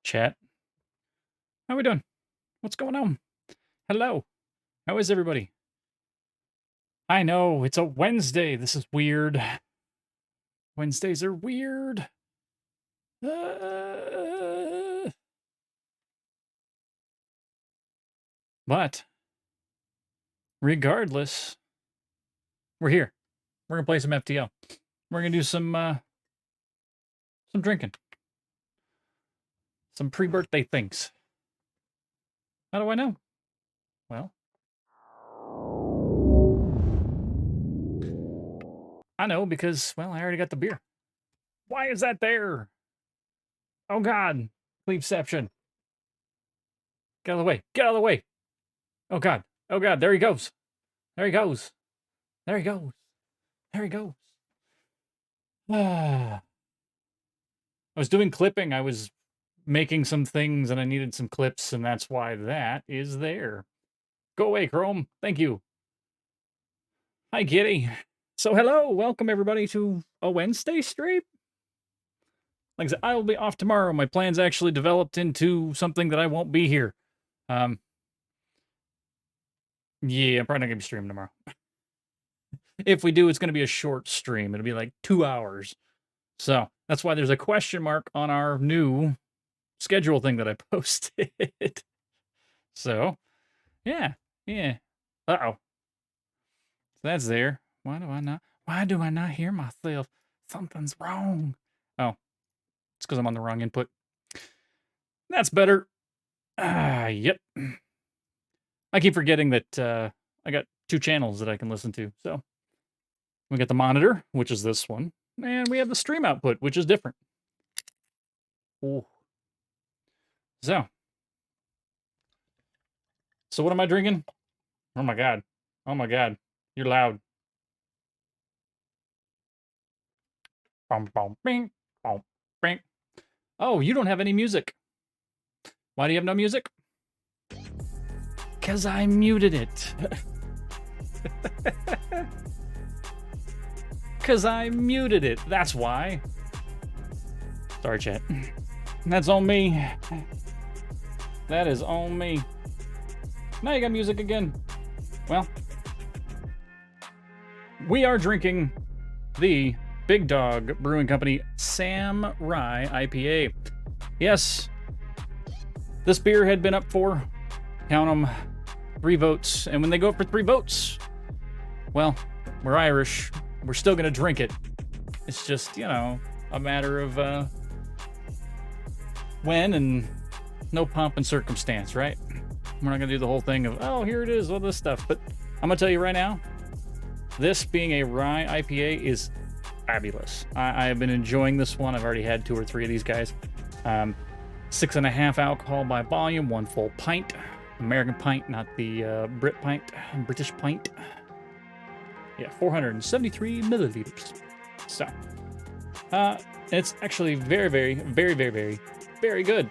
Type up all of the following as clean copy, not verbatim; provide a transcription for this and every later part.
Chat. How we doing? What's going on? Hello. How is everybody? I know, it's a Wednesday. This is weird. Wednesdays are weird. But regardless, we're here. We're gonna play some FTL. We're gonna do some drinking. Some pre-birthday things. How do I know? Well, I know because, well, I already got the beer. Why is that there? Oh God, Cleveception. Get out of the way. Get out of the way. Oh God. Oh God, there he goes. There he goes. There he goes. There he goes. I was doing clipping. I was making some things and I needed some clips, and that's why that is there. Go away, Chrome. Thank you. Hi, Kitty. So, hello. Welcome, everybody, to a Wednesday stream. Like I said, I will be off tomorrow. My plans actually developed into something that I won't be here. Yeah, I'm probably not going to be streaming tomorrow. If we do, it's going to be a short stream. It'll be like 2 hours. So that's why there's a question mark on our new schedule thing that I posted. So, yeah. Uh-oh. So that's there. Why do I not hear myself? Something's wrong. Oh, it's because I'm on the wrong input. That's better. Yep. I keep forgetting that I got 2 channels that I can listen to. So we got the monitor, which is this one, and we have the stream output, which is different. Ooh. So what am I drinking? Oh my God. Oh my God. You're loud. Oh, you don't have any music. Why do you have no music? Because I muted it. Because I muted it. That's why. Sorry, chat. That's on me. That is on me. Now you got music again. Well, we are drinking the Big Dog Brewing Company Samurai IPA. Yes, this beer had been up for, count them, 3 votes. And when they go up for 3 votes, well, we're Irish. We're still going to drink it. It's just, you know, a matter of when and no pomp and circumstance, right? We're not going to do the whole thing of, oh, here it is, all this stuff. But I'm going to tell you right now, this being a rye IPA is fabulous. I have been enjoying this one. I've already had 2 or 3 of these guys. 6.5 alcohol by volume, 1 full pint. American pint, not the British pint. Yeah, 473 milliliters. So, it's actually very good.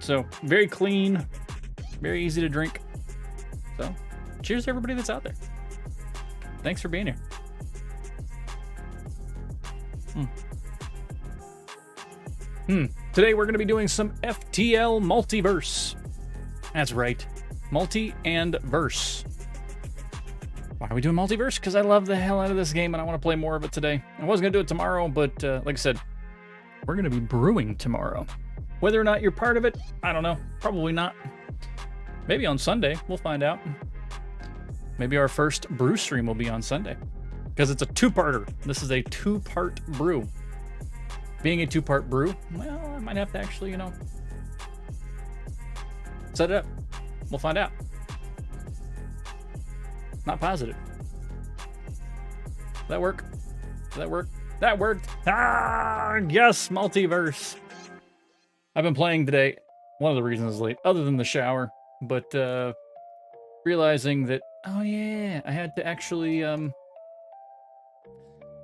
So, very clean, very easy to drink. So, cheers to everybody that's out there. Thanks for being here. Today we're going to be doing some FTL multiverse. That's right, multi and verse. Why are we doing multiverse? Because I love the hell out of this game and I want to play more of it today. I was going to do it tomorrow, but like I said, we're going to be brewing tomorrow. Whether or not you're part of it, I don't know. Probably not. Maybe on Sunday, we'll find out. Maybe our first brew stream will be on Sunday. Because it's a 2-parter. This is a 2-part brew. Being a 2-part brew, well, I might have to actually, you know, set it up. We'll find out. Not positive. Does that work? Does that work? That worked. Ah, yes, multiverse. I've been playing today. One of the reasons is late, other than the shower, but realizing that, oh yeah, I had to actually, I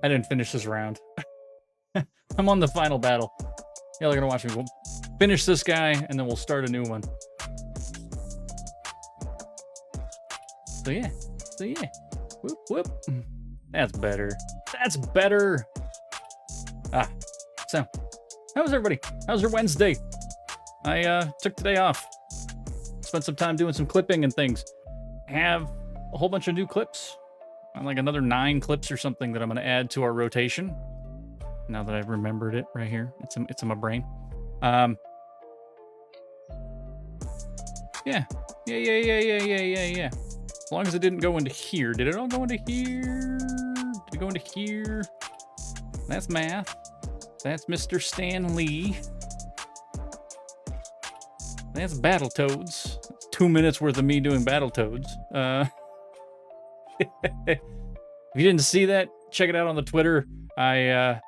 didn't finish this round. I'm on the final battle. Y'all are gonna watch me. We'll finish this guy, and then we'll start a new one. So yeah. Whoop, whoop. That's better. That's better. So, how's everybody? How's your Wednesday? I took today off. Spent some time doing some clipping and things. Have a whole bunch of new clips. Like another 9 clips or something that I'm going to add to our rotation. Now that I've remembered it right here. It's in my brain. Yeah. Yeah. As long as it didn't go into here. Did it all go into here? Did it go into here? That's math. That's Mr. Stan Lee. That's Battletoads. 2 minutes worth of me doing Battletoads. If you didn't see that, check it out on the Twitter. I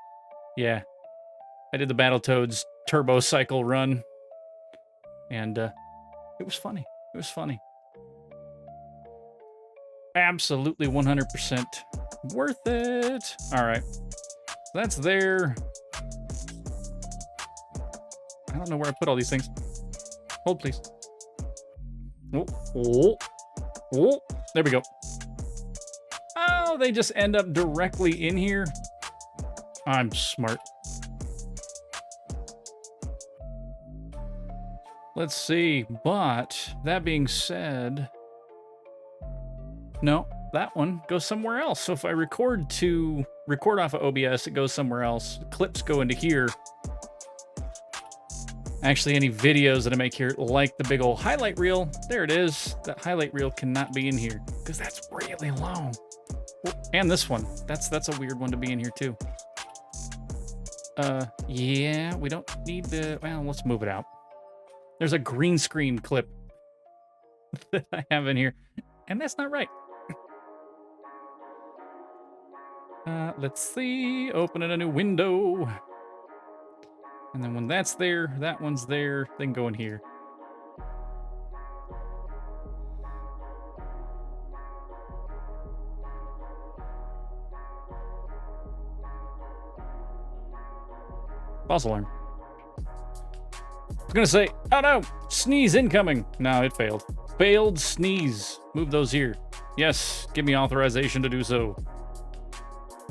did the Battletoads turbo cycle run. And it was funny. It was funny. Absolutely 100% worth it. All right. That's there. I don't know where I put all these things. Hold, please. Oh, there we go. Oh, they just end up directly in here. I'm smart. Let's see. But that being said, no, that one goes somewhere else. So if I record off of OBS, it goes somewhere else. Clips go into here. Actually, any videos that I make here, like the big old highlight reel, there it is. That highlight reel cannot be in here because that's really long. And this one, that's a weird one to be in here too. Yeah, we don't need the, well, let's move it out. There's a green screen clip that I have in here, and that's not right. Let's see, opening a new window. And then when that's there, that one's there, then go in here. False alarm. I was gonna say, oh no, sneeze incoming. No, it failed. Failed sneeze. Move those here. Yes, give me authorization to do so.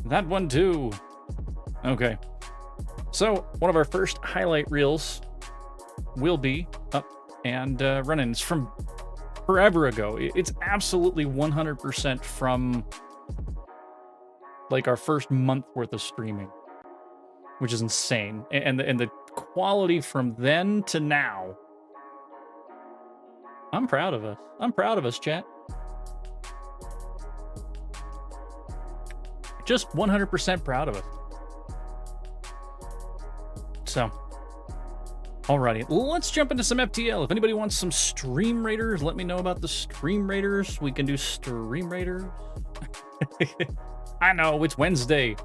That one too. Okay. So, one of our first highlight reels will be up and running. It's from forever ago. It's absolutely 100% from like our first month worth of streaming, which is insane. And the quality from then to now, I'm proud of us. I'm proud of us, chat. Just 100% proud of us. So, alrighty, let's jump into some FTL. If anybody wants some Stream Raiders, let me know about the Stream Raiders. We can do Stream Raiders. I know, it's Wednesday,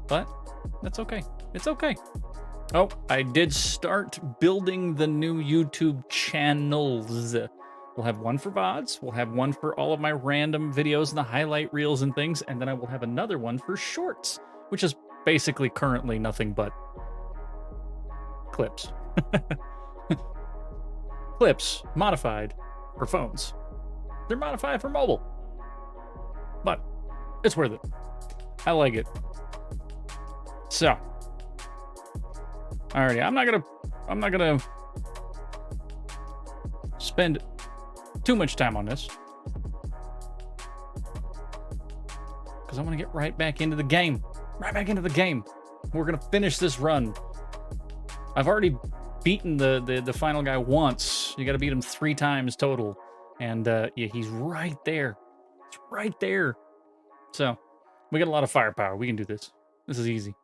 but that's okay. It's okay. Oh, I did start building the new YouTube channels. We'll have one for VODs, we'll have one for all of my random videos and the highlight reels and things, and then I will have another one for shorts, which is basically currently nothing but clips. Clips modified for phones. They're modified for mobile. But it's worth it. I like it. So, alrighty, I'm not gonna spend too much time on this, because I want to get right back into the game. Right back into the game. We're gonna finish this run. I've already beaten the final guy once. You got to beat him 3 times total, and yeah, he's right there. It's right there. So we got a lot of firepower. We can do this. This is easy.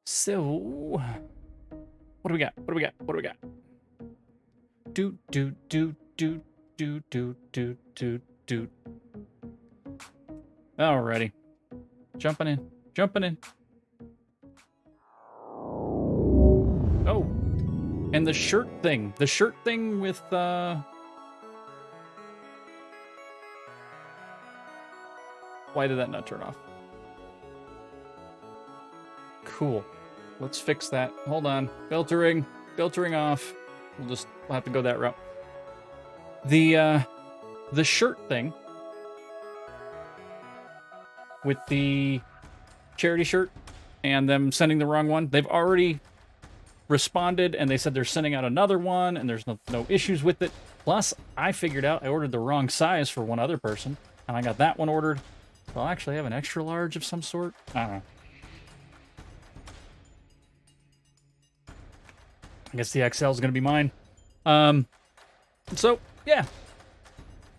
So what do we got? What do we got? What do we got? Do. Alrighty. Jumping in. Oh, and the shirt thing with why did that not turn off? Cool. Let's fix that. Hold on. Filtering off. We'll have to go that route. The shirt thing with the charity shirt and them sending the wrong one. They've already responded, and they said they're sending out another one, and there's no issues with it. Plus, I figured out I ordered the wrong size for one other person, and I got that one ordered. So I'll actually have an extra large of some sort. I don't know. I guess the XL is going to be mine. So, yeah.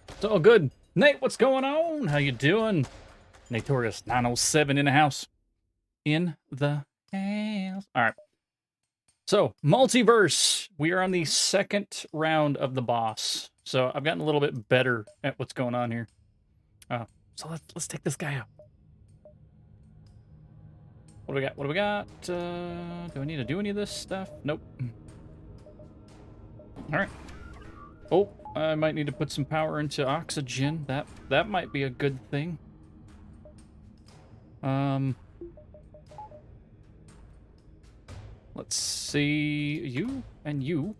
It's all good. Nate, what's going on? How you doing? Notorious 907 in the house. In the house. All right. So, multiverse. We are on the second round of the boss. So, I've gotten a little bit better at what's going on here. So, let's take this guy out. What do we got? What do we got? Do I need to do any of this stuff? Nope. All right. Oh, I might need to put some power into oxygen. That might be a good thing. Let's see. You and you.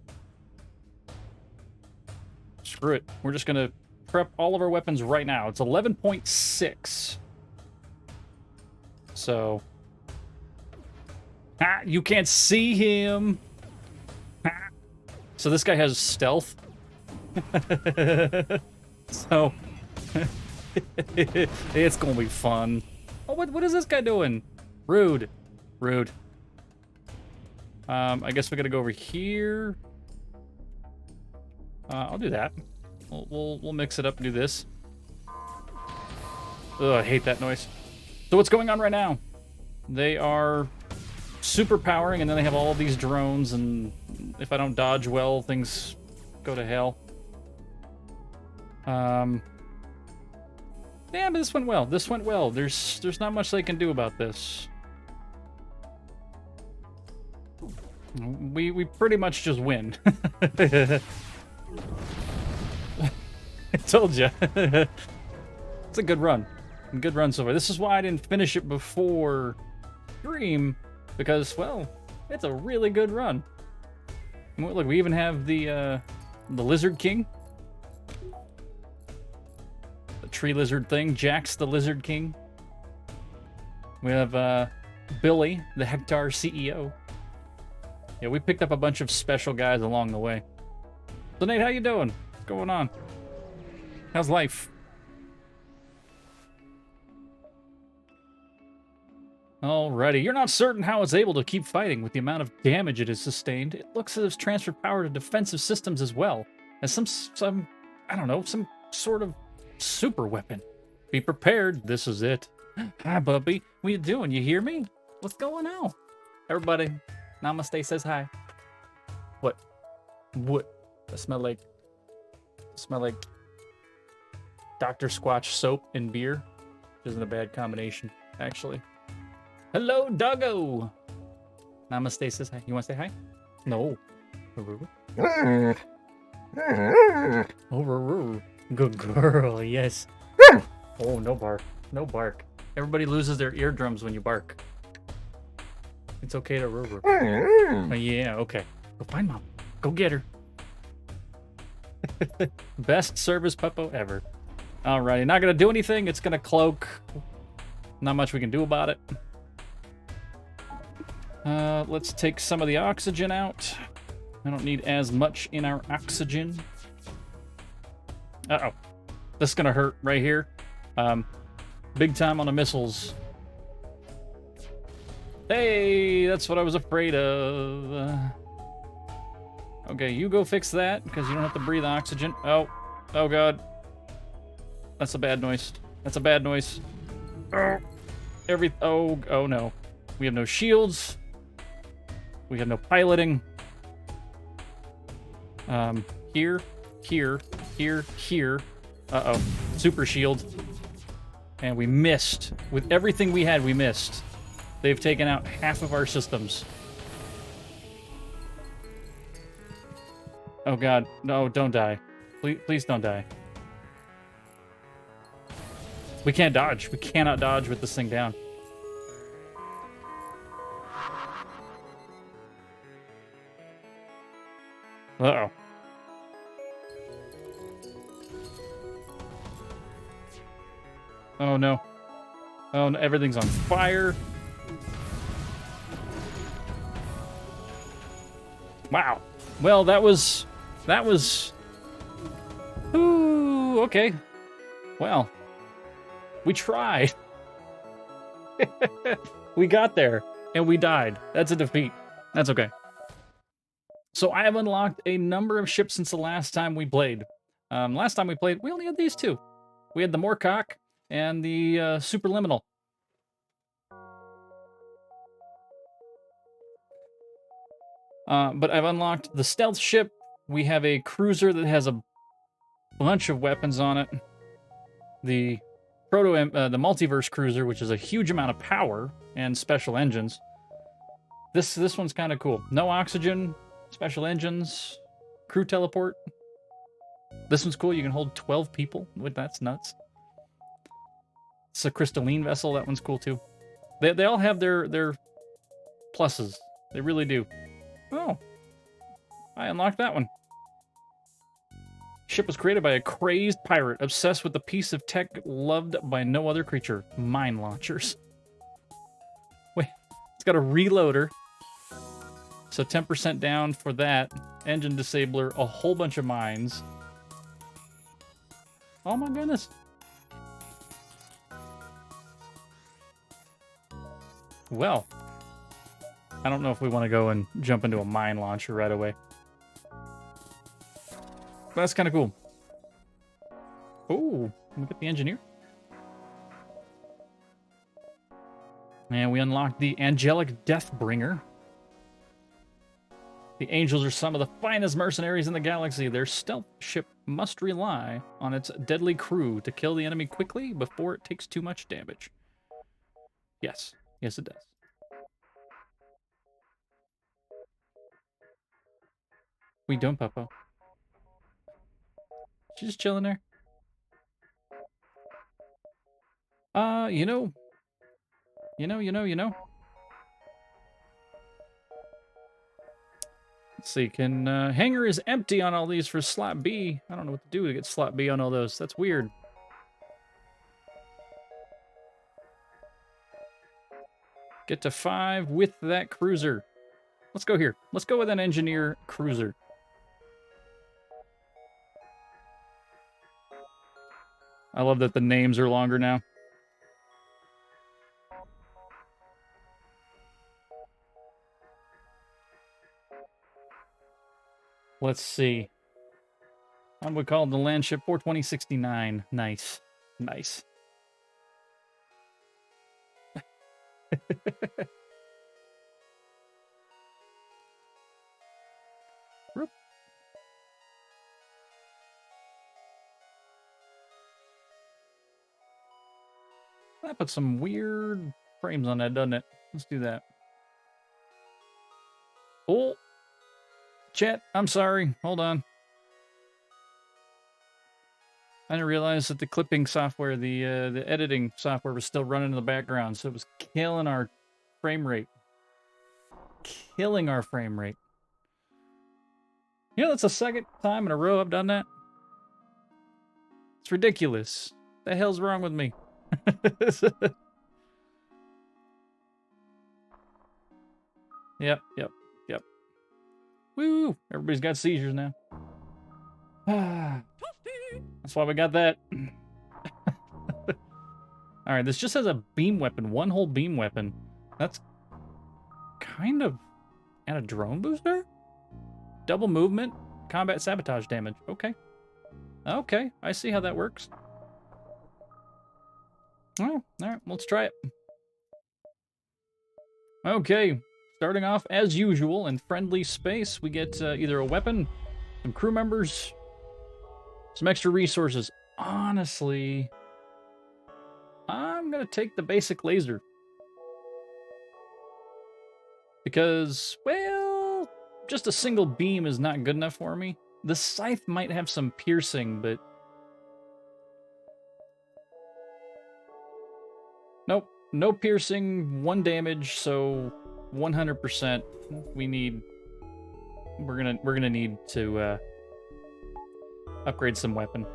Screw it. We're just gonna prep all of our weapons right now. It's 11.6. So. Ah, you can't see him. Ah. So this guy has stealth. So. It's gonna be fun. Oh, what is this guy doing? Rude. Rude. I guess we gotta go over here. I'll do that. We'll mix it up and do this. Ugh, I hate that noise. So what's going on right now? They are super powering, and then they have all these drones, and if I don't dodge well, things go to hell. Yeah, but this went well. This went well. There's not much they can do about this. We pretty much just win. I told you. It's a good run. Good run so far. This is why I didn't finish it before stream, because, well, it's a really good run. And look, we even have the Lizard King. The tree lizard thing. Jax the Lizard King. We have Billy, the Hectare CEO. Yeah, we picked up a bunch of special guys along the way. So Nate, how you doing? What's going on? How's life? Alrighty, you're not certain how it's able to keep fighting with the amount of damage it has sustained. It looks as if it's transferred power to defensive systems as well, as some I don't know, some sort of super weapon. Be prepared, this is it. Hi, Bubby. What you doing? You hear me? What's going on? Everybody, Namaste says hi. What? I smell like Dr. Squatch soap and beer, which isn't a bad combination, actually. Hello, doggo. Namaste says hi. You want to say hi? No. Good girl, yes. Oh, no bark. No bark. Everybody loses their eardrums when you bark. It's okay to Oh, yeah, okay. Go find mom. Go get her. Best service puppo ever. Alrighty, not gonna do anything. It's gonna cloak. Not much we can do about it. Let's take some of the oxygen out. I don't need as much in our oxygen. Uh-oh. This is gonna hurt right here. Big time on the missiles. Hey, that's what I was afraid of. Okay, you go fix that, because you don't have to breathe oxygen. Oh god. That's a bad noise. That's a bad noise. Oh no. We have no shields. We have no piloting. Here. Uh-oh. Super shield. And we missed. With everything we had, we missed. They've taken out half of our systems. Oh god. No, don't die. Please don't die. We can't dodge. We cannot dodge with this thing down. Uh-oh. Oh no. Oh no, everything's on fire. Wow. Well, that was... Ooh, okay. Well, we tried. We got there, and we died. That's a defeat. That's okay. So I have unlocked a number of ships since the last time we played. Last time we played, we only had these two. We had the Moorcock and the Superliminal. But I've unlocked the stealth ship. We have a cruiser that has a bunch of weapons on it. The the multiverse cruiser, which is a huge amount of power and special engines. This one's kind of cool. No oxygen, special engines, crew teleport. This one's cool. You can hold 12 people. That's nuts. It's a crystalline vessel. That one's cool too. They all have their pluses. They really do. Oh, I unlocked that one. Ship was created by a crazed pirate obsessed with a piece of tech loved by no other creature. Mine launchers. Wait, it's got a reloader. So 10% down for that. Engine disabler, a whole bunch of mines. Oh my goodness. Well, I don't know if we want to go and jump into a mine launcher right away. But that's kind of cool. Oh, look at the engineer. And we unlocked the Angelic Deathbringer. The Angels are some of the finest mercenaries in the galaxy. Their stealth ship must rely on its deadly crew to kill the enemy quickly before it takes too much damage. Yes. Yes, it does. We don't, Papa. She's just chilling there. You know. Let's see, hangar is empty on all these for slot B. I don't know what to do to get slot B on all those. That's weird. Get to 5 with that cruiser. Let's go here. Let's go with an engineer cruiser. I love that the names are longer now. Let's see. What do we call the land ship? 42069. Nice. Nice. That puts some weird frames on that, doesn't it? Let's do that. Oh, chat, I'm sorry. Hold on. I didn't realize that the clipping software, the editing software was still running in the background, so it was killing our frame rate. Killing our frame rate. You know, that's the second time in a row I've done that. It's ridiculous. What the hell's wrong with me? Yep. Woo! Everybody's got seizures now. That's why we got that. Alright, this just has a beam weapon. One whole beam weapon. That's kind of... And a drone booster? Double movement, combat sabotage damage. Okay. Okay, I see how that works. Oh, alright, let's try it. Okay, starting off as usual in friendly space, we get either a weapon, some crew members, some extra resources. Honestly, I'm gonna take the basic laser. Because, well, just a single beam is not good enough for me. The scythe might have some piercing, but... Nope, no piercing, 1 damage, so 100% we need... We're gonna need to upgrade some weapon.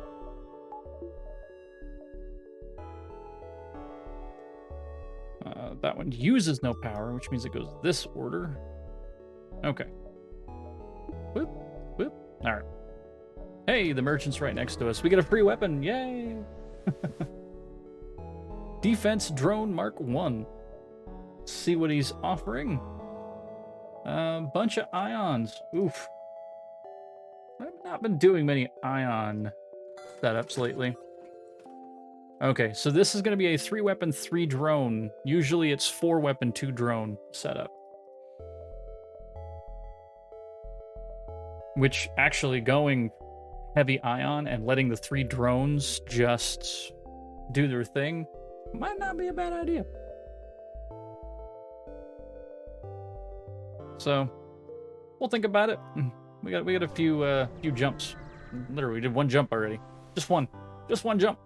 That one uses no power, which means it goes this order. Okay. Whoop, whoop. All right. Hey, the merchant's right next to us. We get a free weapon. Yay! Defense drone Mark 1. Let's see what he's offering. Bunch of ions. Oof. I've not been doing many ion setups lately. Okay, so this is going to be a 3-weapon, 3-drone. Usually it's 4-weapon, 2-drone setup. Which, actually going heavy ion and letting the 3 drones just do their thing might not be a bad idea. So, we'll think about it. We got a few jumps. Literally, we did 1 jump already. Just one jump.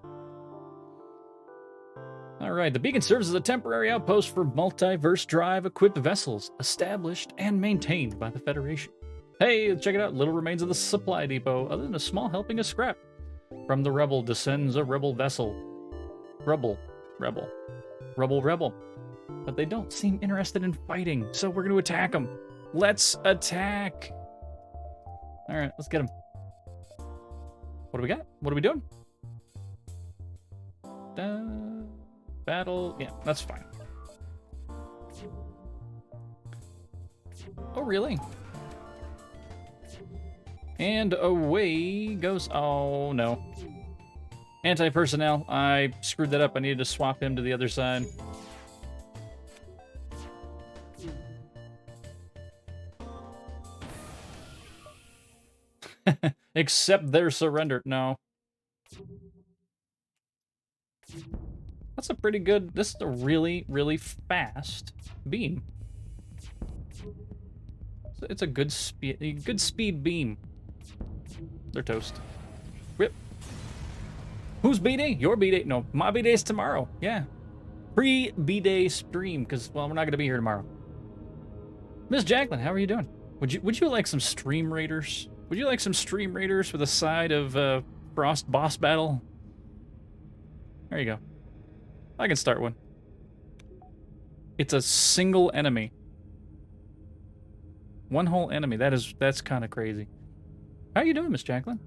All right, the beacon serves as a temporary outpost for multiverse drive-equipped vessels, established and maintained by the Federation. Hey, check it out, little remains of the supply depot, other than a small helping of scrap. From the Rebel descends a Rebel vessel. Rebel. But they don't seem interested in fighting, so we're going to attack them. Let's attack! All right, let's get them. What do we got? What are we doing? Battle. Yeah, that's fine. Oh, really? And away goes... Oh, no. Anti-personnel. I screwed that up. I needed to swap him to the other side. Accept their surrender. No. That's a pretty good... This is a really, really fast beam. It's a good speed beam. They're toast. Rip. Whose B-Day? Your B-Day? No, my B-Day's tomorrow. Yeah. Pre-B-Day stream, because, well, we're not going to be here tomorrow. Miss Jacqueline, how are you doing? Would you like some Stream Raiders? Would you like some Stream Raiders with a side of Frost Boss Battle? There you go. I can start one. It's a single enemy. One whole enemy. That's kind of crazy. How you doing, Miss Jacqueline?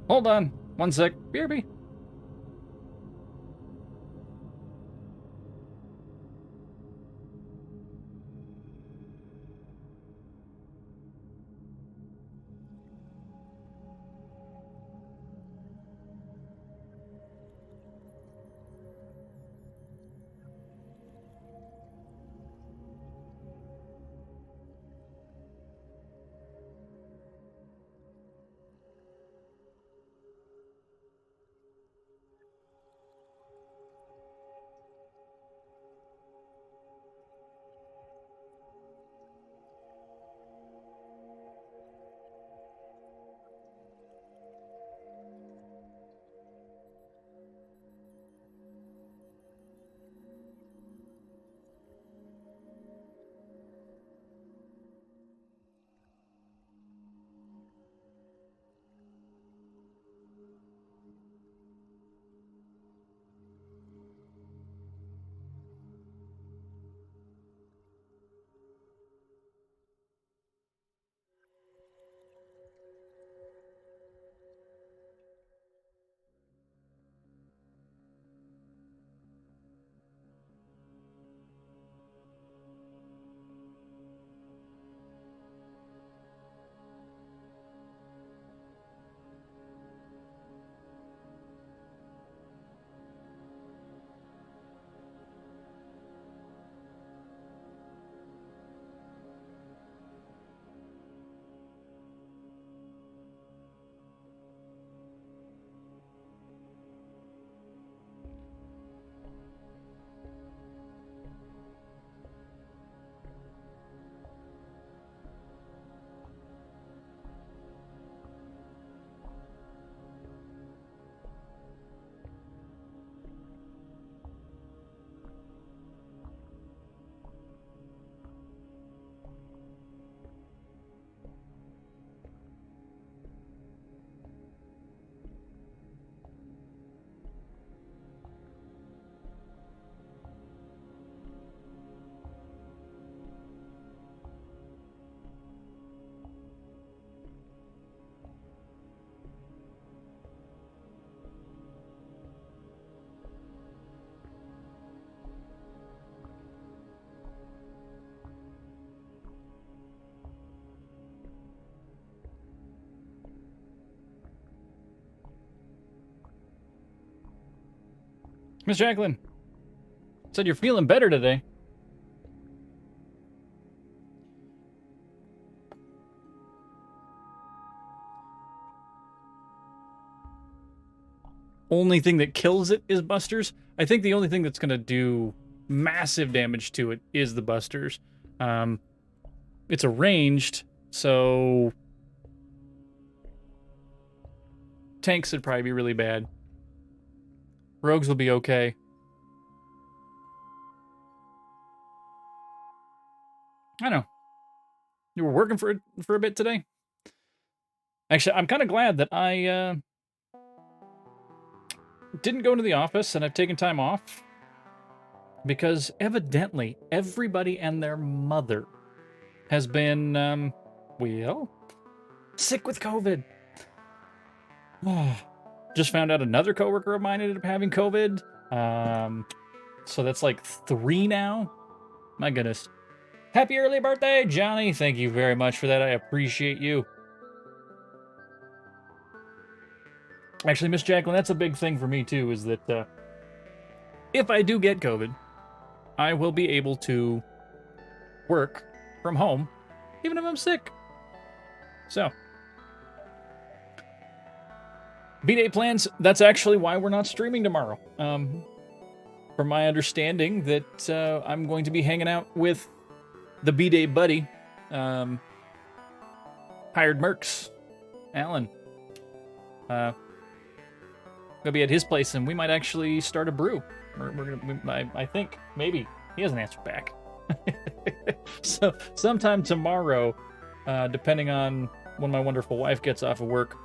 Hold on. One sec. BRB. Miss Jacqueline said you're feeling better today. Only thing that kills it is busters. I think the only thing that's going to do massive damage to it is the busters. It's arranged, so tanks would probably be really bad. Rogues will be okay. I know. You were working for a bit today? Actually, I'm kind of glad that I didn't go into the office and I've taken time off, because evidently everybody and their mother has been, well, sick with COVID. Just found out another coworker of mine ended up having COVID. So that's like 3 now. My goodness. Happy early birthday, Johnny. Thank you very much for that. I appreciate you. Actually, Miss Jacqueline, that's a big thing for me too, is that if I do get COVID, I will be able to work from home, even if I'm sick. So, B-Day plans, that's actually why we're not streaming tomorrow. From my understanding that I'm going to be hanging out with the B-Day buddy, hired Mercs, Alan. Gonna be at his place, and we might actually start a brew. I think, maybe. He hasn't answered back. So, sometime tomorrow, depending on when my wonderful wife gets off of work,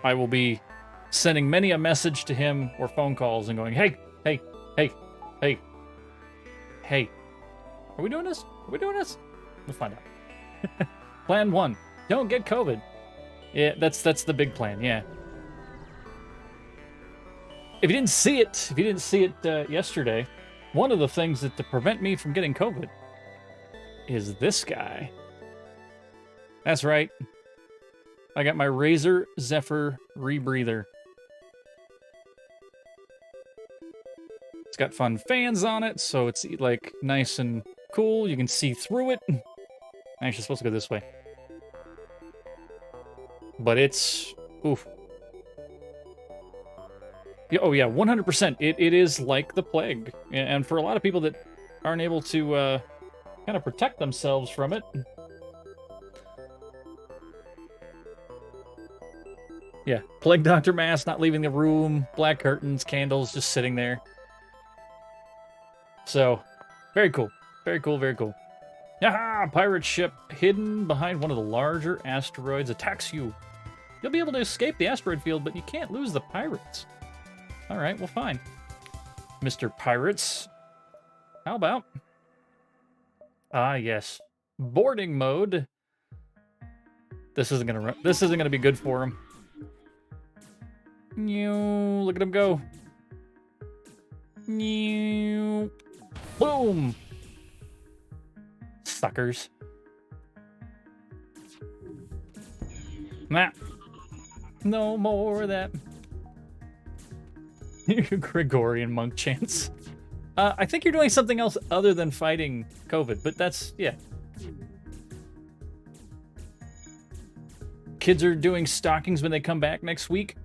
I will be sending many a message to him or phone calls and going, hey, are we doing this? We'll find out. Plan 1, don't get COVID. Yeah, that's the big plan, yeah. If you didn't see it yesterday, one of the things that to prevent me from getting COVID is this guy. That's right. I got my Razer Zephyr rebreather. It's got fun fans on it, so it's like nice and cool. You can see through it. I'm actually supposed to go this way. But it's... oof. Oh yeah, 100%. It is like the plague. And for a lot of people that aren't able to kind of protect themselves from it... Yeah, plague doctor mask, not leaving the room, black curtains, candles, just sitting there. So, very cool. Very cool, very cool. Yaha! Pirate ship hidden behind one of the larger asteroids attacks you. You'll be able to escape the asteroid field, but you can't lose the pirates. Alright, well fine. Mr. Pirates. How about? Ah, yes. Boarding mode. This isn't gonna be good for him. Look at him go. Boom! Suckers. Nah. No more of that. Gregorian monk chants. I think you're doing something else other than fighting COVID, but that's, yeah. Kids are doing stockings when they come back next week,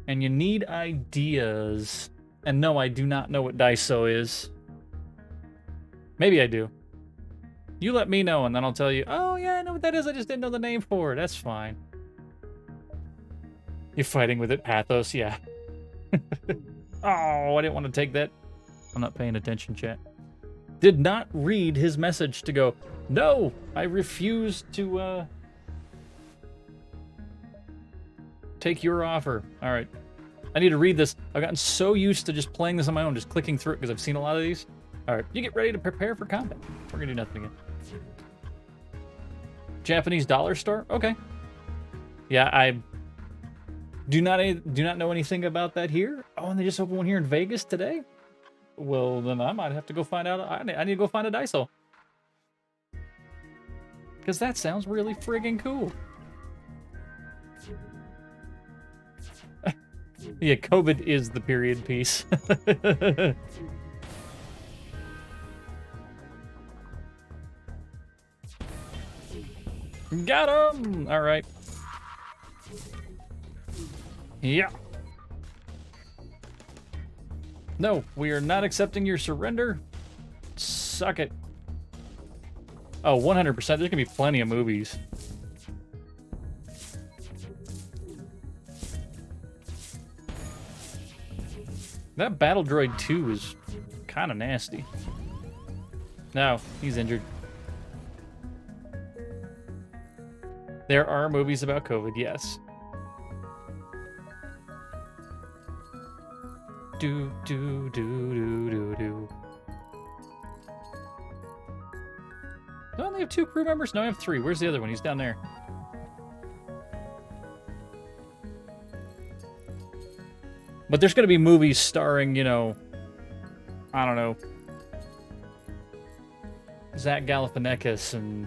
and you need ideas. And no, I do not know what Daiso is. Maybe I do. You let me know, and then I'll tell you, oh yeah, I know what that is, I just didn't know the name for it. That's fine. You're fighting with it, Pathos, yeah. Oh, I didn't want to take that. I'm not paying attention, chat. Did not read his message to go, no, I refuse to take your offer. All right. I need to read this. I've gotten so used to just playing this on my own, just clicking through it, because I've seen a lot of these. All right, you get ready to prepare for combat. We're gonna do nothing again. Japanese dollar store? Okay. Yeah, I do not know anything about that here. Oh, and they just opened one here in Vegas today? Well, then I might have to go find out. I need to go find a Daiso. Because that sounds really friggin' cool. Yeah, COVID is the period piece. Got him! All right. Yeah. No, we are not accepting your surrender. Suck it. Oh, 100%. There's going to be plenty of movies. That Battle Droid 2 is kind of nasty. No, he's injured. There are movies about COVID, yes. Do, do, do, do, do, do. Do I only have 2 crew members? No, I have 3. Where's the other one? He's down there. But there's going to be movies starring, you know, I don't know, Zach Galifianakis and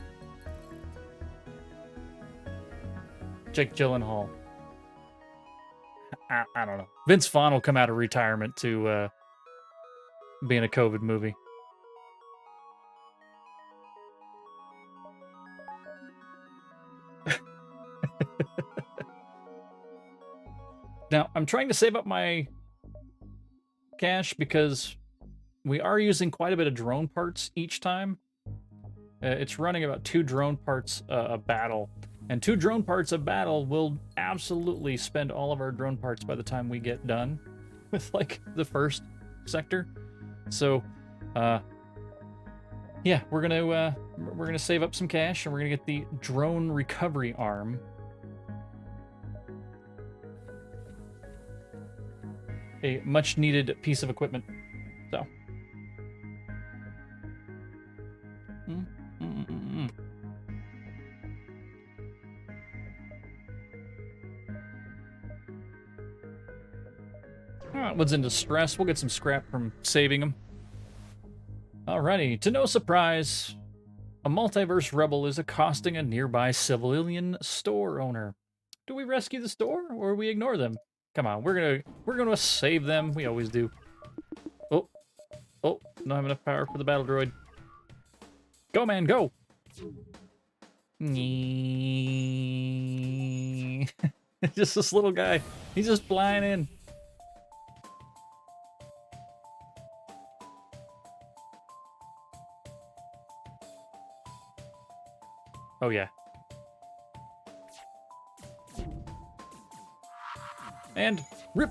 Jake Gyllenhaal. I don't know. Vince Vaughn will come out of retirement to be in a COVID movie. Now, I'm trying to save up my cash because we are using quite a bit of drone parts each time. It's running about 2 drone parts a battle. And 2 drone parts a battle will absolutely spend all of our drone parts by the time we get done with, like, the first sector. So, yeah, we're gonna save up some cash and we're gonna get the drone recovery arm. A much-needed piece of equipment. So. Alright, Wood's in distress. We'll get some scrap from saving him. Alrighty, to no surprise, a multiverse rebel is accosting a nearby civilian store owner. Do we rescue the store or we ignore them? Come on, we're gonna save them. We always do. Oh, don't have enough power for the battle droid. Go, man, go! Just this little guy. He's just flying in. Oh yeah. And rip.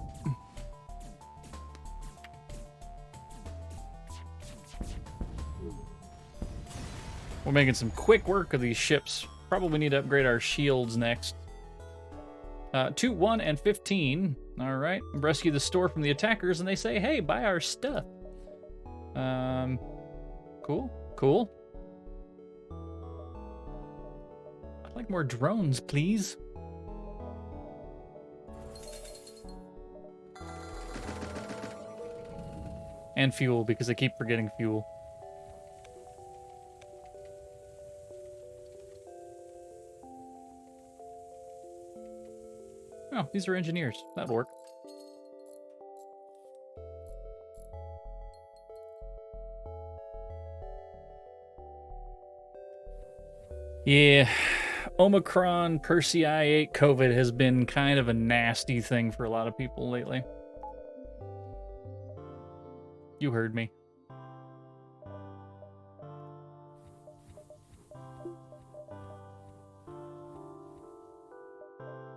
We're making some quick work of these ships. Probably need to upgrade our shields next. 2, 1, and 15. All right. Rescue the store from the attackers, and they say, hey, buy our stuff. Cool. Cool. I'd like more drones, please. And fuel, because I keep forgetting fuel. Oh, these are engineers. That'll work. Yeah, Omicron, Persei 8, COVID has been kind of a nasty thing for a lot of people lately. You heard me.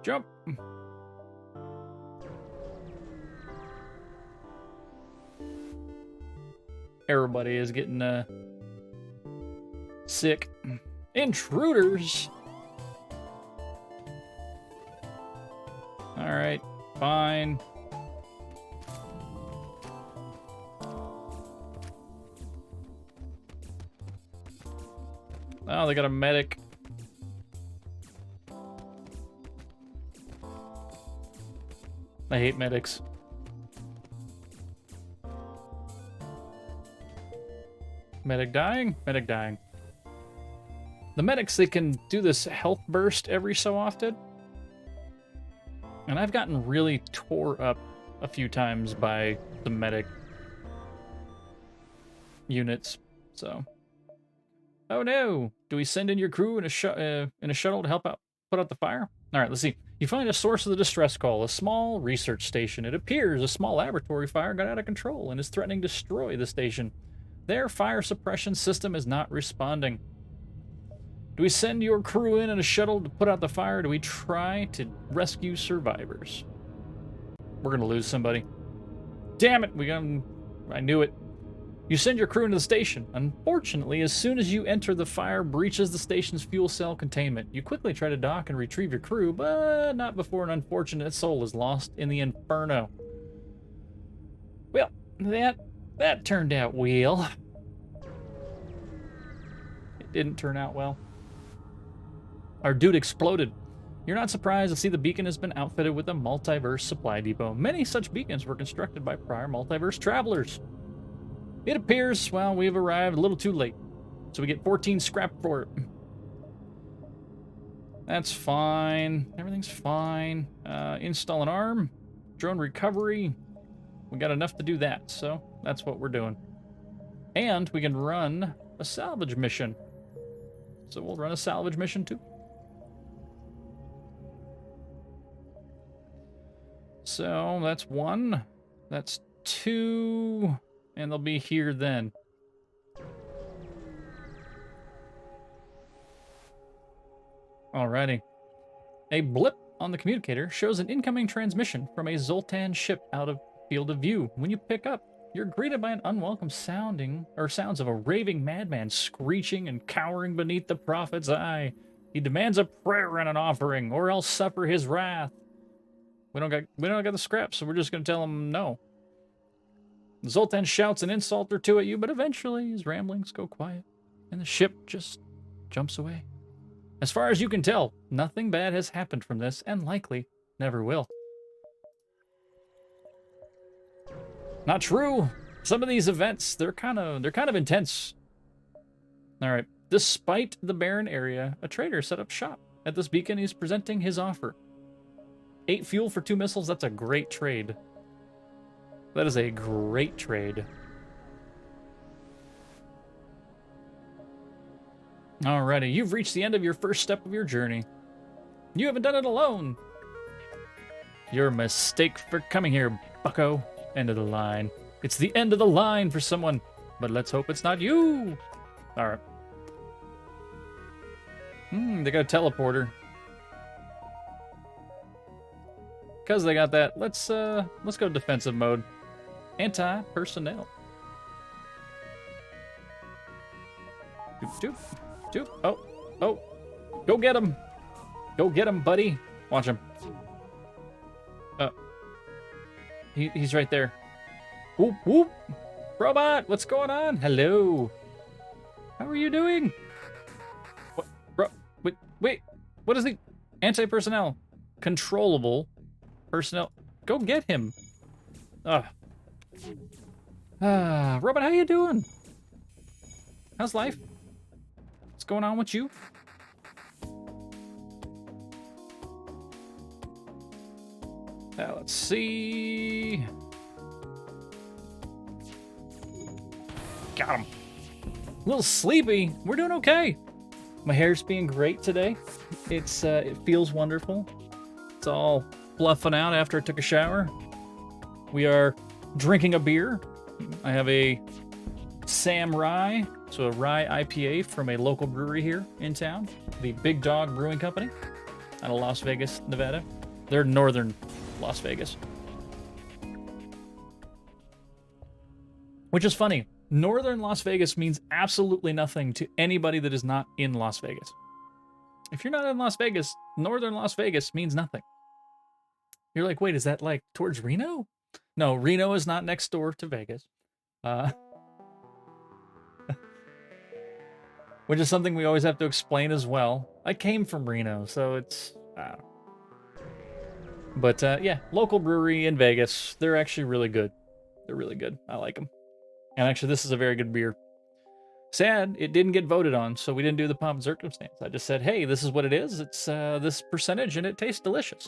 Jump! Everybody is getting sick. Intruders! Alright, fine. Oh, they got a medic. I hate medics. Medic dying? Medic dying. The medics, they can do this health burst every so often. And I've gotten really tore up a few times by the medic units, so. Oh no! Do we send in your crew in a shuttle to help out, put out the fire? All right, let's see. You find a source of the distress call, a small research station. It appears a small laboratory fire got out of control and is threatening to destroy the station. Their fire suppression system is not responding. Do we send your crew in a shuttle to put out the fire? Or do we try to rescue survivors? We're gonna lose somebody. Damn it! I knew it. You send your crew into the station. Unfortunately, as soon as you enter, the fire breaches the station's fuel cell containment. You quickly try to dock and retrieve your crew, but not before an unfortunate soul is lost in the inferno. Well, that turned out well. It didn't turn out well. Our dude exploded. You're not surprised to see the beacon has been outfitted with a multiverse supply depot. Many such beacons were constructed by prior multiverse travelers. It appears, well, we've arrived a little too late, so we get 14 scrap for it. That's fine. Everything's fine. Install an arm. Drone recovery. We got enough to do that, so that's what we're doing. And we can run a salvage mission. So we'll run a salvage mission too. So that's 1. That's 2. And they'll be here then. Alrighty. A blip on the communicator shows an incoming transmission from a Zoltan ship out of field of view. When you pick up, you're greeted by an unwelcome sounds of a raving madman screeching and cowering beneath the prophet's eye. He demands a prayer and an offering, or else suffer his wrath. We don't got the scraps, so we're just gonna tell him no. Zoltan shouts an insult or two at you, but eventually his ramblings go quiet, and the ship just jumps away. As far as you can tell, nothing bad has happened from this, and likely never will. Not true. Some of these events, they're kind of intense. All right. Despite the barren area, a trader set up shop at this beacon. He's presenting his offer. 8 fuel for 2 missiles. That's a great trade. That is a great trade. Alrighty, you've reached the end of your first step of your journey. You haven't done it alone. Your mistake for coming here, bucko. End of the line. It's the end of the line for someone, but let's hope it's not you. Alright. They got a teleporter. Because they got that, let's go defensive mode. Anti-personnel. Doop, doop, doop. Oh. Go get him. Go get him, buddy. Watch him. He's right there. Whoop, whoop. Robot, what's going on? Hello. How are you doing? What, bro, wait. What is the anti-personnel? Controllable personnel. Go get him. Robot, how you doing? How's life? What's going on with you? Now, let's see. Got him. A little sleepy. We're doing okay. My hair's being great today. It feels wonderful. It's all fluffing out after I took a shower. We are drinking a beer. I have a Sam Rye, so a rye IPA from a local brewery here in town, the Big Dog Brewing Company out of Las Vegas, Nevada. They're northern Las Vegas. Which is funny. Northern Las Vegas means absolutely nothing to anybody that is not in Las Vegas. If you're not in Las Vegas, northern Las Vegas means nothing. You're like, wait, is that like towards Reno? No, Reno is not next door to Vegas. Which is something we always have to explain as well. I came from Reno, so it's... But yeah, local brewery in Vegas. They're actually really good. They're really good. I like them. And actually, this is a very good beer. Sad, it didn't get voted on, so we didn't do the pomp and circumstance. I just said, hey, this is what it is. It's this percentage, and it tastes delicious.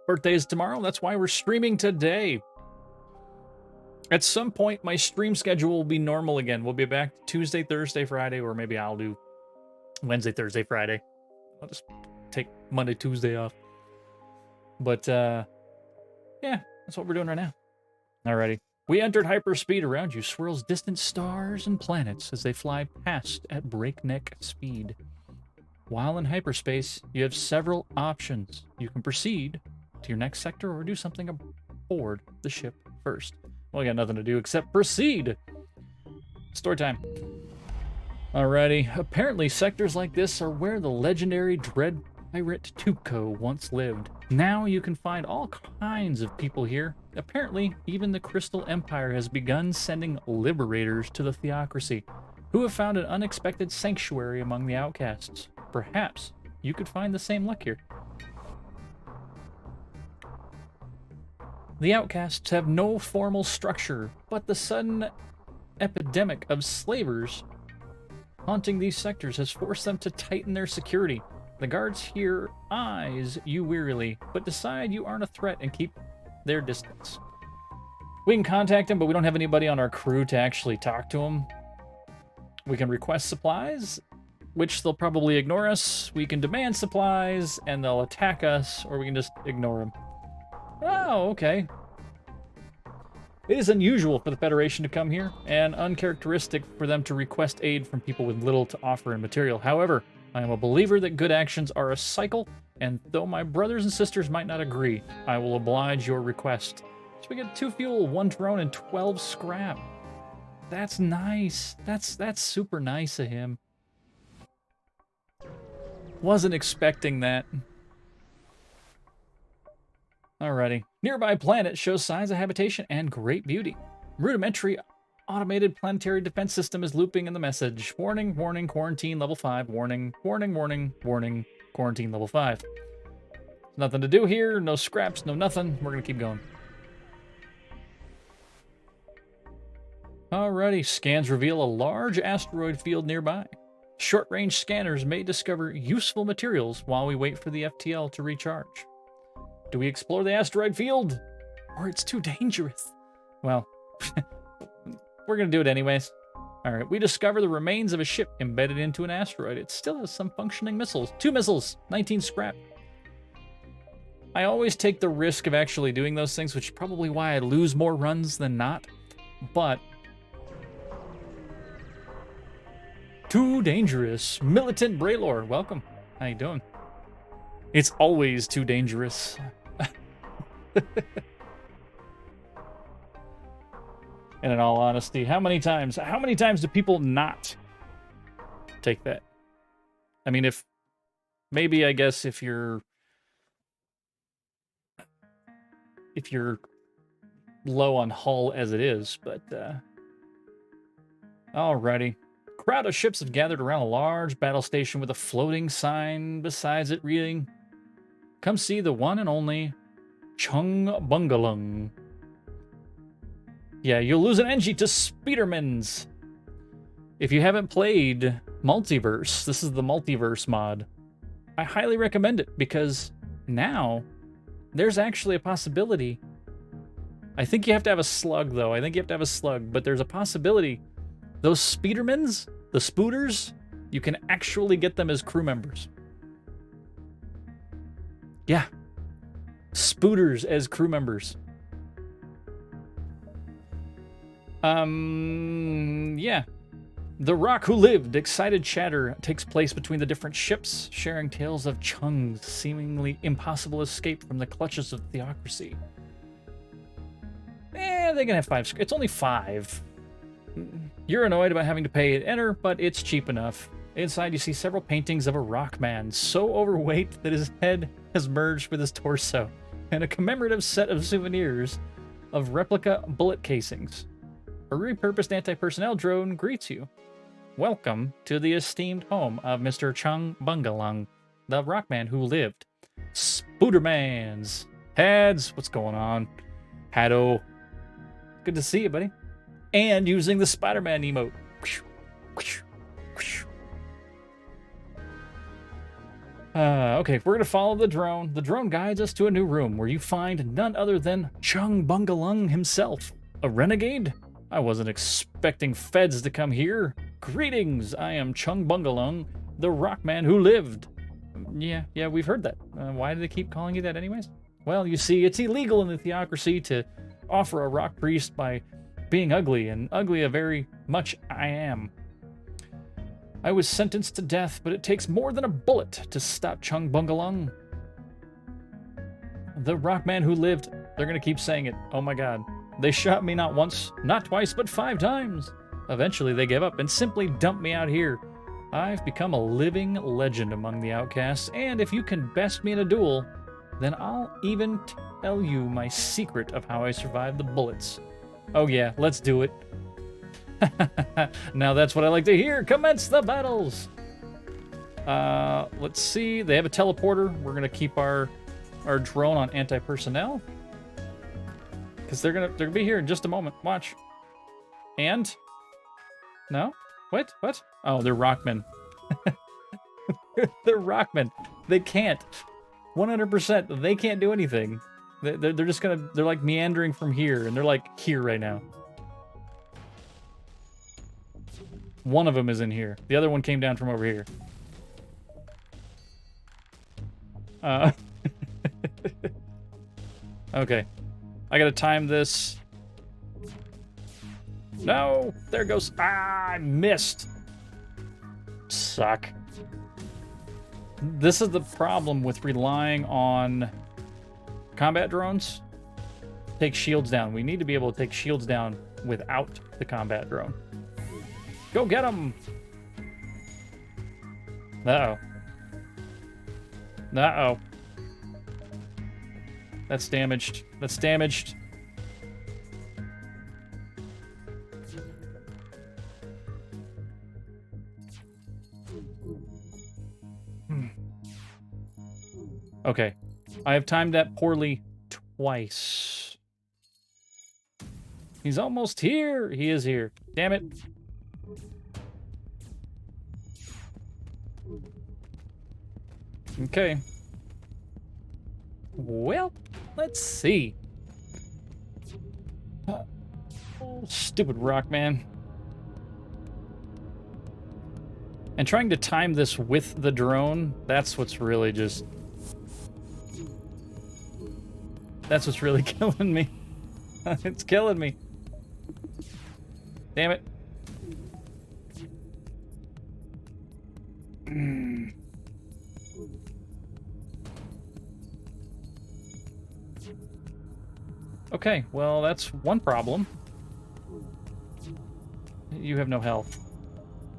Birthday is tomorrow. That's why we're streaming today. At some point, my stream schedule will be normal again. We'll be back Tuesday, Thursday, Friday, or maybe I'll do Wednesday, Thursday, Friday. I'll just take Monday, Tuesday off. But, yeah, that's what we're doing right now. Alrighty. We entered hyperspeed. Around you swirls distant stars and planets as they fly past at breakneck speed. While in hyperspace, you have several options. You can proceed to your next sector or do something aboard the ship first. Well, I got nothing to do except proceed. Story time. Alrighty. Apparently, sectors like this are where the legendary Dread Pirate Tuco once lived. Now you can find all kinds of people here. Apparently, even the Crystal Empire has begun sending liberators to the Theocracy, who have found an unexpected sanctuary among the outcasts. Perhaps you could find the same luck here. The outcasts have no formal structure, but the sudden epidemic of slavers haunting these sectors has forced them to tighten their security. The guards here eyes you wearily, but decide you aren't a threat and keep their distance. We can contact them, but we don't have anybody on our crew to actually talk to them. We can request supplies, which they'll probably ignore us. We can demand supplies, and they'll attack us, or we can just ignore them. Oh, okay. It is unusual for the Federation to come here, and uncharacteristic for them to request aid from people with little to offer in material. However, I am a believer that good actions are a cycle, and though my brothers and sisters might not agree, I will oblige your request. So we get 2 fuel, 1 drone, and 12 scrap. That's nice. That's super nice of him. Wasn't expecting that. Alrighty. Nearby planet shows signs of habitation and great beauty. Rudimentary automated planetary defense system is looping in the message. Warning, warning, quarantine level 5. Warning, warning, warning, warning, quarantine level 5. Nothing to do here. No scraps, no nothing. We're going to keep going. Alrighty. Scans reveal a large asteroid field nearby. Short-range scanners may discover useful materials while we wait for the FTL to recharge. Do we explore the asteroid field? Or it's too dangerous? Well, we're going to do it anyways. Alright, we discover the remains of a ship embedded into an asteroid. It still has some functioning missiles. 2 missiles, 19 scrap. I always take the risk of actually doing those things, which is probably why I lose more runs than not. But too dangerous. Militant Braylor, welcome. How you doing? It's always too dangerous. And in all honesty, how many times do people not take that? I mean, if maybe, I guess, if you're low on hull as it is, but alrighty. Crowd of ships have gathered around a large battle station with a floating sign besides it reading, "Come see the one and only Chung Bungalung." Yeah, you'll lose an Engie to Speedermans. If you haven't played Multiverse, this is the Multiverse mod. I highly recommend it because now there's actually a possibility. I think you have to have a slug, though. I think you have to have a slug, but there's a possibility. Those Speedermans, the Spooters, you can actually get them as crew members. Yeah. Spooters as crew members. Yeah. The Rock Who Lived. Excited chatter takes place between the different ships, sharing tales of Chung's seemingly impossible escape from the clutches of Theocracy. They can have 5. It's only 5. You're annoyed about having to pay to enter, but it's cheap enough. Inside, you see several paintings of a rock man, so overweight that his head has merged with his torso, and a commemorative set of souvenirs of replica bullet casings. A repurposed anti-personnel drone greets you. Welcome to the esteemed home of Mr. Chung Bungalung, the rockman who lived. Spoodermans. Heads, what's going on? Haddo. Good to see you, buddy. And using the Spider-Man emote. Okay, we're gonna follow the drone. The drone guides us to a new room where you find none other than Chung Bungalung himself. A renegade? I wasn't expecting feds to come here. Greetings, I am Chung Bungalung, the rock man who lived. Yeah, we've heard that. Why do they keep calling you that anyways? Well, you see, it's illegal in the theocracy to offer a rock priest by being ugly, and ugly a very much I am. I was sentenced to death, but it takes more than a bullet to stop Chung Bungalung. The rock man who lived. They're gonna keep saying it. Oh my god. They shot me not once, not twice, but 5 times. Eventually they gave up and simply dumped me out here. I've become a living legend among the outcasts, and if you can best me in a duel, then I'll even tell you my secret of how I survived the bullets. Oh yeah, let's do it. Now that's what I like to hear. Commence the battles. Let's see. They have a teleporter. We're gonna keep our drone on anti-personnel because they're gonna be here in just a moment. Watch. And no, what? Oh, they're rockmen. They're rockmen. They can't. 100%. They can't do anything. They're just gonna. They're like meandering from here, and they're like here right now. One of them is in here. The other one came down from over here. Okay. I gotta time this. No! There goes... Ah! I missed! Suck. This is the problem with relying on combat drones. Take shields down. We need to be able to take shields down without the combat drone. Go get him! Uh-oh. Uh-oh. That's damaged. That's damaged. Okay. I have timed that poorly twice. He's almost here. He is here. Damn it. Okay. Well, let's see. Oh, stupid rock man. And trying to time this with the drone, that's what's really just... That's what's really killing me. It's killing me. Damn it. Okay, well, that's one problem. You have no health.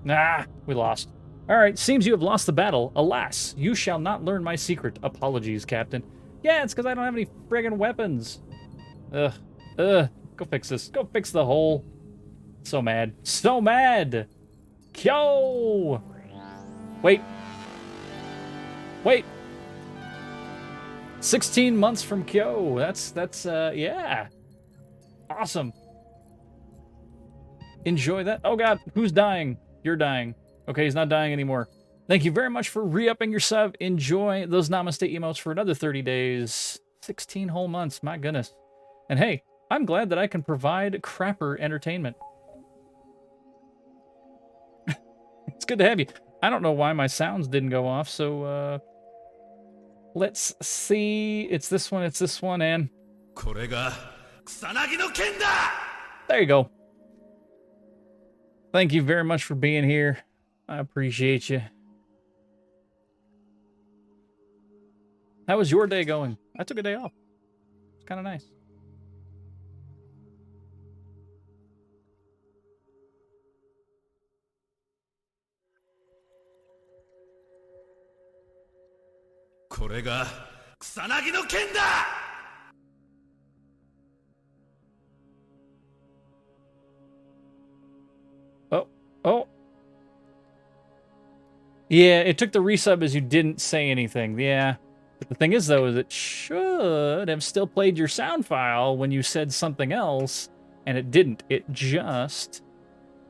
Nah, we lost. Alright, seems you have lost the battle. Alas, you shall not learn my secret. Apologies, Captain. Yeah, it's because I don't have any friggin' weapons. Ugh. Go fix this. Go fix the hole. So mad. So mad! Kyo! Wait. Wait. 16 months from Kyo. That's yeah. Awesome. Enjoy that. Oh god, who's dying? You're dying. Okay, he's not dying anymore. Thank you very much for re-upping your sub. Enjoy those Namaste emotes for another 30 days. 16 whole months, my goodness. And hey, I'm glad that I can provide crapper entertainment. It's good to have you. I don't know why my sounds didn't go off, so let's see. It's this one, and... There you go. Thank you very much for being here. I appreciate you. How was your day going? I took a day off. It's kind of nice. Oh. Yeah, it took the resub as you didn't say anything. Yeah. But the thing is, though, is it should have still played your sound file when you said something else, and it didn't. It just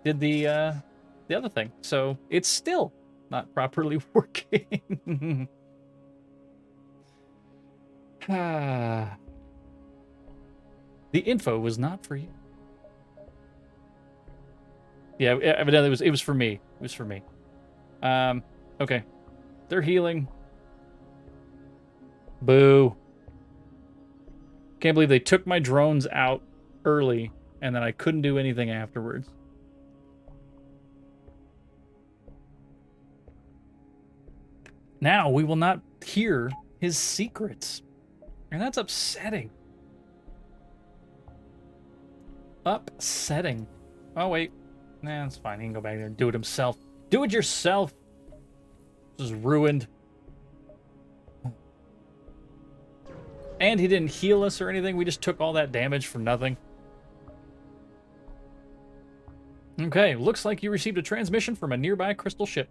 did the other thing. So it's still not properly working. The info was not for you. Yeah, evidently it was for me. It was for me. Okay. They're healing. Boo. Can't believe they took my drones out early, and then I couldn't do anything afterwards. Now we will not hear his secrets. And that's upsetting. Upsetting. Oh, wait. Nah, that's fine. He can go back there and do it himself. Do it yourself. This is ruined. And he didn't heal us or anything. We just took all that damage for nothing. Okay, looks like you received a transmission from a nearby crystal ship.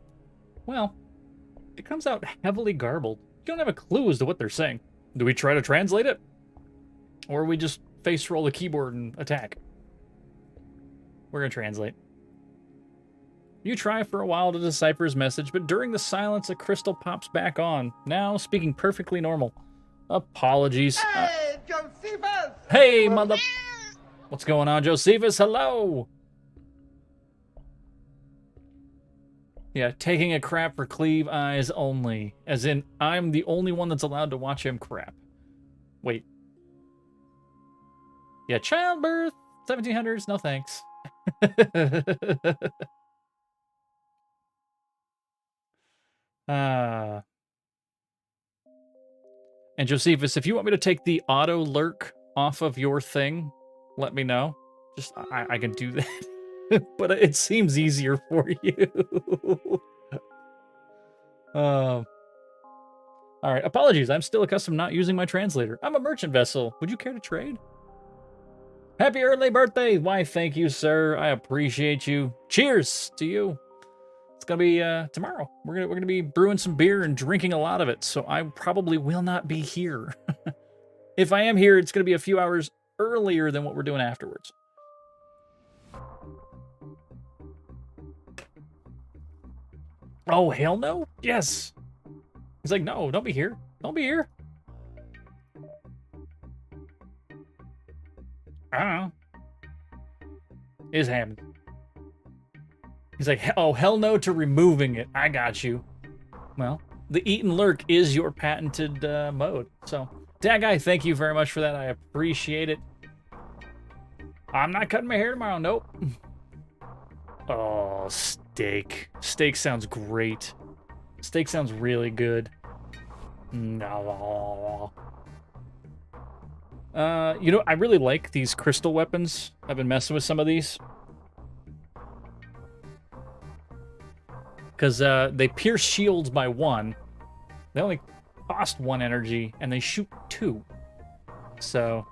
Well, it comes out heavily garbled. You don't have a clue as to what they're saying. Do we try to translate it? Or we just face roll the keyboard and attack? We're gonna translate. You try for a while to decipher his message, but during the silence, a crystal pops back on, now speaking perfectly normal. Apologies. Hey, Josephus! Hey, mother... What's going on, Josephus? Hello! Yeah, taking a crap for Cleve eyes only. As in, I'm the only one that's allowed to watch him crap. Wait. Yeah, childbirth, 1700s, no thanks. And Josephus, if you want me to take the auto lurk off of your thing, let me know. Just, I can do that. But it seems easier for you. All right, apologies. I'm still accustomed not using my translator. I'm a merchant vessel. Would you care to trade? Happy early birthday. Why, thank you, sir. I appreciate you. Cheers to you. It's gonna be tomorrow. We're gonna be brewing some beer and drinking a lot of it, so I probably will not be here. If I am here, it's gonna be a few hours earlier than what we're doing afterwards. Oh, hell no? Yes. He's like, no, don't be here. Don't be here. I don't know. Is Hammond. He's like, oh, hell no to removing it. I got you. Well, the eat and lurk is your patented mode. So, Dad Guy, thank you very much for that. I appreciate it. I'm not cutting my hair tomorrow. Nope. Oh, steak. Steak sounds great. Steak sounds really good. No. You know, I really like these crystal weapons. I've been messing with some of these. Because they pierce shields by 1. They only cost 1 energy, and they shoot 2. So,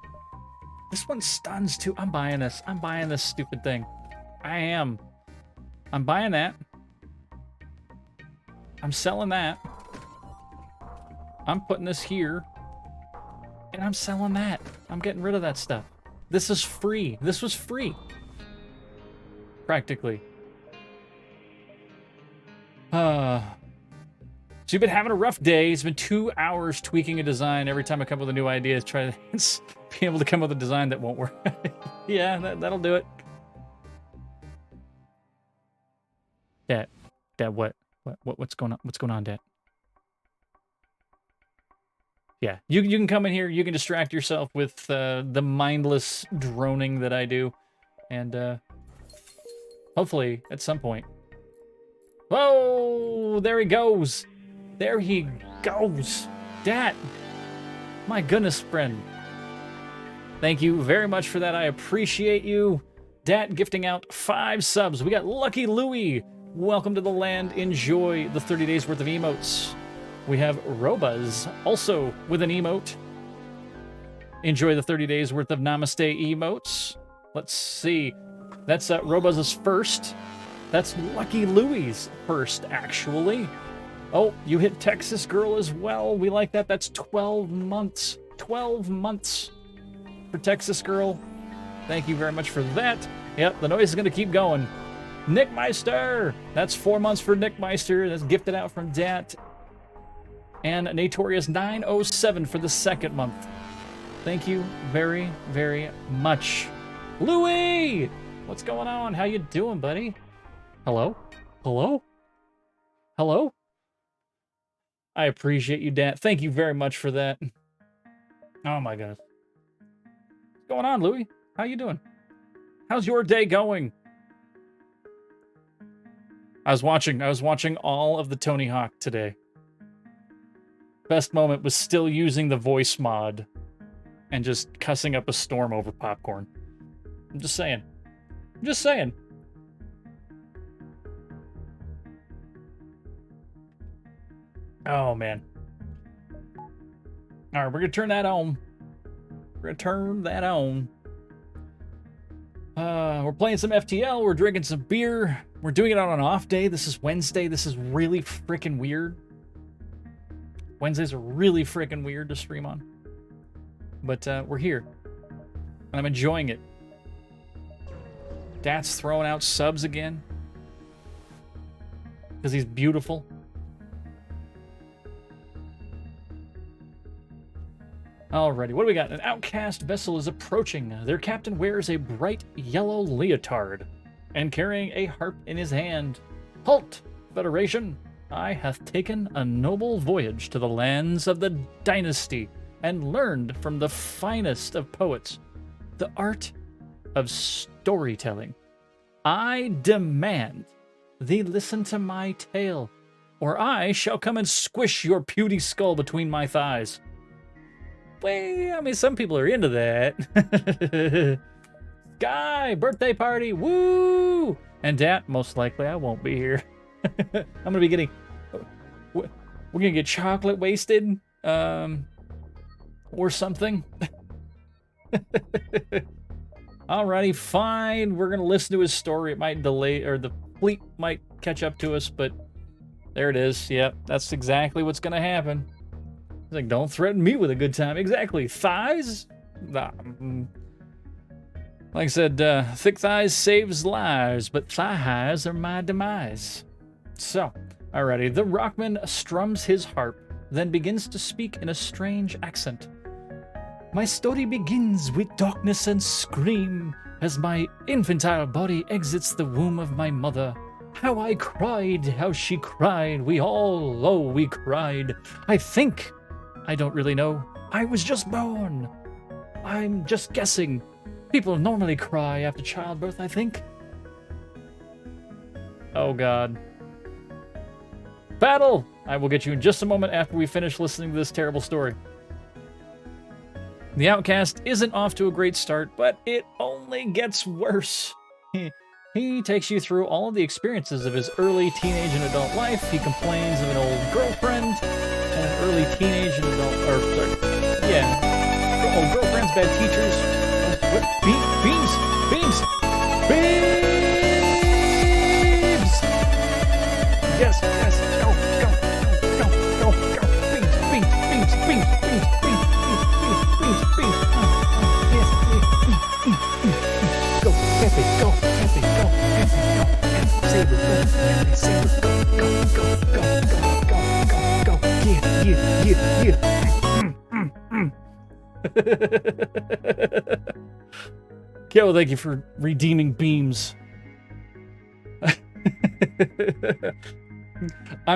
this one stuns too. I'm buying this. I'm buying this stupid thing. I am. I'm buying that. I'm selling that. I'm putting this here. And I'm selling that. I'm getting rid of that stuff. This is free. This was free. Practically. So you've been having a rough day. It's been 2 hours tweaking a design. Every time I come up with a new idea, try to be able to come up with a design that won't work. Yeah, that'll do it. Dad, what? What's going on? What's going on, Dad? Yeah, you can come in here. You can distract yourself with the mindless droning that I do, and hopefully at some point. Whoa! There he goes. There he goes. Dad, my goodness, friend. Thank you very much for that. I appreciate you. Dat gifting out 5 subs. We got Lucky Louie. Welcome to the land. Enjoy the 30 days worth of emotes. We have Robuz, also with an emote. Enjoy the 30 days worth of Namaste emotes. Let's see. That's Robuz's first. That's Lucky Louie's first, actually. Oh, you hit Texas Girl as well. We like that. That's 12 months. 12 months for Texas Girl. Thank you very much for that. Yep, the noise is going to keep going. Nick Meister. That's 4 months for Nick Meister. That's gifted out from Dat. And Natorious 907 for the second month. Thank you very, very much. Louie! What's going on? How you doing, buddy? Hello? Hello? Hello? I appreciate you, Dan. Thank you very much for that. Oh my goodness. What's going on, Louie? How you doing? How's your day going? I was watching all of the Tony Hawk today. Best moment was still using the voice mod and just cussing up a storm over popcorn. I'm just saying. I'm just saying. Oh, man. All right, we're going to turn that on. We're going to turn that on. We're playing some FTL. We're drinking some beer. We're doing it on an off day. This is Wednesday. This is really freaking weird. Wednesdays are really freaking weird to stream on. But we're here. And I'm enjoying it. Dat's throwing out subs again. Because he's beautiful. Alrighty, what do we got? An outcast vessel is approaching. Their captain wears a bright yellow leotard and carrying a harp in his hand. Halt, Federation! I hath taken a noble voyage to the lands of the dynasty and learned from the finest of poets the art of storytelling. I demand thee listen to my tale, or I shall come and squish your puny skull between my thighs. Well, I mean, some people are into that. Sky, birthday party, woo! And Dat, most likely I won't be here. I'm gonna be getting, we're gonna get chocolate wasted, or something. Alrighty, fine. We're gonna listen to his story. It might delay, or the fleet might catch up to us, but there it is. Yep, that's exactly what's gonna happen. He's like, don't threaten me with a good time. Exactly. Thighs? Nah. Like I said, thick thighs saves lives, but thigh highs are my demise. So, alrighty. The rockman strums his harp, then begins to speak in a strange accent. My story begins with darkness and scream as my infantile body exits the womb of my mother. How I cried, how she cried, we all, oh, we cried. I don't really know. I was just born. I'm just guessing. People normally cry after childbirth, I think. Oh, God. Battle! I will get you in just a moment after we finish listening to this terrible story. The Outcast isn't off to a great start, but it only gets worse. He takes you through all of the experiences of his early teenage and adult life. He complains of an old girlfriend and an early teenage and adult, old girlfriends, bad teachers. What? Beams! Yes, go. Beams. Go, Pepe, go. Saber, go. Yeah. Kyo, thank you for redeeming beams. I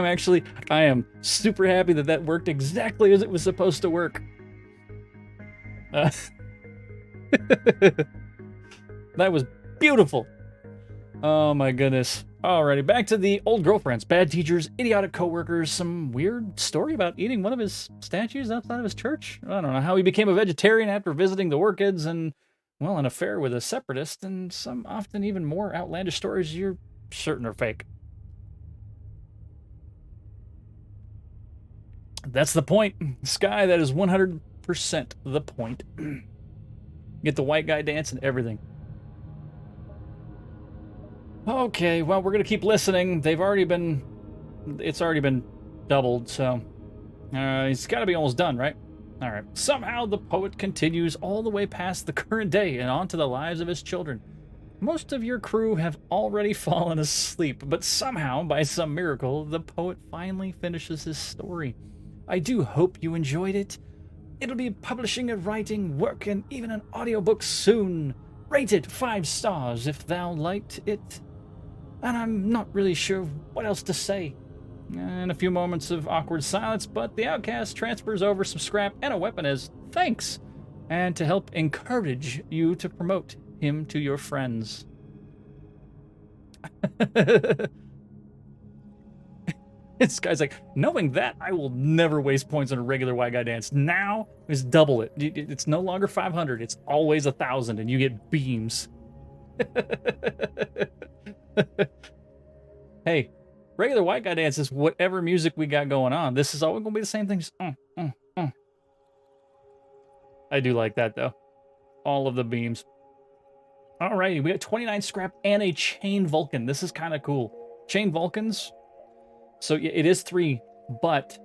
am super happy that worked exactly as it was supposed to work. That was beautiful. Oh my goodness. Alrighty, back to the old girlfriends, bad teachers, idiotic coworkers, some weird story about eating one of his statues outside of his church. I don't know how he became a vegetarian after visiting the Orchids, and, well, an affair with a separatist, and some often even more outlandish stories you're certain are fake. That's the point. Sky, that is 100% the point. Get the white guy dance and everything. Okay, well, we're going to keep listening. It's already been doubled, so he's got to be almost done, right? All right. Somehow the poet continues all the way past the current day and onto the lives of his children. Most of your crew have already fallen asleep, but somehow, by some miracle, the poet finally finishes his story. I do hope you enjoyed it. It'll be publishing a writing work and even an audiobook soon. Rate it 5 stars if thou liked it. And I'm not really sure what else to say. And a few moments of awkward silence, but the outcast transfers over some scrap and a weapon as thanks, and to help encourage you to promote him to your friends. This guy's like, knowing that, I will never waste points on a regular white guy dance. Now is double it. It's no longer 500. It's always 1,000, and you get beams. Hey, regular white guy dance is whatever music we got going on. This is always going to be the same thing. Just, I do like that, though. All of the beams. Alrighty, we got 29 scrap and a chain Vulcan. This is kind of cool. Chain Vulcans. So it is 3, but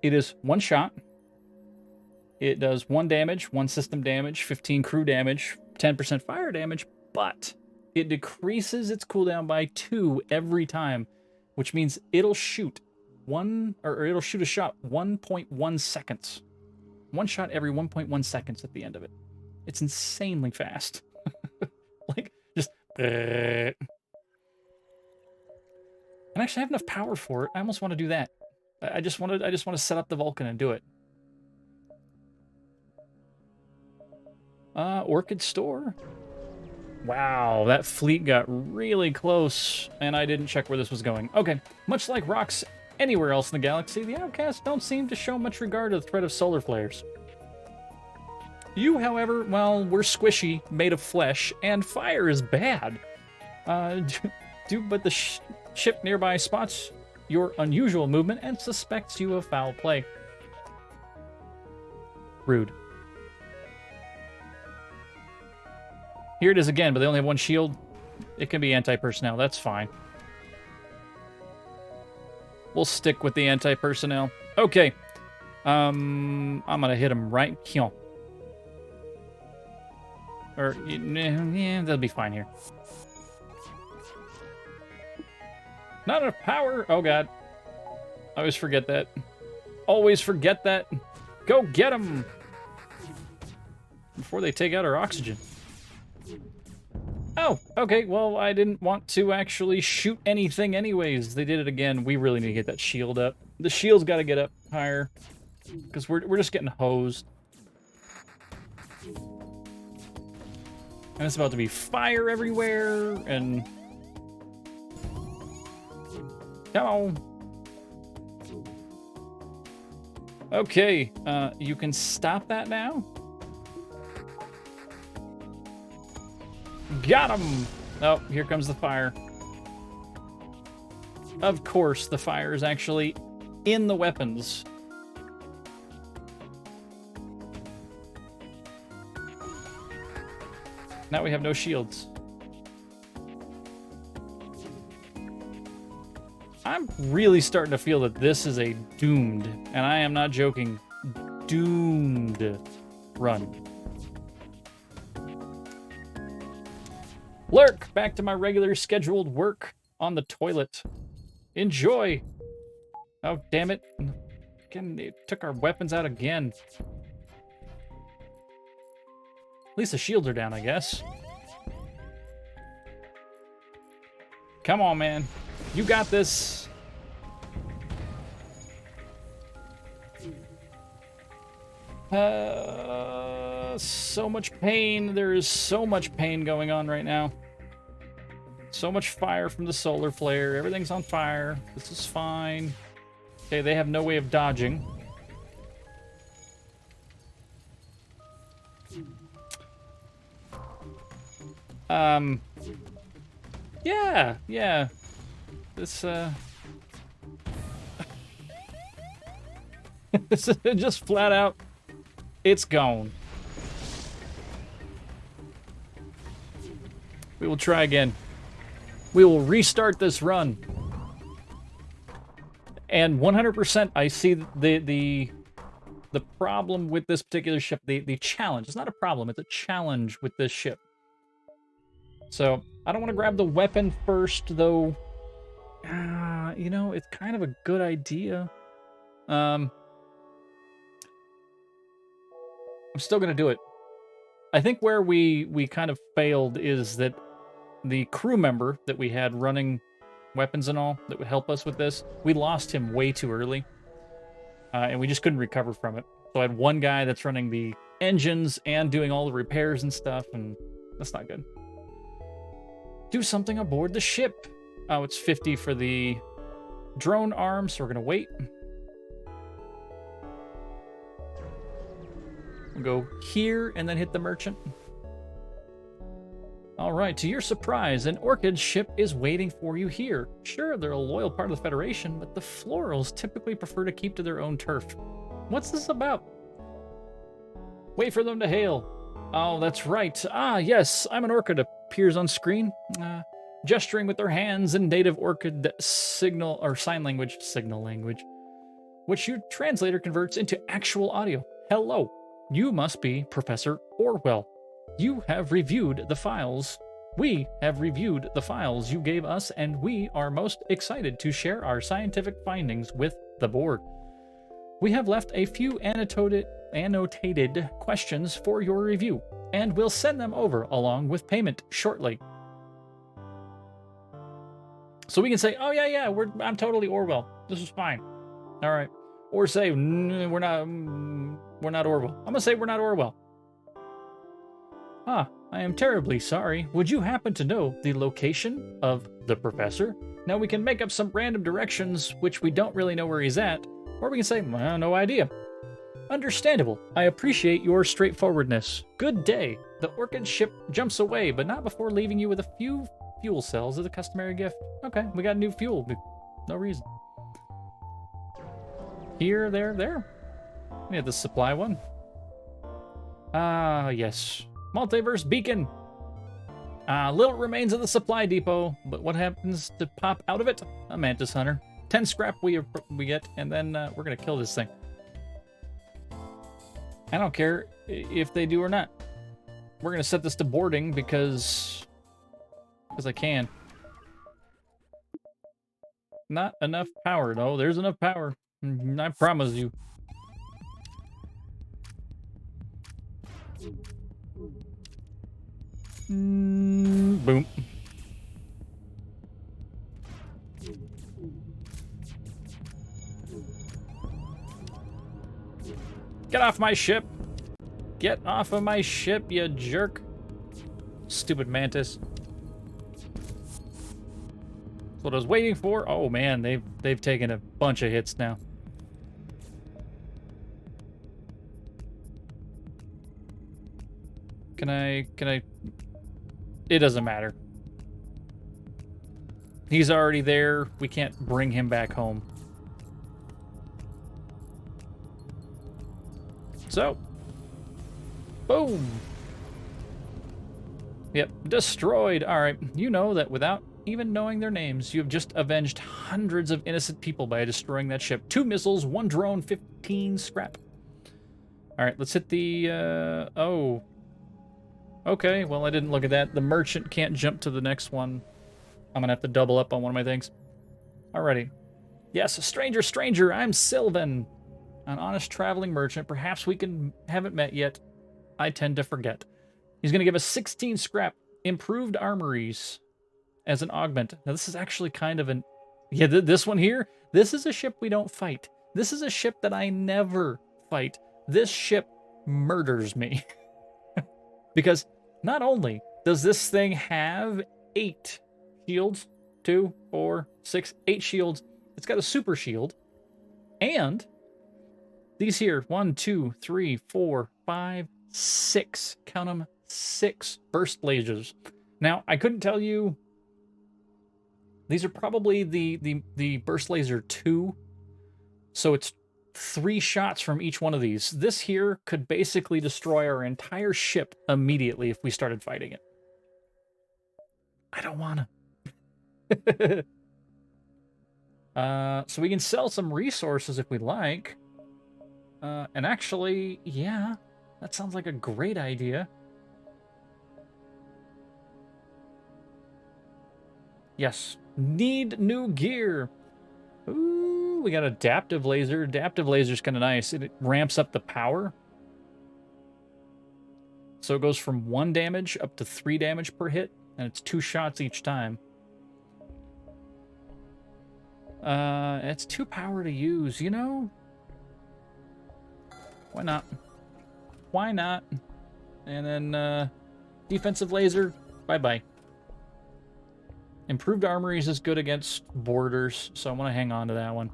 it is 1 shot. It does 1 damage, 1 system damage, 15 crew damage, 10% fire damage, but it decreases its cooldown by 2 every time, which means it'll shoot it'll shoot a shot 1.1 seconds. 1 shot every 1.1 seconds at the end of it. It's insanely fast. Like, just... And actually, I have enough power for it. I almost want to do that. I just want to set up the Vulcan and do it. Orchid Store. Wow, that fleet got really close, and I didn't check where this was going. Okay, much like rocks anywhere else in the galaxy, the outcasts don't seem to show much regard to the threat of solar flares. You, however, well, we're squishy, made of flesh, and fire is bad. But the ship nearby spots your unusual movement and suspects you of foul play. Rude. Here it is again, but they only have 1 shield. It can be anti-personnel. That's fine. We'll stick with the anti-personnel. Okay. I'm gonna hit him right here. Or, yeah, that'll be fine here. Not enough power. Oh, God. I always forget that. Always forget that. Go get them! Before they take out our oxygen. Oh, okay. Well, I didn't want to actually shoot anything anyways. They did it again. We really need to get that shield up. The shield's got to get up higher. Because we're just getting hosed. And it's about to be fire everywhere, and... Come on. Okay, you can stop that now? Got him! Oh, here comes the fire. Of course, the fire is actually in the weapons. Now we have no shields. I'm really starting to feel that this is a doomed, and I am not joking, doomed run. Lurk! Back to my regular scheduled work on the toilet. Enjoy! Oh, damn it. Again, they took our weapons out again. At least the shields are down, I guess. Come on, man. You got this. So much pain. There is so much pain going on right now. So much fire from the solar flare. Everything's on fire. This is fine. Okay, they have no way of dodging. Yeah. This, this is just flat out, it's gone. We will try again. We will restart this run. And 100%, I see the problem with this particular ship, the challenge. It's not a problem, it's a challenge with this ship. So, I don't want to grab the weapon first, though. You know, it's kind of a good idea. I'm still gonna do it. I think where we kind of failed is that the crew member that we had running weapons and all that would help us with this, we lost him way too early, and we just couldn't recover from it. So I had one guy that's running the engines and doing all the repairs and stuff, and that's not good. Do something aboard the ship. Oh, it's 50 for the drone arm, so we're gonna wait. We'll go here and then hit the merchant. All right, to your surprise, an Orchid ship is waiting for you here. Sure, they're a loyal part of the Federation, but the Florals typically prefer to keep to their own turf. What's this about? Wait for them to hail. Oh, that's right. Ah, yes, I'm an Orchid appears on screen, gesturing with their hands in native Orchid signal or sign language, which your translator converts into actual audio. Hello, you must be Professor Orwell. You have reviewed the files. We have reviewed the files you gave us, and we are most excited to share our scientific findings with the board. We have left a few annotated questions for your review, and we'll send them over along with payment shortly. So we can say, "Oh yeah, I'm totally Orwell. This is fine." All right, or say, "We're not Orwell." I'm gonna say we're not Orwell. Ah, I am terribly sorry. Would you happen to know the location of the professor? Now we can make up some random directions which we don't really know where he's at, or we can say, well, no idea. Understandable. I appreciate your straightforwardness. Good day. The Orchid ship jumps away, but not before leaving you with a few fuel cells as a customary gift. Okay, we got new fuel. No reason. Here, there. We have the supply one. Ah, yes. Multiverse beacon. Little remains of the supply depot, but what happens to pop out of it? A mantis hunter. 10 scrap we get, and then we're gonna kill this thing. I don't care if they do or not. We're gonna set this to boarding because I can. Not enough power. No, there's enough power. I promise you. Boom. Get off my ship. Get off of my ship, you jerk. Stupid mantis. That's what I was waiting for. Oh man, they've taken a bunch of hits now. Can I It doesn't matter. He's already there. We can't bring him back home. So, boom. Yep, destroyed. All right, you know that without even knowing their names, you have just avenged hundreds of innocent people by destroying that ship. 2 missiles, 1 drone, 15 scrap. All right, let's hit the, oh. Okay, well, I didn't look at that. The merchant can't jump to the next one. I'm gonna have to double up on one of my things. Alrighty. Yes, stranger, I'm Sylvan. An honest traveling merchant. Perhaps we haven't met yet. I tend to forget. He's gonna give us 16 scrap. Improved armories as an augment. Now, this is actually kind of an... Yeah, this one here, this is a ship we don't fight. This is a ship that I never fight. This ship murders me. Because not only does this thing have 8 shields, 2, 4, 6, 8 shields, it's got a super shield, and these here, 1, 2, 3, 4, 5, 6, count them, 6 burst lasers. Now, I couldn't tell you, these are probably the burst laser 2, so it's 3 shots from each one of these. This here could basically destroy our entire ship immediately if we started fighting it. I don't wanna. So we can sell some resources if we like. And actually, yeah, that sounds like a great idea. Yes, need new gear. Ooh. Ooh, we got adaptive laser. Adaptive laser's kind of nice. It ramps up the power. So it goes from 1 damage up to 3 damage per hit, and it's 2 shots each time. It's 2 power to use, you know? Why not? Why not? And then, defensive laser, bye-bye. Improved armories is good against borders, so I want to hang on to that one.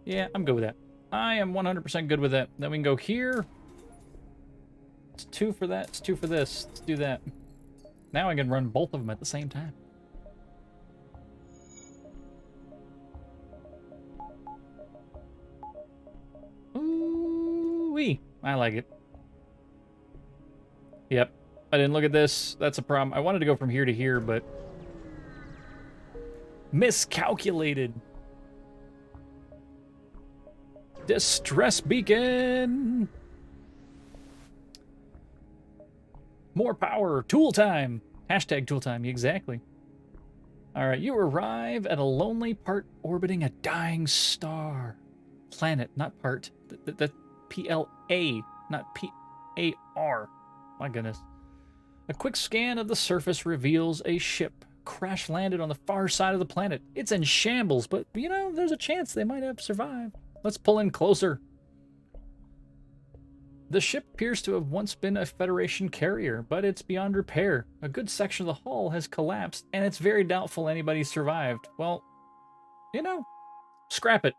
Yeah, I'm good with that. I am 100% good with that. Then we can go here. It's 2 for that. It's 2 for this. Let's do that. Now I can run both of them at the same time. Ooh-wee. I like it. Yep. I didn't look at this. That's a problem. I wanted to go from here to here, but miscalculated. Distress beacon. More power. Tool time. Hashtag tool time. Exactly. All right. You arrive at a lonely part orbiting a dying star. Planet, not part. That's P-L-A, not P-A-R. My goodness. A quick scan of the surface reveals a ship crash landed on the far side of the planet. It's in shambles, but, you know, there's a chance they might have survived. Let's pull in closer. The ship appears to have once been a Federation carrier, but it's beyond repair. A good section of the hull has collapsed, and it's very doubtful anybody survived. Well, you know, scrap it.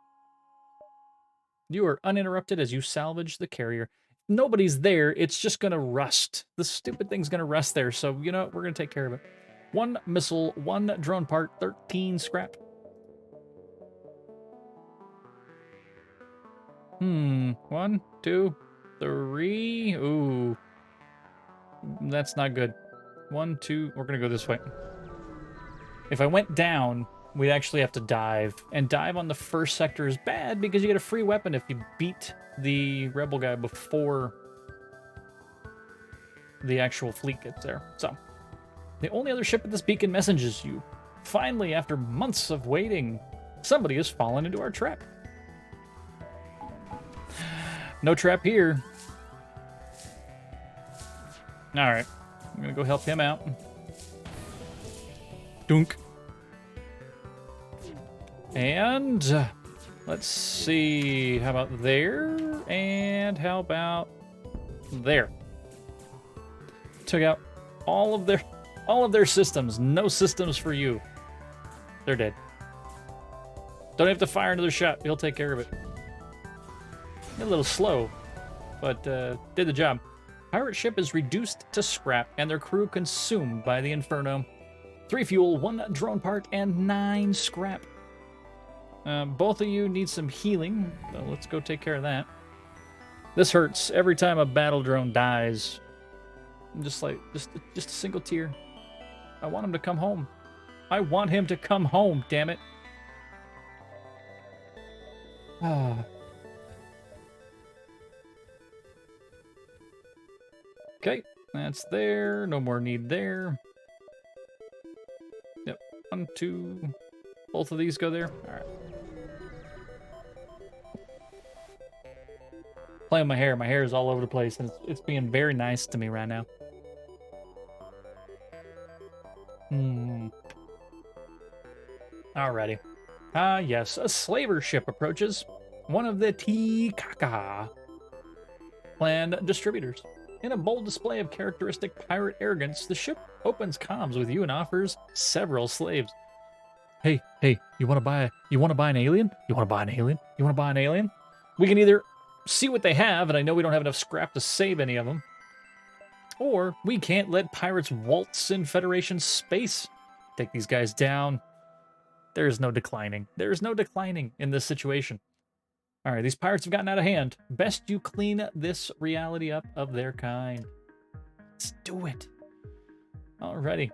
You are uninterrupted as you salvage the carrier. Nobody's there. It's just going to rust. The stupid thing's going to rust there. So, you know, we're going to take care of it. 1 missile, 1 drone part, 13 scrap. 1, 2, 3. Ooh. That's not good. 1, 2. We're going to go this way. If I went down, we'd actually have to dive. And dive on the first sector is bad because you get a free weapon if you beat the rebel guy before the actual fleet gets there. So, the only other ship at this beacon messages you. Finally, after months of waiting, somebody has fallen into our trap. No trap here. Alright. I'm gonna go help him out. Dunk. And let's see, how about there? And how about there? Took out all of their systems. No systems for you. They're dead. Don't have to fire another shot. He'll take care of it. A little slow, but did the job. Pirate ship is reduced to scrap and their crew consumed by the inferno. 3 fuel, 1 drone part, and 9 scrap. Both of you need some healing, so let's go take care of that. This hurts every time a battle drone dies. Just a single tear. I want him to come home. I want him to come home, damn it. Okay, that's there. No more need there. Yep, 1, 2. Both of these go there. All right. Playing with my hair. My hair is all over the place, and it's being very nice to me right now. Alrighty. Yes, a slaver ship approaches. One of the Tikaka clan distributors. In a bold display of characteristic pirate arrogance, the ship opens comms with you and offers several slaves. Hey, you want to buy an alien? You want to buy an alien? You want to buy an alien? We can either see what they have, and I know we don't have enough scrap to save any of them, or we can't let pirates waltz in Federation space. Take these guys down. There is no declining. There is no declining in this situation. All right, these pirates have gotten out of hand. Best you clean this reality up of their kind. Let's do it. Alrighty.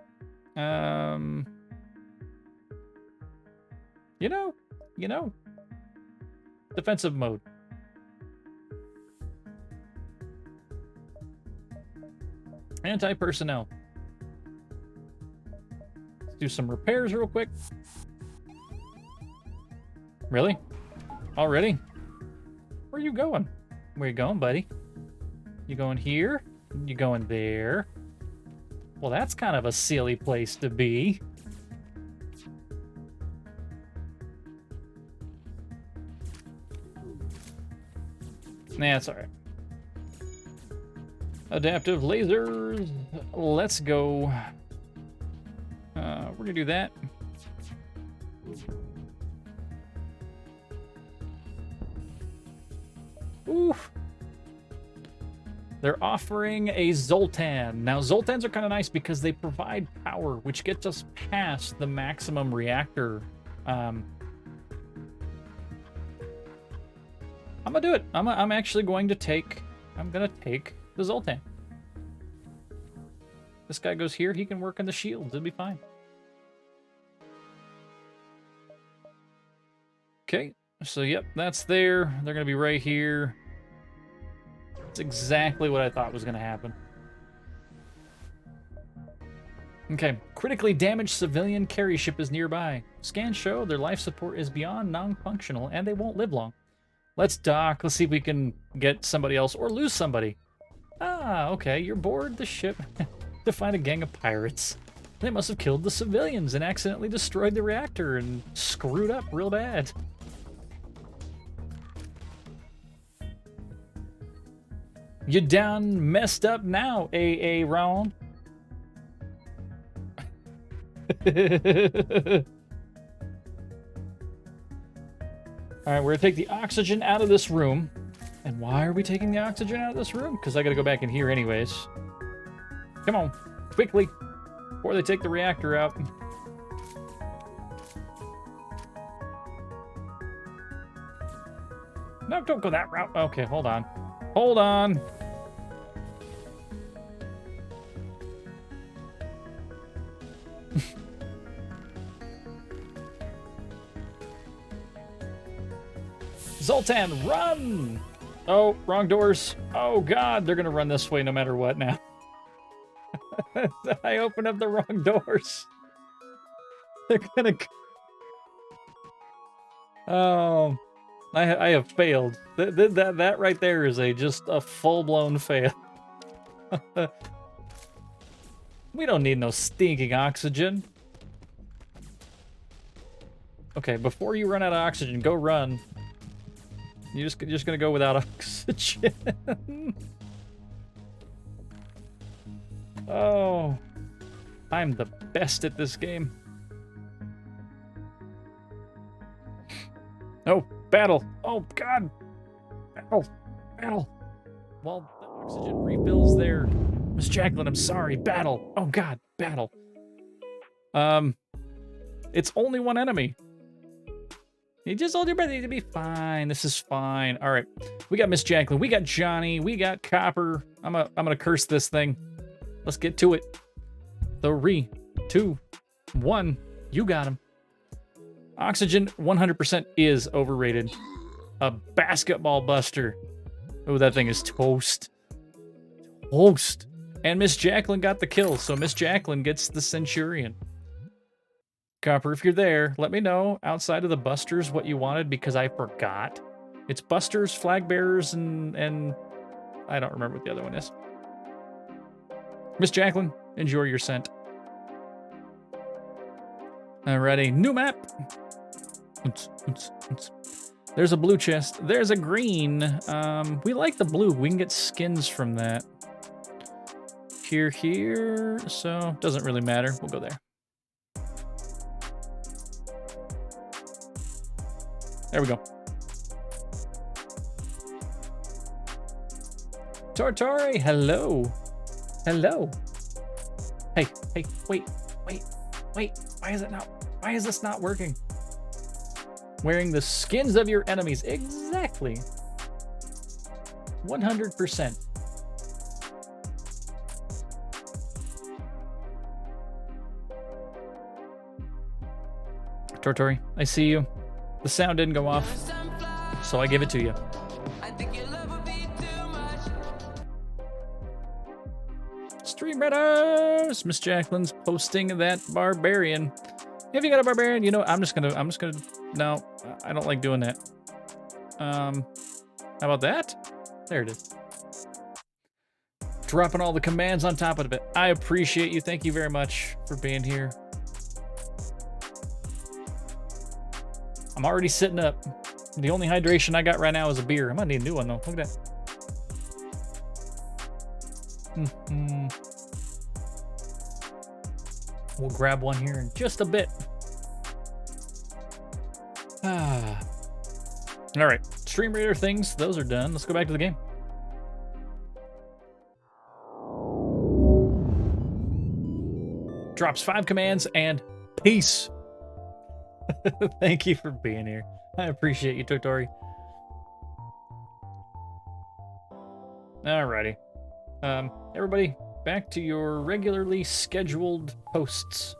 You know. Defensive mode. Anti-personnel. Let's do some repairs real quick. Really? Already? Where are you going? Where you going, buddy? You going here? You going there? Well, that's kind of a silly place to be. Nah, it's alright. Adaptive lasers. Let's go. We're gonna do that. Oof. They're offering a Zoltan. Now, Zoltans are kind of nice because they provide power, which gets us past the maximum reactor. I'm gonna do it. I'm actually going to take. I'm gonna take the Zoltan. This guy goes here. He can work on the shields. It'll be fine. Okay. So yep, that's there. They're gonna be right here. It's exactly what I thought was gonna happen. Okay. Critically damaged civilian carry ship is nearby. Scans show their life support is beyond non-functional and they won't live long. Let's dock. Let's see if we can get somebody else or lose somebody. Ah, okay. You're aboard the ship to find a gang of pirates. They must have killed the civilians and accidentally destroyed the reactor and screwed up real bad. You done messed up now, AA Ron. Alright, we're gonna take the oxygen out of this room. And why are we taking the oxygen out of this room? Because I gotta go back in here anyways. Come on, quickly, before they take the reactor out. No, don't go that route. Okay, hold on. Hold on. Zoltan, run! Oh, wrong doors. Oh, God, they're going to run this way no matter what now. I opened up the wrong doors. They're going to... Oh, I have failed. That right there is just a full-blown fail. We don't need no stinking oxygen. Okay, before you run out of oxygen, go run. You're just gonna go without oxygen. Oh, I'm the best at this game. Oh, battle. Oh, God. Battle. Battle. Well, the oxygen refills there. Miss Jacqueline, I'm sorry. Battle. Oh, God. Battle. It's only one enemy. You just hold your breath. You'll be fine. This is fine. All right. We got Miss Jacqueline. We got Johnny. We got Copper. I'm gonna curse this thing. Let's get to it. 3, 2, 1. You got him. Oxygen 100% is overrated. A basketball buster. Oh, that thing is toast. Toast. And Miss Jacqueline got the kill, so Miss Jacqueline gets the Centurion. Copper, if you're there, let me know outside of the busters what you wanted because I forgot. It's busters, flag bearers, and I don't remember what the other one is. Miss Jacqueline, enjoy your scent. Alrighty, new map. There's a blue chest. There's a green. We like the blue. We can get skins from that. Here. So, doesn't really matter. We'll go there. There we go. Tortori, hello. Hello. Hey, wait. Why is this not working? Wearing the skins of your enemies. Exactly. 100%. Tortori, I see you. The sound didn't go off, so I give it to you. Stream Redders! Miss Jacqueline's posting that barbarian. If you got a barbarian, you know, I'm just gonna No, I don't like doing that. How about that? There it is. Dropping all the commands on top of it. I appreciate you. Thank you very much for being here. I'm already sitting up. The only hydration I got right now is a beer. I might need a new one, though. Look at that. We'll grab one here in just a bit. All right. Stream Reader things. Those are done. Let's go back to the game. Drops 5 commands and peace. Thank you for being here. I appreciate you, Totori. Alrighty. Everybody, back to your regularly scheduled posts.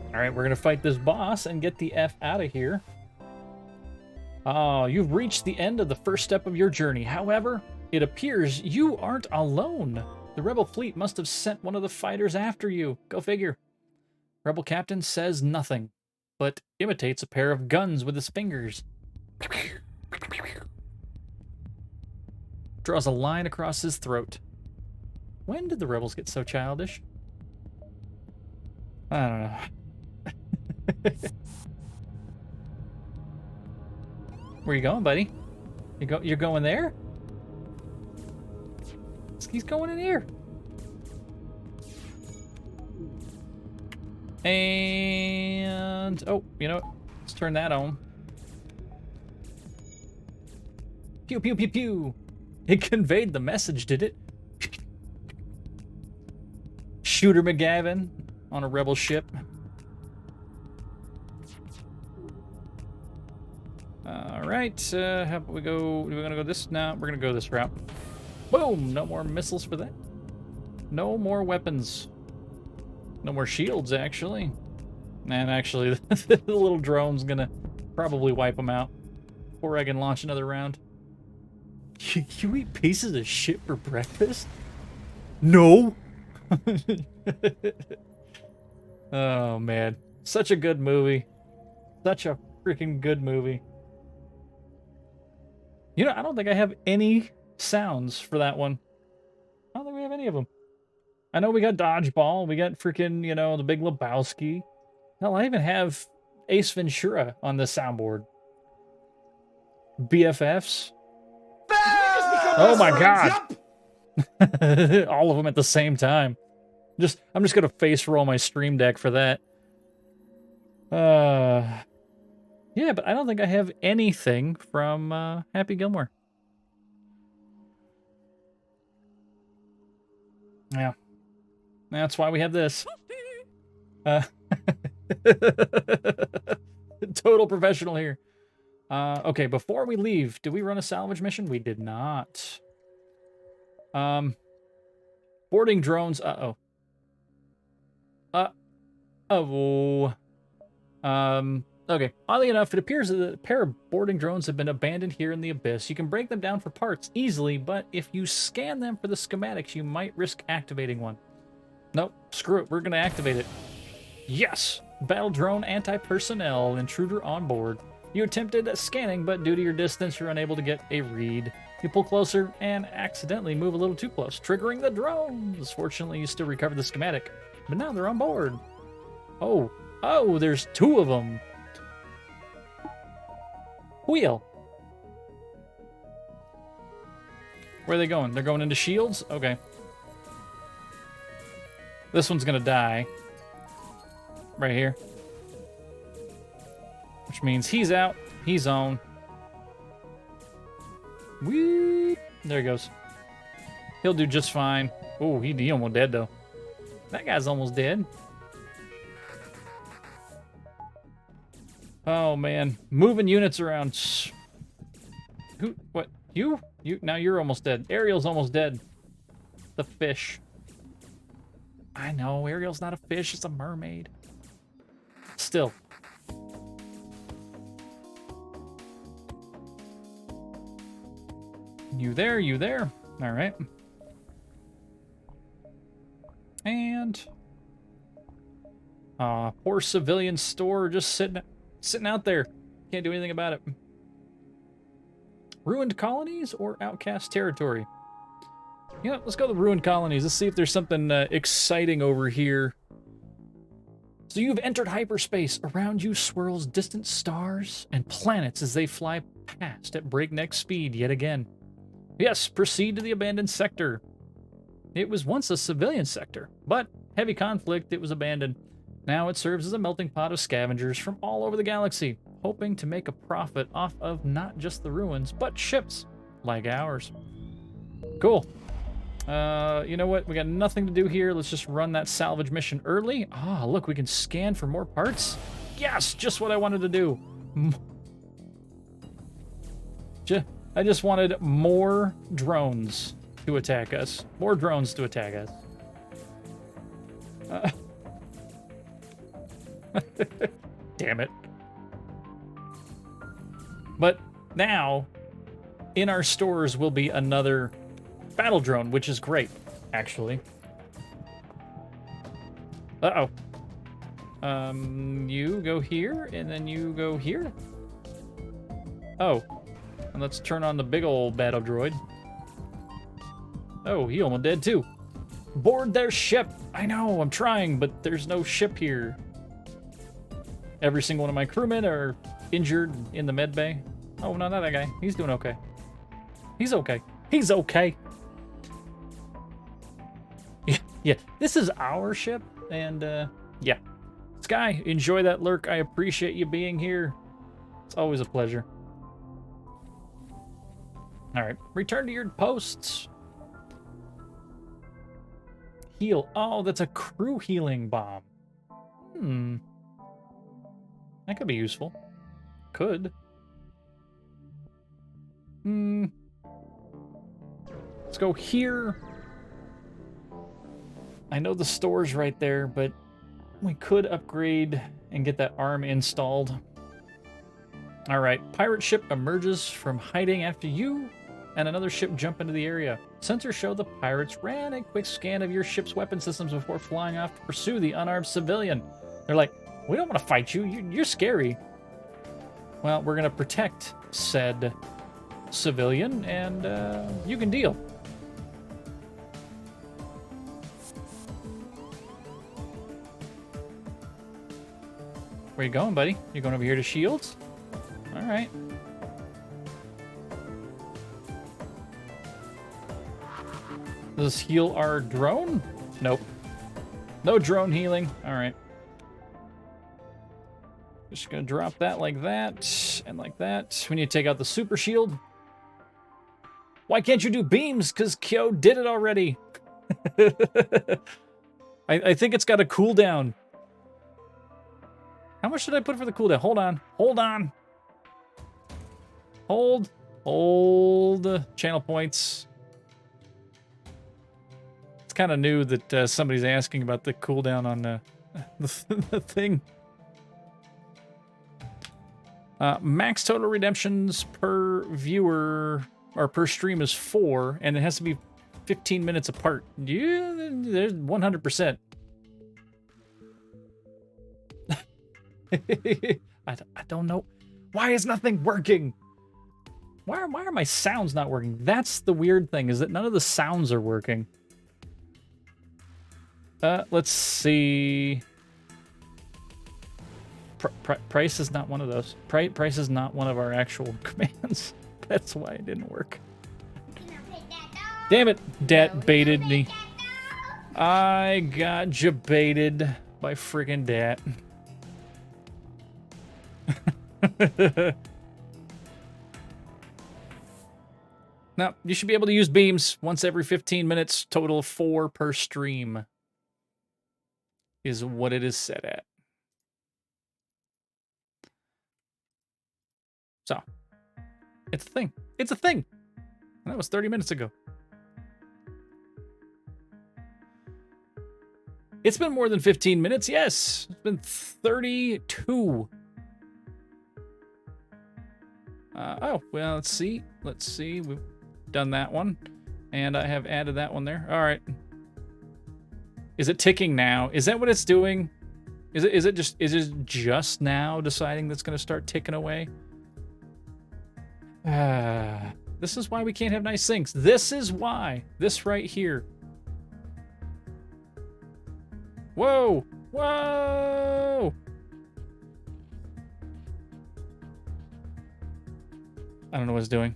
Alright, we're gonna fight this boss and get the F out of here. Oh, you've reached the end of the first step of your journey. However, it appears you aren't alone. The rebel fleet must have sent one of the fighters after you. Go figure. Rebel captain says nothing, but imitates a pair of guns with his fingers. Draws a line across his throat. When did the rebels get so childish? I don't know. Where you going, buddy? You're going there? He's going in here. And oh, you know what? Let's turn that on. Pew pew pew pew. It conveyed the message, did it? Shooter McGavin on a rebel ship. All right, how about we go? We're gonna go this now. We're gonna go this route. Boom! No more missiles for that. No more weapons. No more shields, actually. And actually, the little drone's gonna probably wipe them out before I can launch another round. You eat pieces of shit for breakfast? No! Oh, man. Such a good movie. Such a freaking good movie. You know, I don't think I have any sounds for that one. I don't think we have any of them. I know we got Dodgeball. We got freaking, you know, The Big Lebowski. Hell, I even have Ace Ventura on the soundboard. BFFs. Oh my god. Yep. All of them at the same time. I'm just gonna face roll my stream deck for that. Yeah, but I don't think I have anything from Happy Gilmore. Yeah. That's why we have this. Total professional here. Okay, before we leave, did we run a salvage mission? We did not. Boarding drones. Uh-oh. Okay. Oddly enough, it appears that a pair of boarding drones have been abandoned here in the abyss. You can break them down for parts easily, but if you scan them for the schematics, you might risk activating one. Nope. Screw it. We're going to activate it. Yes! Battle drone anti-personnel. Intruder on board. You attempted scanning, but due to your distance, you're unable to get a read. You pull closer and accidentally move a little too close, triggering the drones. Fortunately, you still recovered the schematic, but now they're on board. Oh, there's 2 of them. Wheel. Where are they going? They're going into shields? Okay. This one's gonna die. Right here. Which means he's out. He's on. Whee! There he goes. He'll do just fine. Oh, he almost dead, though. That guy's almost dead. Oh, man. Moving units around. Who? What? You? Now you're almost dead. Ariel's almost dead. The fish. I know. Ariel's not a fish. It's a mermaid. Still. You there? You there? All right. And Poor civilian store just sitting out there. Can't do anything about it. Ruined colonies or outcast territory? Yeah, let's go to the ruined colonies. Let's see if there's something exciting over here. So you've entered hyperspace. Around you swirls distant stars and planets as they fly past at breakneck speed yet again. Yes, proceed to the abandoned sector. It was once a civilian sector, but heavy conflict, it was abandoned. Now it serves as a melting pot of scavengers from all over the galaxy, hoping to make a profit off of not just the ruins, but ships like ours. Cool. You know what? We got nothing to do here. Let's just run that salvage mission early. Ah, look, we can scan for more parts. Yes, just what I wanted to do. I just wanted more drones to attack us. More drones to attack us. Damn it. But now, in our stores will be another battle drone, which is great, actually. Uh-oh. You go here, and then you go here. Oh. And let's turn on the big old battle droid. Oh, he almost dead too. Board their ship. I know, I'm trying, but there's no ship here. Every single one of my crewmen are injured in the med bay. Oh, no, not that guy. He's doing okay. He's okay. He's okay. Yeah, this is our ship, and, yeah. Sky, enjoy that lurk. I appreciate you being here. It's always a pleasure. All right, return to your posts. Heal. Oh, that's a crew healing bomb. That could be useful. Could. Let's go here. I know the store's right there, but we could upgrade and get that arm installed. All right, pirate ship emerges from hiding after you and another ship jump into the area. Sensors show the pirates ran a quick scan of your ship's weapon systems before flying off to pursue the unarmed civilian. They're like, we don't want to fight you. You're scary. Well, we're going to protect said civilian, and you can deal. Where you going, buddy? You going over here to shields? All right. Does this heal our drone? Nope. No drone healing. All right. Just gonna drop that like that and like that. We need to take out the super shield. Why can't you do beams? Because Kyo did it already. I think it's got a cooldown. How much should I put for the cooldown? Hold on. Hold on. Hold. Channel points. It's kind of new that somebody's asking about the cooldown on the thing. Max total redemptions per viewer or per stream is 4, and it has to be 15 minutes apart. Yeah, there's 100%. I don't know. Why is nothing working? Why are my sounds not working? That's the weird thing, is that none of the sounds are working. Let's see. Price is not one of those. Price is not one of our actual commands. That's why it didn't work. Damn it, Dat baited me. I got jebaited by friggin' Dat. Now, you should be able to use beams once every 15 minutes, total 4 per stream is what it is set at. So, it's a thing. It's a thing. And that was 30 minutes ago. It's been more than 15 minutes, yes. It's been 32. Oh, well, let's see. Let's see. We've done that one. And I have added that one there. All right. Is it ticking now? Is that what it's doing? Is it just now deciding that's going to start ticking away? This is why we can't have nice things. This is why. This right here. Whoa! Whoa! I don't know what it's doing.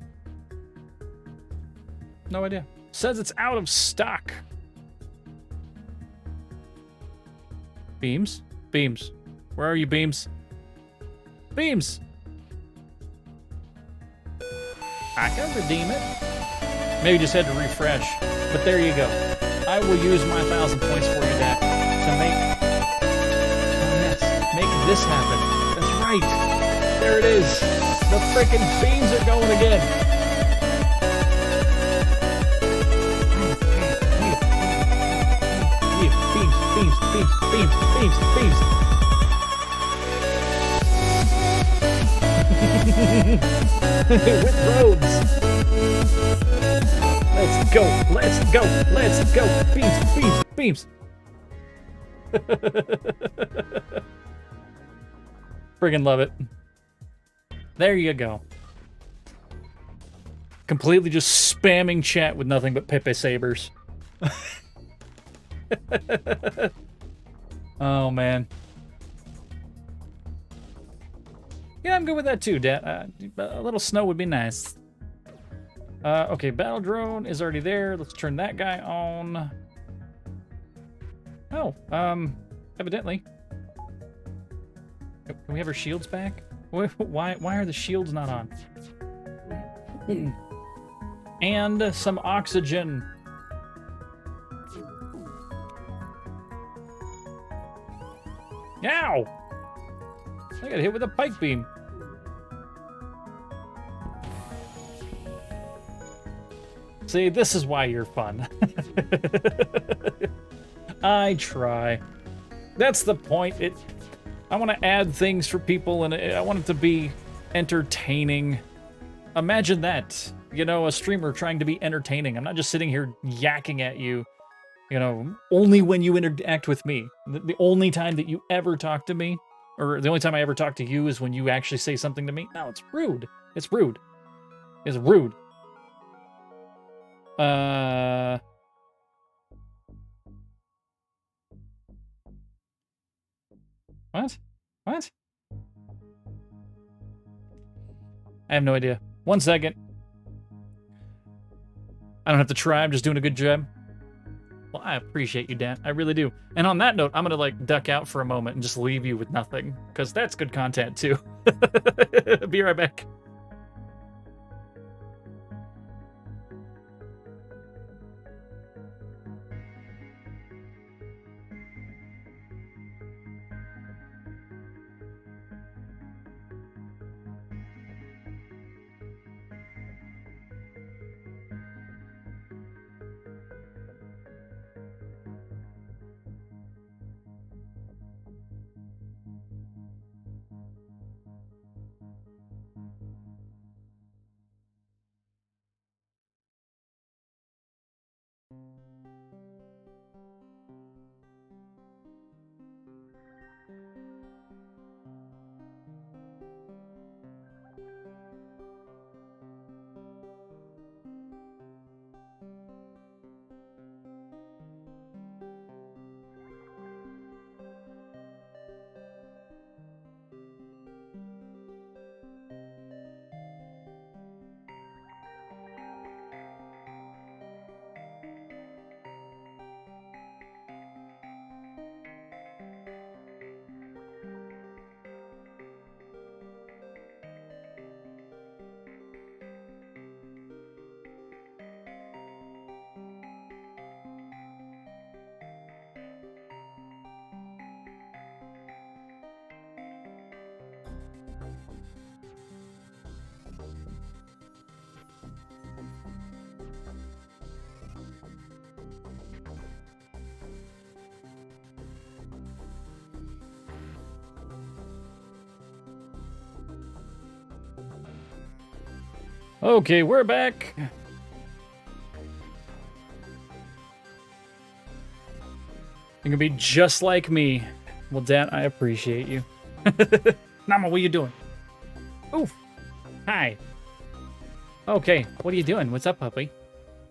No idea. Says it's out of stock. Beams? Beams. Where are you, Beams? Beams! I can redeem it. Maybe just had to refresh. But there you go. I will use my 1,000 points for you, Dak, to make this happen. That's right. There it is. The frickin' beams are going again. Beams. With roads. Let's go. Beams. Friggin' love it. There you go. Completely just spamming chat with nothing but Pepe Sabers. Oh, man. Yeah, I'm good with that too, Dad. A little snow would be nice. Okay, battle drone is already there. Let's turn that guy on. Oh, evidently. Can we have our shields back? Why are the shields not on? And some oxygen. Ow! I got hit with a pike beam. See, this is why you're fun. I try. That's the point. I want to add things for people, and I want it to be entertaining. Imagine that. You know, a streamer trying to be entertaining. I'm not just sitting here yakking at you, you know, only when you interact with me. The only time that you ever talk to me, or the only time I ever talk to you is when you actually say something to me. No, it's rude. It's rude. It's rude. What? What? I have no idea. 1 second. I don't have to try. I'm just doing a good job. Well, I appreciate you, Dan. I really do. And on that note, I'm going to, like, duck out for a moment and just leave you with nothing. Because that's good content, too. Be right back. Okay, we're back. You can be just like me. Well, Dad, I appreciate you. Nama, what are you doing? Oof. Hi. Okay, what are you doing? What's up, puppy?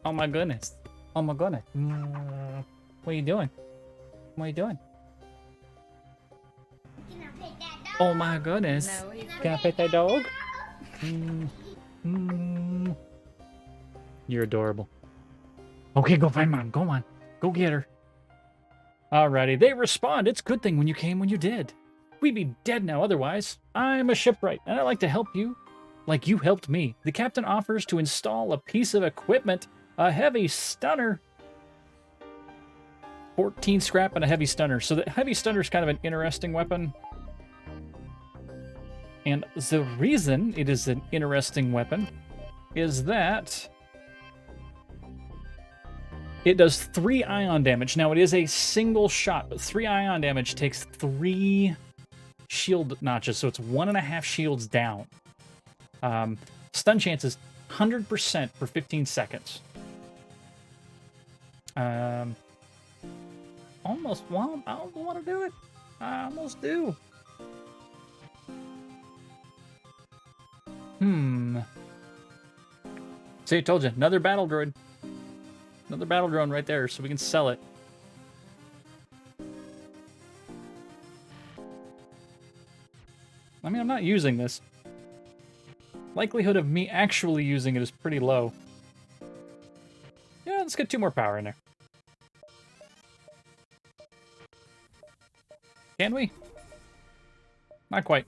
Oh my goodness. Oh my goodness. What are you doing? What are you doing? Oh my goodness. No, he's Can I pet that dog? You're adorable. Okay, go find Mom. Go on. Go get her. Alrighty, they respond. It's a good thing when you came when you did. We'd be dead now otherwise. I'm a shipwright, and I'd like to help you like you helped me. The captain offers to install a piece of equipment, a heavy stunner. 14 scrap and a heavy stunner. So the heavy stunner is kind of an interesting weapon. And the reason it is an interesting weapon is that it does 3 ion damage. Now, it is a single shot, but 3 ion damage takes 3 shield notches, so it's 1.5 shields down. Stun chance is 100% for 15 seconds. Almost, well, I don't want to do it. I almost do. See, I told you, another battle droid. Another battle drone right there, so we can sell it. I mean, I'm not using this. Likelihood of me actually using it is pretty low. Yeah, let's get 2 more power in there. Can we? Not quite.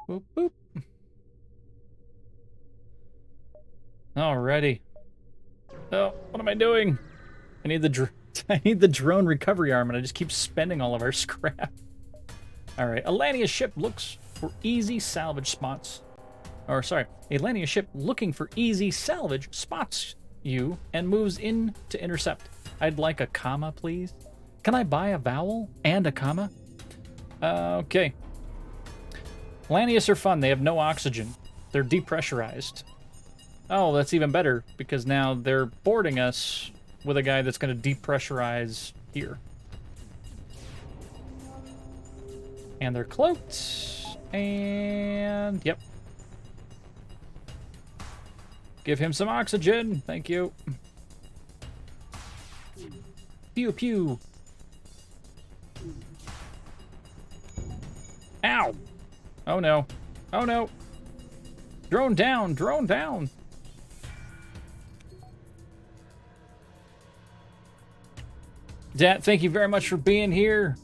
Boop, boop. Alrighty. Oh, what am I doing? I need the drone recovery arm, and I just keep spending all of our scrap. Alright, a Lania ship looks for easy salvage spots. Or, sorry, a Lania ship looking for easy salvage spots you and moves in to intercept. I'd like a comma, please. Can I buy a vowel and a comma? Okay. Lanius are fun. They have no oxygen. They're depressurized. Oh, that's even better, because now they're boarding us with a guy that's going to depressurize here. And they're cloaked. And, yep. Give him some oxygen. Thank you. Pew, pew. Ow. Oh, no. Oh, no. Drone down. Drone down. Dad, thank you very much for being here.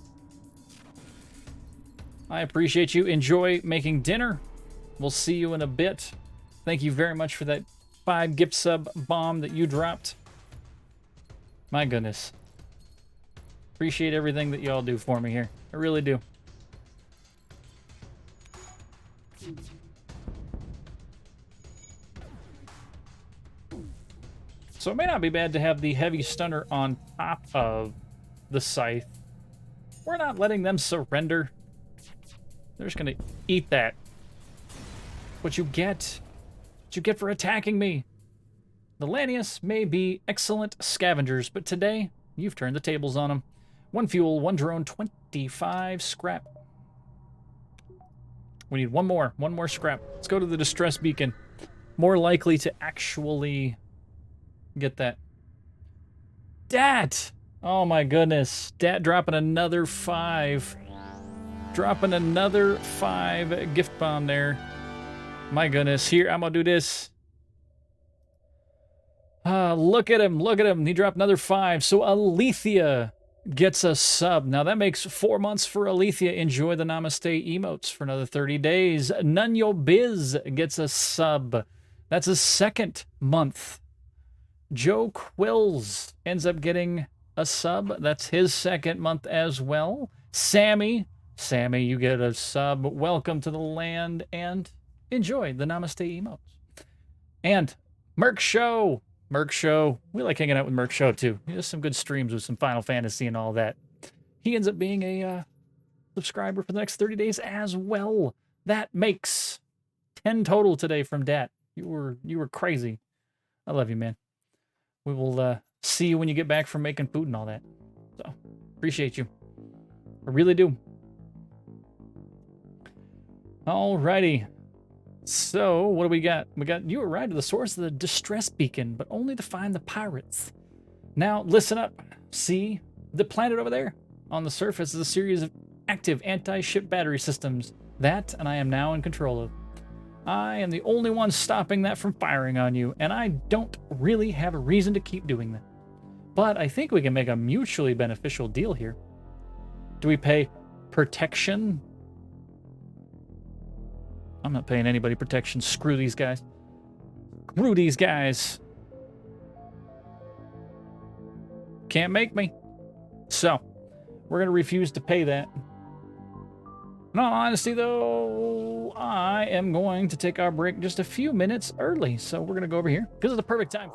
I appreciate you. Enjoy making dinner. We'll see you in a bit. Thank you very much for that 5 gift sub bomb that you dropped. My goodness. Appreciate everything that y'all do for me here. I really do. So it may not be bad to have the heavy stunner on top of the scythe. We're not letting them surrender. They're just gonna eat that. What you get. What you get for attacking me. The Lanius may be excellent scavengers, but today you've turned the tables on them. 1 fuel, 1 drone, 25 scrap. We need one more scrap. Let's go to the distress beacon. More likely to actually get that. Dat! Oh my goodness. Dat dropping another 5. Dropping another 5 gift bomb there. My goodness. Here, I'm gonna do this. Look at him. Look at him. He dropped another 5. So Alethea gets a sub. Now that makes 4 months for Alethea. Enjoy the Namaste emotes for another 30 days. None Yo Biz gets a sub. That's a 2nd month. Joe Quills ends up getting a sub. That's his 2nd month as well. Sammy, you get a sub. Welcome to the land and enjoy the Namaste emotes. And Merc Show. We like hanging out with Merc Show too. He does some good streams with some Final Fantasy and all that. He ends up being a subscriber for the next 30 days as well. That makes 10 total today from Dat. You were crazy. I love you, man. we will see you when you get back from making food and all that. So, appreciate you. I really do. Alrighty. So, what do we got? We got, you arrived at the source of the distress beacon, but only to find the pirates. Now, listen up. See the planet over there? On the surface is a series of active anti-ship battery systems. That, and I am now in control of. I am the only one stopping that from firing on you, and I don't really have a reason to keep doing that. But I think we can make a mutually beneficial deal here. Do we pay protection? I'm not paying anybody protection. Screw these guys. Screw these guys. Can't make me. So, we're going to refuse to pay that. In all honesty, though, I am going to take our break just a few minutes early. So we're going to go over here because it's the perfect time.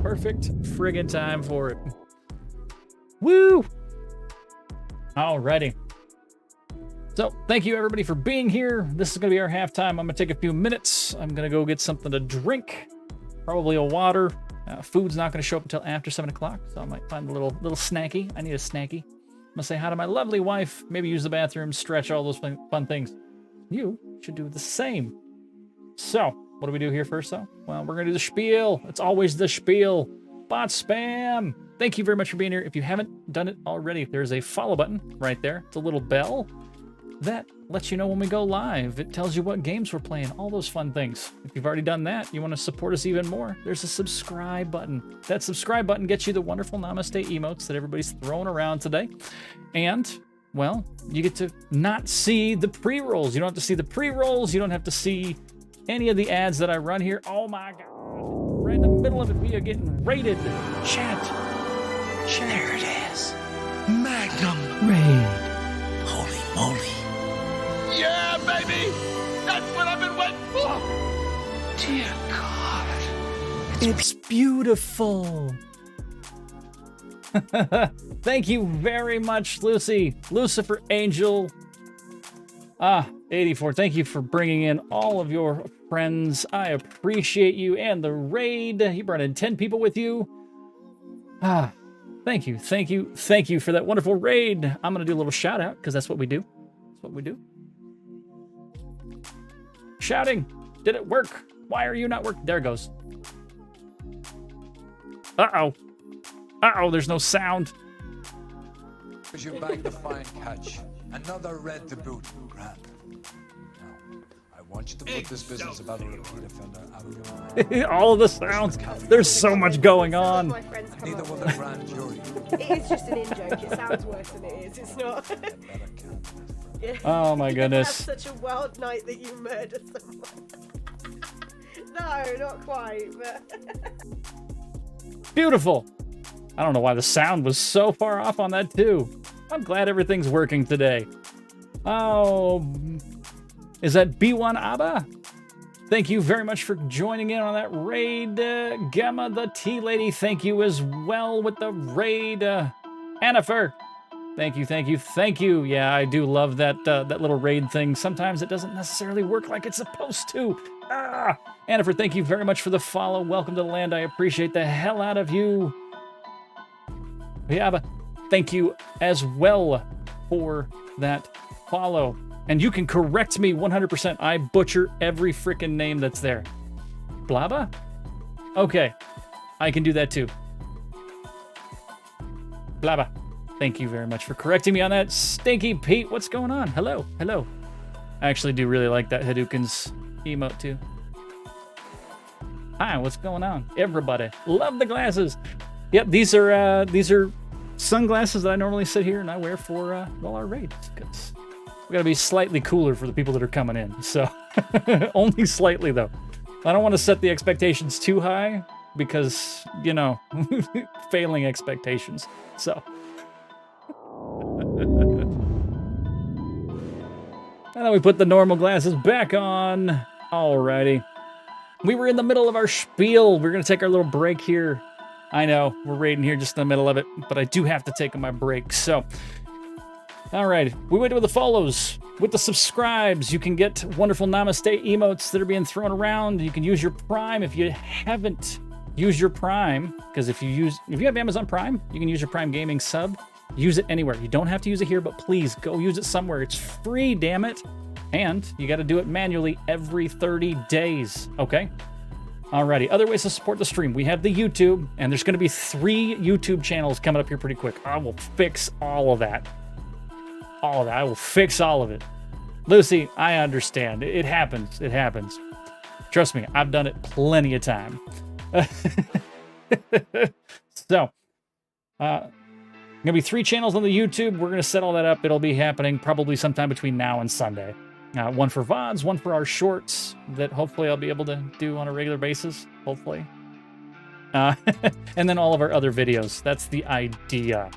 Perfect friggin' time for it. Woo! Alrighty. So, thank you everybody for being here. This is going to be our halftime. I'm going to take a few minutes. I'm going to go get something to drink. Probably a water. Food's not going to show up until after 7 o'clock, so I might find a little snacky. I need a snacky. I'm going to say hi to my lovely wife, maybe use the bathroom, stretch, all those fun things. You should do the same. So, what do we do here first, though? Well, we're going to do the spiel. It's always the spiel. Bot spam. Thank you very much for being here. If you haven't done it already, there's a follow button right there. It's a little bell. That lets you know when we go live. It tells you what games we're playing, all those fun things. If you've already done that, you want to support us even more, there's a subscribe button. That subscribe button gets you the wonderful Namaste emotes that everybody's throwing around today. And, well, you get to not see the pre-rolls. You don't have to see the pre-rolls. You don't have to see any of the ads that I run here. Oh my God. Right in the middle of it, we are getting raided. Chat. There it is. Magnum. Raid. Holy moly. Yeah, baby! That's what I've been waiting for! Dear God. It's beautiful. Thank you very much, Lucy. Lucifer Angel. 84. Thank you for bringing in all of your friends. I appreciate you and the raid. You brought in 10 people with you. Thank you for that wonderful raid. I'm going to do a little shout out because that's what we do. That's what we do. Shouting. Did it work? Why are you not working? There it goes. Uh-oh. Uh-oh, there's no sound. Because you bagged the fine catch. Another red to boot. Grand. Now, I want you to put this business about a repeat offender out of your mind. All of the sounds. There's so much going on. My friends come Neither up will with the it. grand jury. It is just an in-joke. It sounds worse than it is. It's not. Yeah. Oh my You goodness. have such a wild night that you murder someone. No, not quite, but... Beautiful. I don't know why the sound was so far off on that too. I'm glad everything's working today. Oh, is that B1 Abba? Thank you very much for joining in on that raid. Gamma the Tea Lady, thank you as well with the raid. Annifer, thank you. Yeah, I do love that that little raid thing. Sometimes it doesn't necessarily work like it's supposed to. Annifer, thank you very much for the follow. Welcome to the land. I appreciate the hell out of you. Yeah, thank you as well for that follow. And you can correct me 100%. I butcher every freaking name that's there. Blaba? Okay, I can do that too. Blaba. Thank you very much for correcting me on that. Stinky Pete, what's going on? Hello. I actually do really like that Hadouken's emote too. Hi, what's going on? Everybody. Love the glasses. Yep, these are sunglasses that I normally sit here and I wear for our raids. Because we gotta be slightly cooler for the people that are coming in. So only slightly though. I don't want to set the expectations too high because, you know, failing expectations. So and then we put the normal glasses back on. Alrighty. We were in the middle of our spiel. We're gonna take our little break here. I know, we're raiding here just in the middle of it, but I do have to take my break, so. All right, we went with the follows. With the subscribes, you can get wonderful Namaste emotes that are being thrown around. You can use your Prime if you haven't use your Prime, because if you have Amazon Prime, you can use your Prime Gaming sub. Use it anywhere. You don't have to use it here, but please go use it somewhere. It's free, damn it. And you got to do it manually every 30 days, okay? Alrighty, other ways to support the stream. We have the YouTube, and there's going to be 3 YouTube channels coming up here pretty quick. I will fix all of that. All of that. I will fix all of it. Lucy, I understand. It happens. It happens. Trust me, I've done it plenty of time. So, going to be 3 channels on the YouTube. We're going to set all that up. It'll be happening probably sometime between now and Sunday. One for VODs, one for our shorts that hopefully I'll be able to do on a regular basis, hopefully. And then all of our other videos. That's the idea.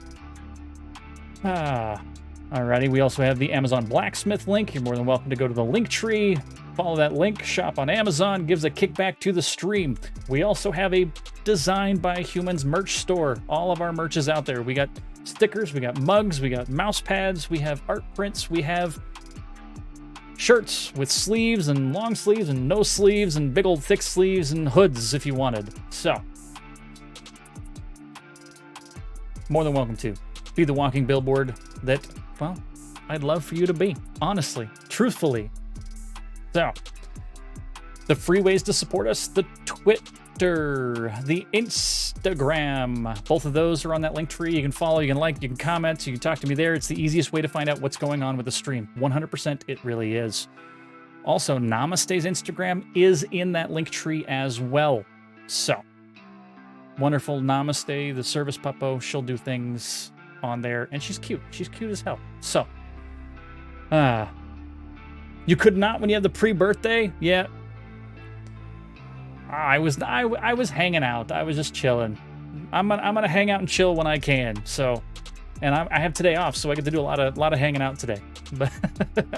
Alrighty, we also have the Amazon Blacksmith link. You're more than welcome to go to the link tree, follow that link, shop on Amazon, gives a kickback to the stream. We also have a Designed by Humans merch store. All of our merch is out there. We got stickers, we got mugs, we got mouse pads, we have art prints, we have shirts with sleeves and long sleeves and no sleeves and big old thick sleeves and hoods if you wanted. So, more than welcome to be the walking billboard that, well, I'd love for you to be, honestly, truthfully. So, the free ways to support us, the Twitter, the Instagram, both of those are on that link tree. You can follow, you can like, you can comment, you can talk to me there. It's the easiest way to find out what's going on with the stream. 100% it really is. Also, Namaste's Instagram is in that link tree as well. So, wonderful Namaste, the service puppo, she'll do things on there, and she's cute. She's cute as hell. So, you could not when you have the pre-birthday? Yeah. I was hanging out. I was just chilling. I'm gonna hang out and chill when I can. So, and I have today off, so I get to do a lot of hanging out today. But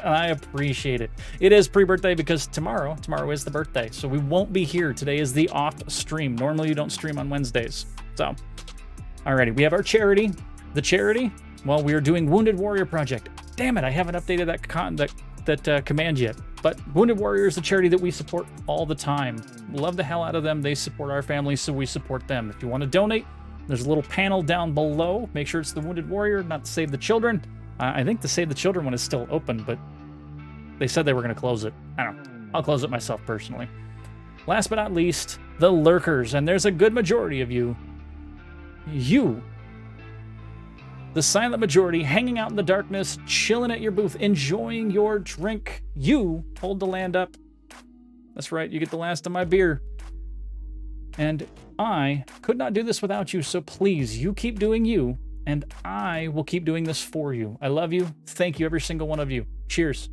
I appreciate it. It is pre-birthday because tomorrow is the birthday, so we won't be here. Today is the off stream. Normally you don't stream on Wednesdays. So, alrighty, we have our charity. The charity. Well, we are doing Wounded Warrior Project. Damn it, I haven't updated that command yet. But Wounded Warrior is a charity that we support all the time. Love the hell out of them. They support our family, so we support them. If you want to donate, there's a little panel down below. Make sure it's the Wounded Warrior, not to Save the Children. I think the Save the Children one is still open, but they said they were going to close it. I don't know. I'll close it myself personally. Last but not least, the Lurkers. And there's a good majority of you. You, the silent majority, hanging out in the darkness, chilling at your booth, enjoying your drink. You hold the land up. That's right, you get the last of my beer. And I could not do this without you, so please, you keep doing you, and I will keep doing this for you. I love you. Thank you, every single one of you. Cheers.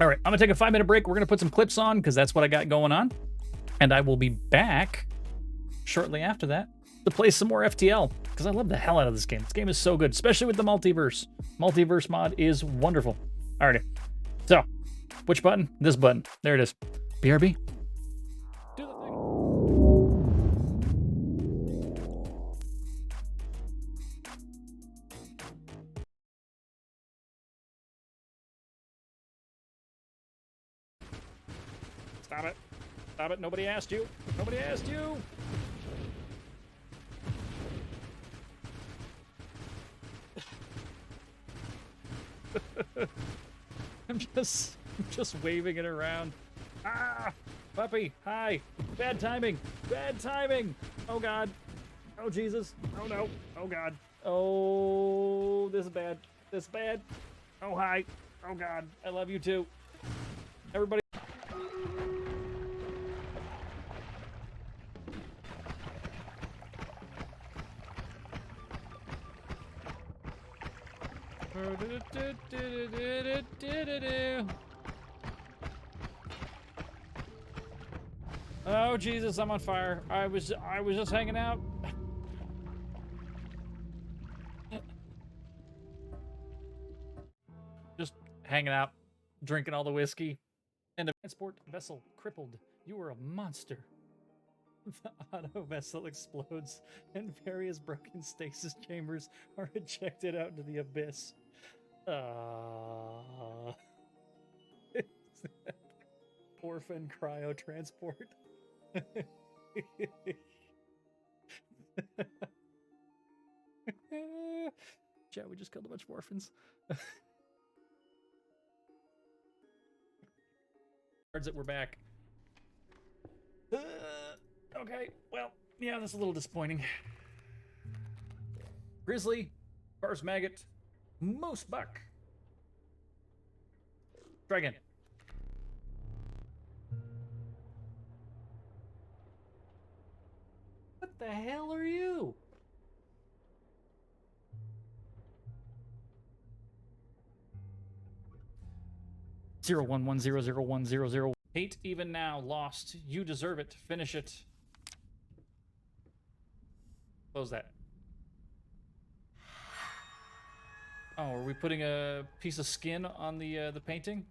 All right, I'm gonna take a 5-minute break. We're gonna put some clips on, because that's what I got going on. And I will be back shortly after that to play some more FTL, because I love the hell out of this game. This game is so good, especially with the multiverse. Multiverse mod is wonderful. Alrighty. So, which button? This button. There it is. BRB. Do the thing. Stop it. Stop it. Nobody asked you. Nobody asked you. I'm just waving it around. Ah, puppy, hi. Bad timing. Bad timing. Oh God. Oh Jesus. Oh no. Oh God. Oh, this is bad. This is bad. Oh hi. Oh God. I love you too. Everybody. Oh Jesus, I'm on fire. I was just hanging out. Just hanging out, drinking all the whiskey. And a transport vessel crippled. You are a monster. The auto vessel explodes and various broken stasis chambers are ejected out into the abyss. orphan cryo transport. Chat, we just killed a bunch of orphans. Cards that we're back. Okay, well, yeah, that's a little disappointing. Grizzly, Bars Maggot, Moose Buck. Try again. What the hell are you? Zero 1100100. Hate even now. Lost. You deserve it. Finish it. Close that. Oh, are we putting a piece of skin on the painting?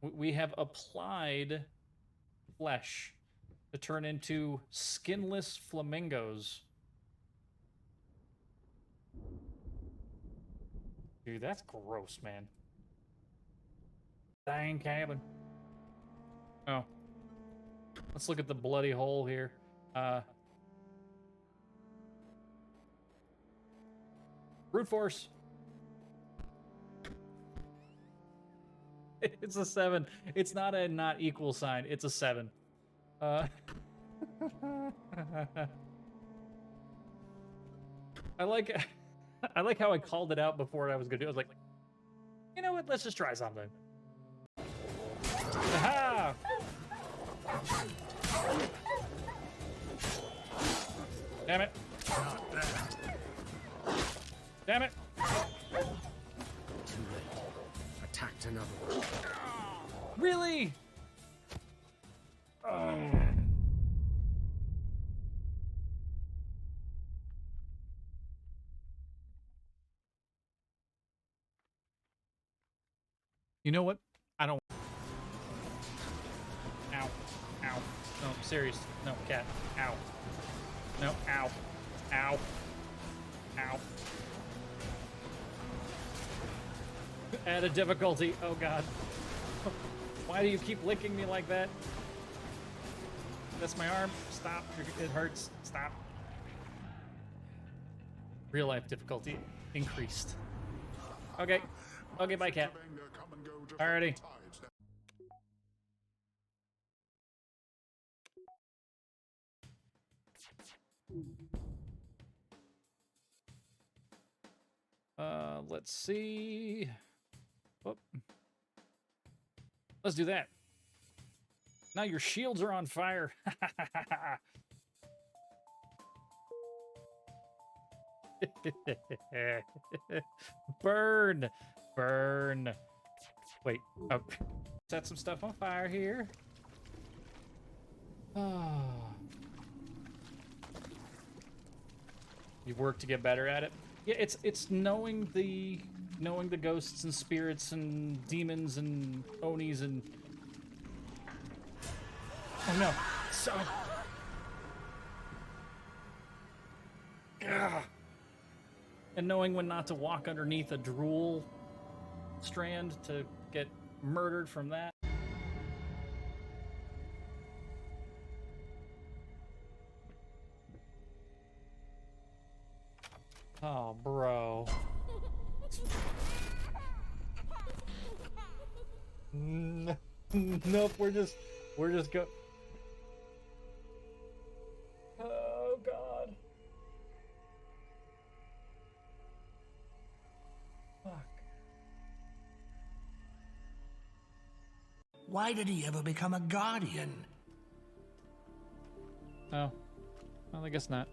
We have applied flesh to turn into skinless flamingos. Dude, that's gross, man. Dang cabin. Oh. Let's look at the bloody hole here. Brute force. It's a 7. It's not a not equal sign. It's a 7. I like how I called it out before I was gonna do it. I was like, you know what? Let's just try something. Aha! Damn it. Damn it. Too late. Attacked another one. Really? You know what? I don't. Ow. Ow. No, serious. No, cat. Ow. No, ow. Ow. Ow. Add a difficulty. Oh, God. Why do you keep licking me like that? That's my arm. Stop. It hurts. Stop. Real life difficulty increased. Okay. Okay, bye, cat. Alrighty. Let's see. Oh. Let's do that. Now your shields are on fire. Burn. Burn. Wait. Oh. Set some stuff on fire here. Oh. You've worked to get better at it. Yeah, it's knowing the ghosts and spirits and demons and onis and oh no, so Ugh. And knowing when not to walk underneath a drool strand to get murdered from that. Oh, bro. Nope, we're just go. Oh, God. Fuck. Why did he ever become a guardian? Oh. Well, I guess not.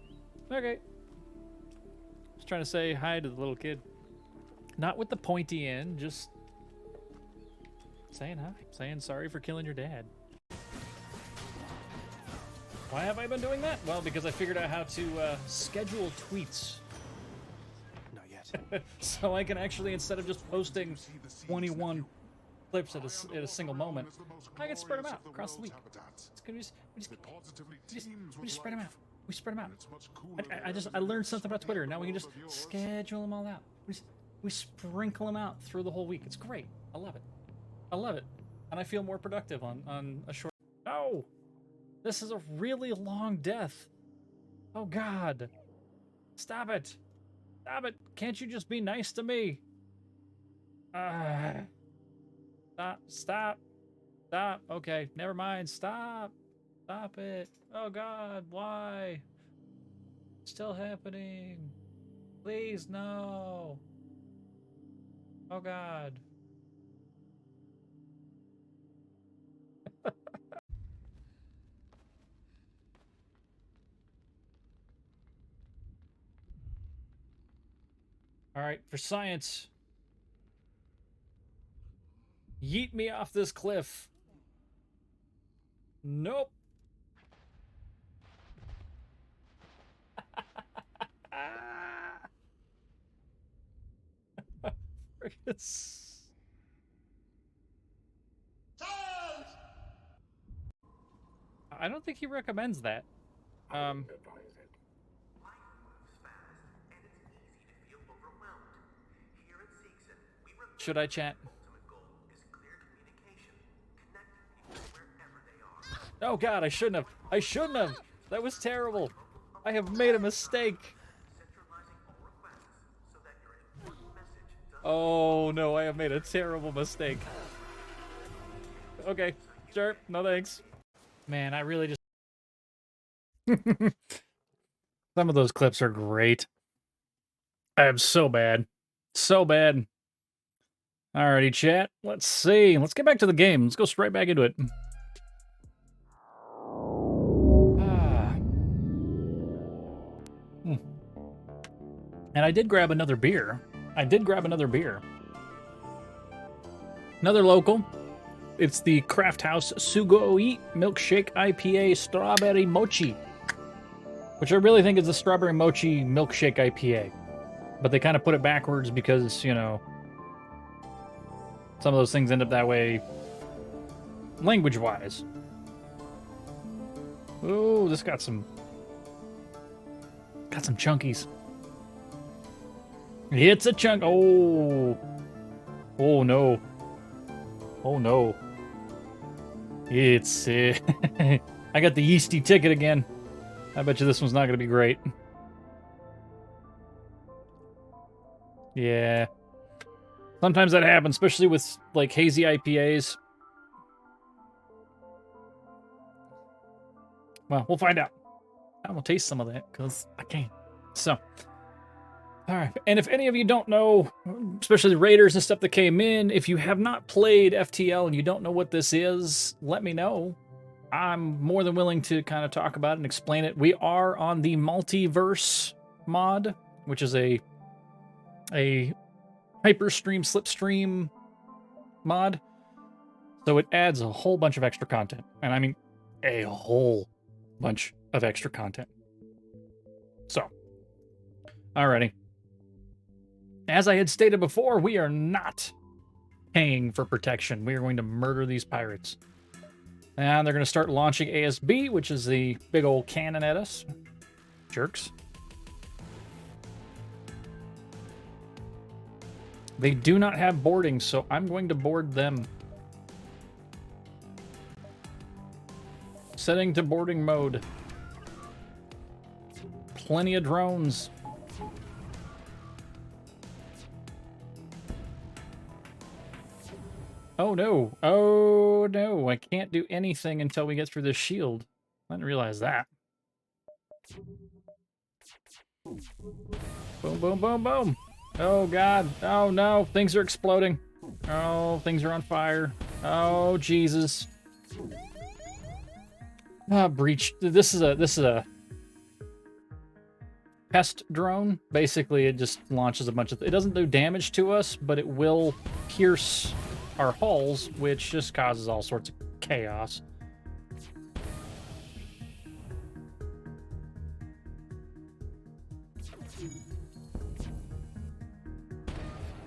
Okay. Just trying to say hi to the little kid. Not with the pointy end, just saying hi. Saying sorry for killing your dad. Why have I been doing that? Well, because I figured out how to schedule tweets. Not yet. So I can actually, instead of just posting 21 clips at a single moment, I can spread them out across the week. It's gonna we just spread them out. We spread them out. I learned something about Twitter. Now we can just schedule them all out. We sprinkle them out through the whole week. It's great. I love it. I love it. And I feel more productive on a short... No! This is a really long death. Oh, God. Stop it. Stop it. Can't you just be nice to me? Stop. Stop. Stop. Okay, never mind. Stop. Stop it. Oh, God. Why? Still happening. Please, no. Oh, God. All right, for science. Yeet me off this cliff. Nope. I don't think he recommends that. Should I chat? Oh God, I shouldn't have. I shouldn't have. That was terrible. I have made a mistake. Oh no, I have made a terrible mistake. Okay, sure. No thanks. Man, I really just... Some of those clips are great. I am so bad. So bad. Alrighty, chat. Let's see. Let's get back to the game. Let's go straight back into it. And I did grab another beer. Another local. It's the Craft House Sugoi Milkshake IPA Strawberry Mochi. Which I really think is the Strawberry Mochi Milkshake IPA. But they kind of put it backwards because, you know, some of those things end up that way language-wise. Ooh, this got some chunkies. It's a chunk. Oh. Oh no. Oh no. It's I got the yeasty ticket again. I bet you this one's not going to be great. Yeah. Sometimes that happens, especially with like hazy IPAs. Well, we'll find out. I'm gonna taste some of that because I can. So. All right, and if any of you don't know, especially the raiders and stuff that came in, if you have not played FTL and you don't know what this is, let me know. I'm more than willing to kind of talk about it and explain it. We are on the multiverse mod, which is a hyperstream, slipstream mod. So it adds a whole bunch of extra content, and I mean a whole bunch of extra content. So, alrighty. As I had stated before, we are not paying for protection. We are going to murder these pirates. And they're going to start launching ASB, which is the big old cannon at us. Jerks. They do not have boarding, so I'm going to board them. Setting to boarding mode. Plenty of drones. Oh no. Oh no. I can't do anything until we get through this shield. I didn't realize that. Boom, boom, boom, boom. Oh god. Oh no. Things are exploding. Oh, things are on fire. Oh, Jesus. Ah, breach. This is a pest drone. Basically, it just launches a bunch of... It doesn't do damage to us, but it will pierce our hulls, which just causes all sorts of chaos.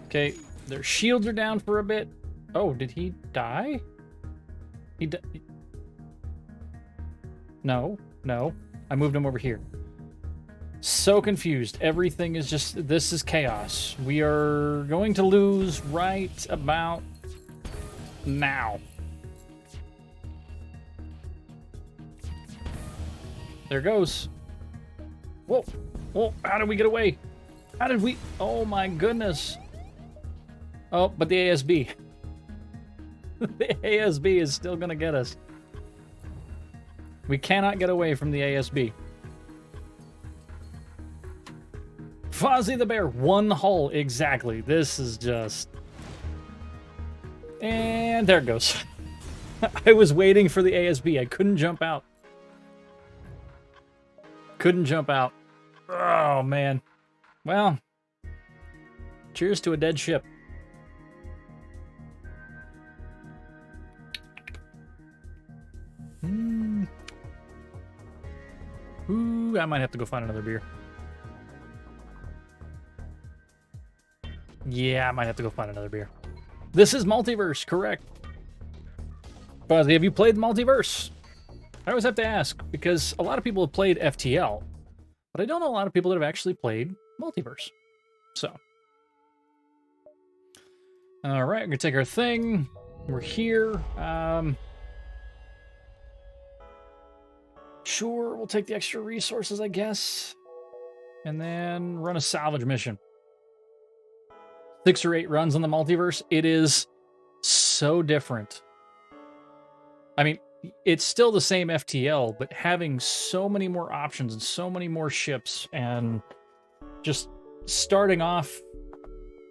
Okay, their shields are down for a bit. Oh, did he die? No, no. I moved him over here. So confused. Everything is just... This is chaos. We are going to lose right about now. There goes. Whoa. Whoa. How did we get away? How did we? Oh my goodness. Oh, but the ASB. The ASB is still going to get us. We cannot get away from the ASB. Fozzie the Bear, one hull, exactly. This is just... And there it goes. I was waiting for the ASB. I couldn't jump out. Couldn't jump out. Oh, man. Well, cheers to a dead ship. Ooh, I might have to go find another beer. Yeah, I might have to go find another beer. This is Multiverse, correct. Fozzie, have you played Multiverse? I always have to ask, because a lot of people have played FTL, but I don't know a lot of people that have actually played Multiverse. So. Alright, we're going to take our thing. We're here. Sure, we'll take the extra resources, I guess. And then run a salvage mission. 6 or 8 runs on the Multiverse. It is so different. I mean, it's still the same FTL, but having so many more options and so many more ships and just starting off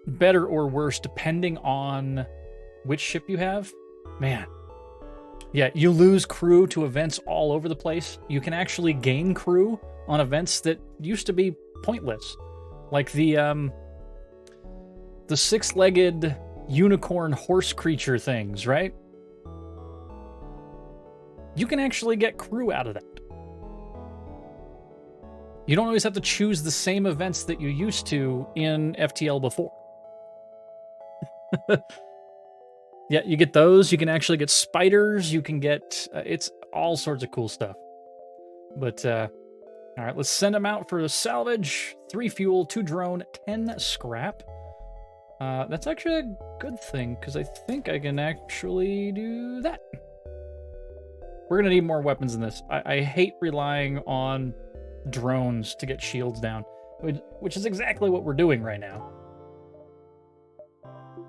better or worse depending on which ship you have. Man. Yeah, you lose crew to events all over the place. You can actually gain crew on events that used to be pointless. Like the 6-legged unicorn horse creature things, right? You can actually get crew out of that. You don't always have to choose the same events that you used to in FTL before. Yeah, you get those. You can actually get spiders. You can get... it's all sorts of cool stuff. But, all right, let's send them out for the salvage. 3 fuel, 2 drone, 10 scrap. That's actually a good thing, because I think I can actually do that. We're going to need more weapons in this. I hate relying on drones to get shields down, which is exactly what we're doing right now.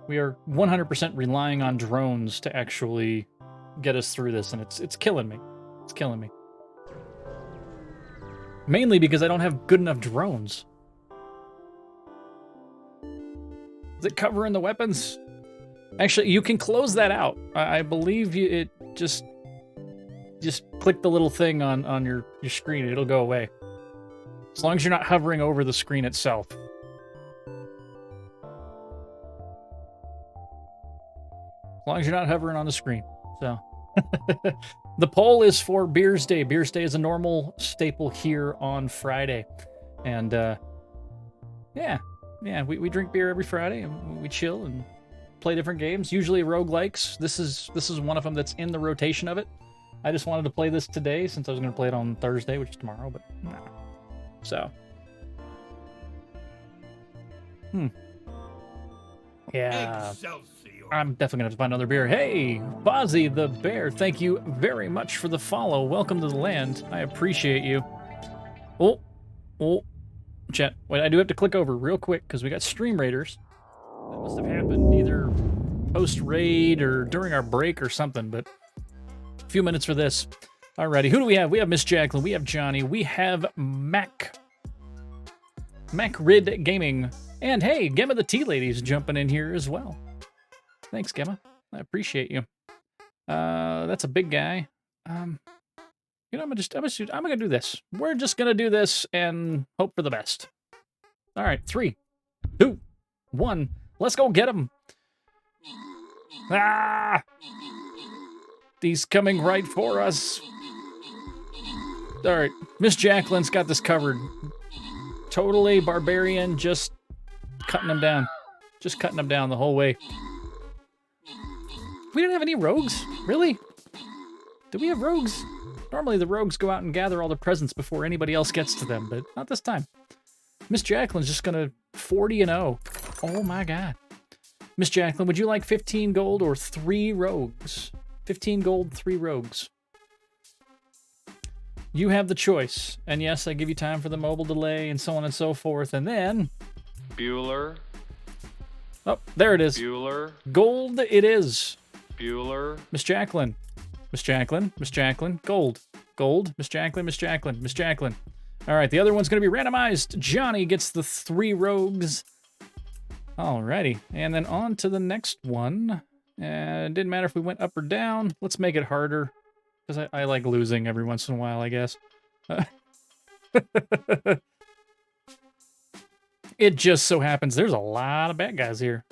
We are 100% relying on drones to actually get us through this, and it's killing me. It's killing me. Mainly because I don't have good enough drones. Is it covering the weapons? Actually, you can close that out. I believe it just click the little thing on your screen. It'll go away. As long as you're not hovering over the screen itself. As long as you're not hovering on the screen. So, the poll is for Beers Day. Beers Day is a normal staple here on Friday. And, yeah, we drink beer every Friday, and we chill and play different games. Usually roguelikes. This is one of them that's in the rotation of it. I just wanted to play this today since I was going to play it on Thursday, which is tomorrow, but nah. So. Yeah. Excelsior. I'm definitely going to have to find another beer. Hey, Fozzie the Bear, thank you very much for the follow. Welcome to the land. I appreciate you. Oh. Chat. Wait, I do have to click over real quick because we got stream raiders. That must have happened either post-raid or during our break or something, but a few minutes for this. Alrighty, who do we have? We have Miss Jacqueline, we have Johnny, we have Mac Rid Gaming, and hey, Gemma the Tea Lady's jumping in here as well. Thanks, Gemma. I appreciate you. That's a big guy. You know, I'm gonna do this. We're just gonna do this and hope for the best. All right, 3, 2, 1. Let's go get him. Ah! He's coming right for us. All right, Miss Jacqueline's got this covered. Totally barbarian, just cutting him down. Just cutting him down the whole way. We don't have any rogues? Really? Do we have rogues? Normally the rogues go out and gather all the presents before anybody else gets to them, but not this time. Miss Jacqueline's just gonna 40-0. Oh my god. Miss Jacqueline, would you like 15 gold or 3 rogues? 15 gold, 3 rogues. You have the choice. And yes, I give you time for the mobile delay and so on and so forth. And then... Bueller. Oh, there it is. Bueller. Gold it is. Bueller. Miss Jacqueline. Miss Jacqueline. Miss Jacqueline. Gold. Gold. Miss Jacqueline. Miss Jacqueline. Miss Jacqueline. All right, the other one's going to be randomized. Johnny gets the 3 rogues. Alrighty, and then on to the next one. It didn't matter if we went up or down. Let's make it harder, because I like losing every once in a while, I guess. It just so happens there's a lot of bad guys here.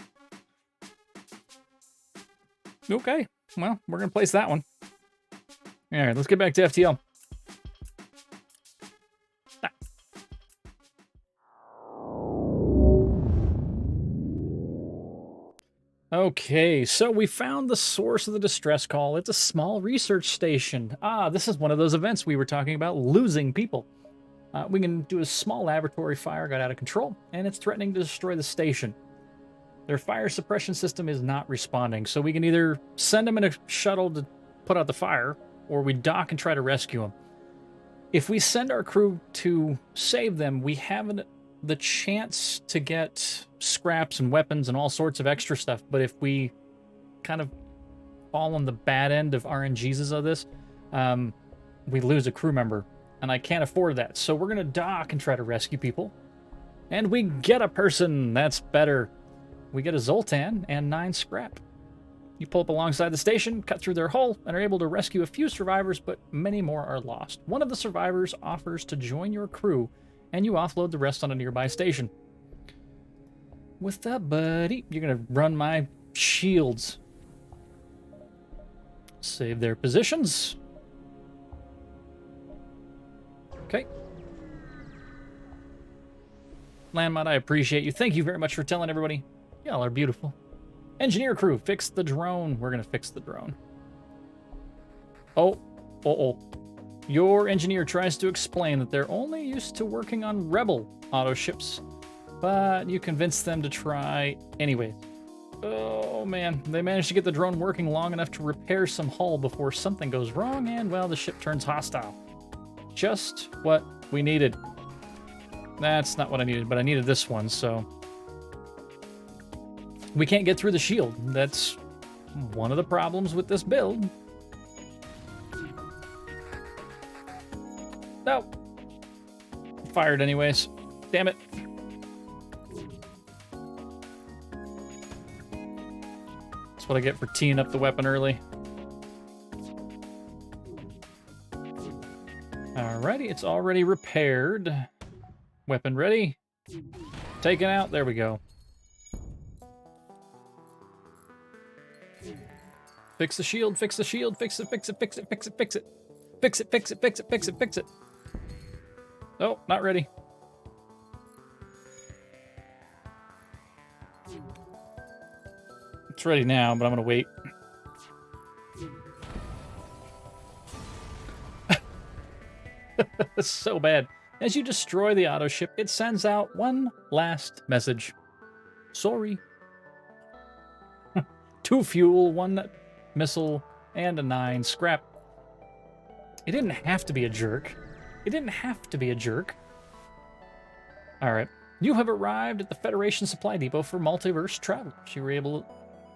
Okay, well, we're going to place that one. All right, let's get back to FTL. Okay, so we found the source of the distress call. It's a small research station. Ah, this is one of those events we were talking about, losing people. We can do a small laboratory fire got out of control, and it's threatening to destroy the station. Their fire suppression system is not responding, so we can either send them in a shuttle to put out the fire, or we dock and try to rescue them. If we send our crew to save them, we have the chance to get scraps and weapons and all sorts of extra stuff, but if we kind of fall on the bad end of RNGs of this, we lose a crew member, and I can't afford that. So we're gonna dock and try to rescue people, and we get a person. That's better. We get a Zoltan and 9 scrap. You pull up alongside the station, cut through their hull, and are able to rescue a few survivors, but many more are lost. One of the survivors offers to join your crew, and you offload the rest on a nearby station. What's up, buddy? You're gonna run my shields. Save their positions. Okay. Landmod, I appreciate you. Thank you very much for telling everybody. Y'all are beautiful. Engineer crew, fix the drone. We're gonna fix the drone. Oh. Your engineer tries to explain that they're only used to working on Rebel auto ships, but you convince them to try anyway. Oh man, they managed to get the drone working long enough to repair some hull before something goes wrong, and well, the ship turns hostile. Just what we needed. That's not what I needed, but I needed this one, so... We can't get through the shield. That's one of the problems with this build. No. Fired anyways. Damn it. That's what I get for teeing up the weapon early. Alrighty, it's already repaired. Weapon ready. Taken out. There we go. Fix the shield, fix the shield, fix it, fix it, fix it, fix it, fix it. Fix it, fix it, fix it, fix it, fix it. Oh, not ready. It's ready now, but I'm gonna wait. So bad. As you destroy the auto ship, it sends out one last message. Sorry. 2 fuel, 1 missile, and a 9 scrap. It didn't have to be a jerk. It didn't have to be a jerk. Alright. You have arrived at the Federation Supply Depot for multiverse travelers.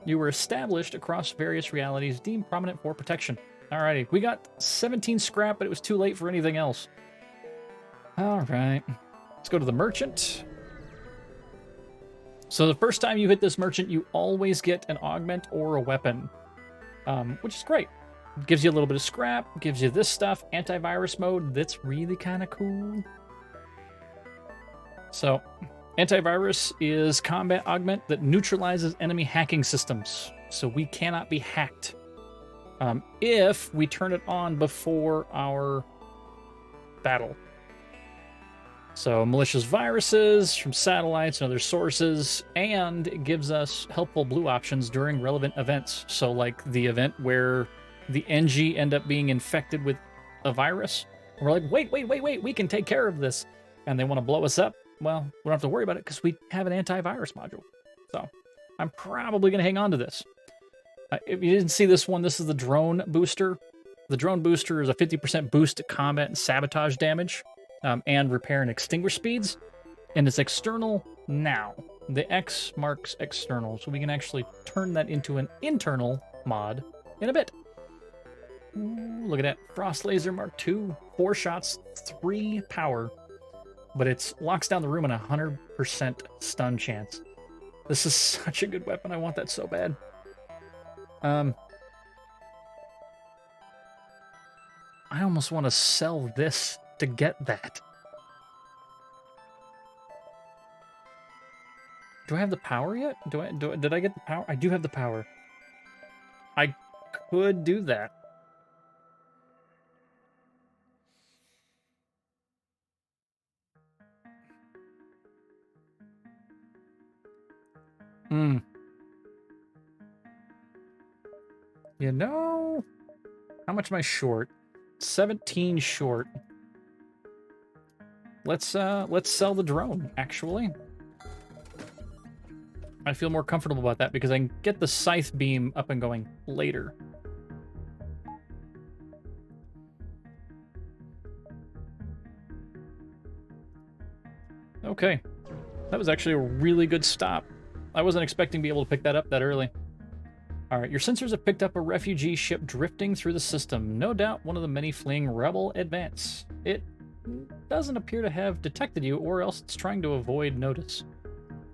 You were established across various realities deemed prominent for protection. Alrighty. We got 17 scrap, but it was too late for anything else. Alright. Let's go to the merchant. So the first time you hit this merchant, you always get an augment or a weapon, which is great. It gives you a little bit of scrap, gives you this stuff, antivirus mode. That's really kind of cool. So antivirus is combat augment that neutralizes enemy hacking systems. So we cannot be hacked if we turn it on before our battle. So malicious viruses from satellites and other sources, and it gives us helpful blue options during relevant events. So like the event where the NG end up being infected with a virus. And we're like, wait, we can take care of this. And they want to blow us up. Well, we don't have to worry about it because we have an antivirus module. So I'm probably going to hang on to this. If you didn't see this one, this is the drone booster. The drone booster is a 50% boost to combat and sabotage damage, and repair and extinguish speeds. And it's external now. The X marks external, so we can actually turn that into an internal mod in a bit. Ooh, look at that. Frost Laser Mark II, 4 shots, 3 power, but it locks down the room on a 100% stun chance. This is such a good weapon. I want that so bad. I almost want to sell this to get that. Do I have the power yet? Did I get the power? I do have the power. I could do that. You know, how much am I short? 17 short. Let's sell the drone, actually. I feel more comfortable about that because I can get the scythe beam up and going later. Okay. That was actually a really good stop. I wasn't expecting to be able to pick that up that early. Alright, your sensors have picked up a refugee ship drifting through the system. No doubt one of the many fleeing rebel advance. It doesn't appear to have detected you, or else it's trying to avoid notice.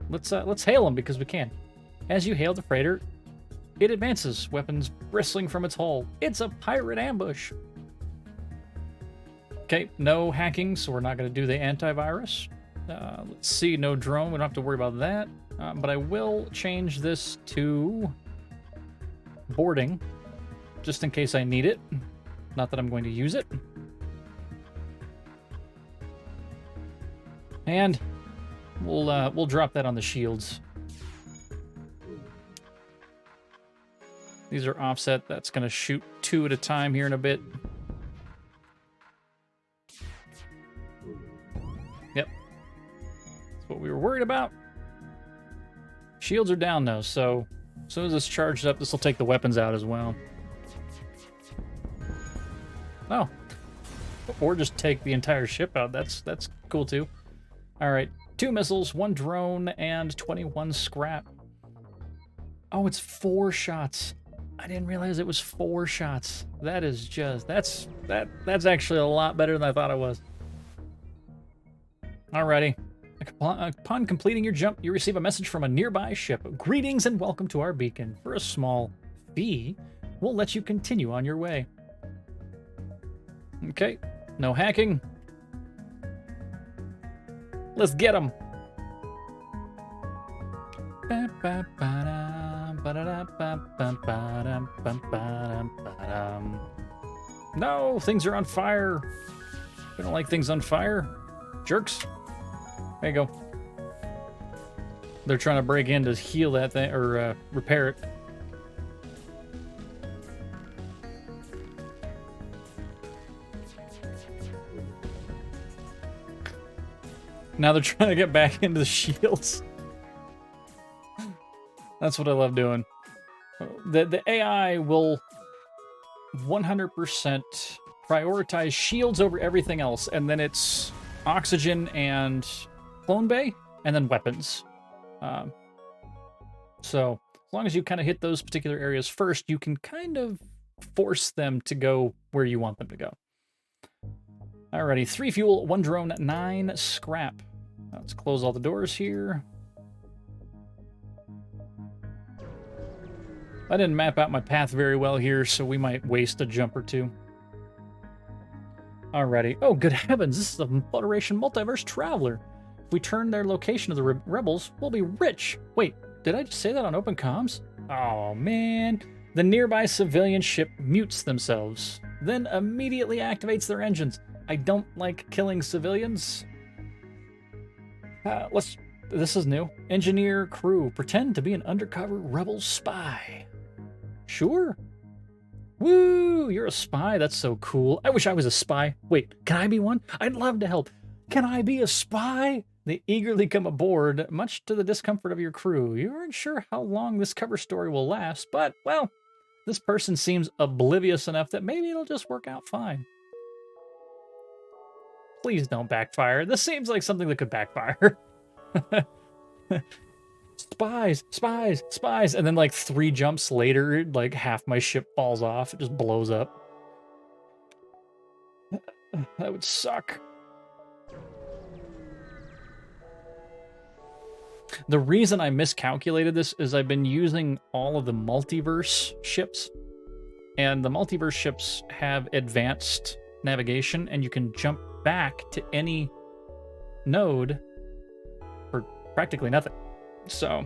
Let's hail them because we can. As you hail the freighter, it advances, weapons bristling from its hull. It's a pirate ambush. Okay, no hacking, so we're not going to do the antivirus. Let's see, no drone. We don't have to worry about that. But I will change this to boarding, just in case I need it. Not that I'm going to use it. And we'll drop that on the shields. These are offset. That's going to shoot 2 at a time here in a bit. Yep. That's what we were worried about. Shields are down though, so as soon as it's charged up, this will take the weapons out as well. Oh. Or just take the entire ship out. That's cool too. All right. 2 missiles, 1 drone, and 21 scrap. Oh, it's 4 shots. I didn't realize it was 4 shots. That is just that's actually a lot better than I thought it was. Alrighty. Upon completing your jump, you receive a message from a nearby ship. Greetings and welcome to our beacon. For a small fee, we'll let you continue on your way. Okay, no hacking. Let's get them. No, things are on fire. We don't like things on fire. Jerks. There you go. They're trying to break in to heal that thing, or repair it. Now they're trying to get back into the shields. That's what I love doing. The AI will 100% prioritize shields over everything else, and then it's oxygen and clone bay, and then weapons. So as long as you kind of hit those particular areas first, you can kind of force them to go where you want them to go. Alrighty, 3 fuel, 1 drone, 9 scrap. Let's close all the doors here. I didn't map out my path very well here, so we might waste a jump or 2. Alrighty. Oh, good heavens, this is a Federation Multiverse Traveler. If we turn their location to the rebels, we'll be rich. Wait, did I just say that on open comms? Oh, man. The nearby civilian ship mutes themselves, then immediately activates their engines. I don't like killing civilians. This is new. Engineer crew, pretend to be an undercover rebel spy. Sure. Woo, you're a spy. That's so cool. I wish I was a spy. Wait, can I be one? I'd love to help. Can I be a spy? They eagerly come aboard, much to the discomfort of your crew. You aren't sure how long this cover story will last, but, well, this person seems oblivious enough that maybe it'll just work out fine. Please don't backfire. This seems like something that could backfire. Spies, spies, spies. And then like 3 jumps later, like half my ship falls off. It just blows up. That would suck. The reason I miscalculated this is I've been using all of the multiverse ships. And the multiverse ships have advanced navigation, and you can jump back to any node for practically nothing. So,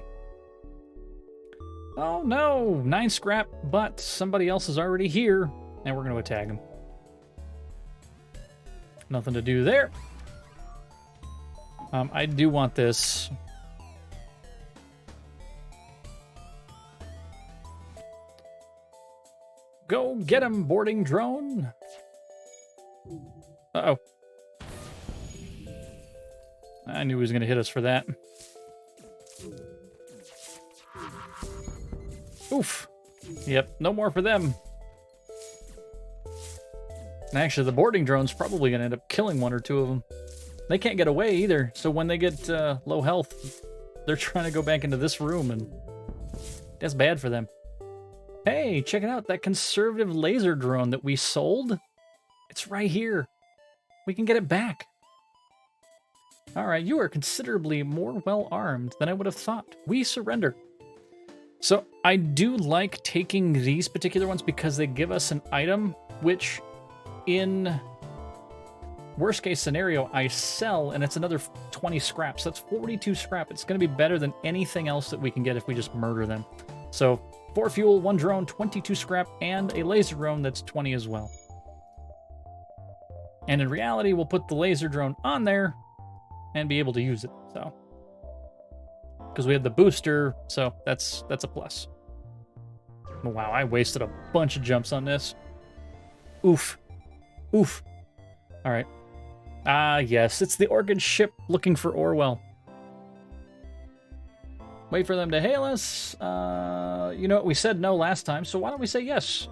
oh no, 9 scrap, but somebody else is already here, and we're going to attack him. Nothing to do there. I do want this. Go get him, boarding drone. Uh-oh. I knew he was going to hit us for that. Oof. Yep, no more for them. And actually, the boarding drone's probably going to end up killing 1 or 2 of them. They can't get away either, so when they get low health, they're trying to go back into this room, and that's bad for them. Hey, check it out, that conservative laser drone that we sold. It's right here. We can get it back. All right, you are considerably more well-armed than I would have thought. We surrender. So I do like taking these particular ones because they give us an item, which in worst case scenario, I sell, and it's another 20 scraps. That's 42 scrap. It's going to be better than anything else that we can get if we just murder them. So 4 fuel, 1 drone, 22 scrap, and a laser drone that's 20 as well. And in reality, we'll put the laser drone on there and be able to use it. So, because we have the booster, so that's a plus. Wow, I wasted a bunch of jumps on this. Oof. Oof. All right. Ah, yes, it's the Orchid ship looking for Orwell. Wait for them to hail us. You know what? We said no last time, so why don't we say yes?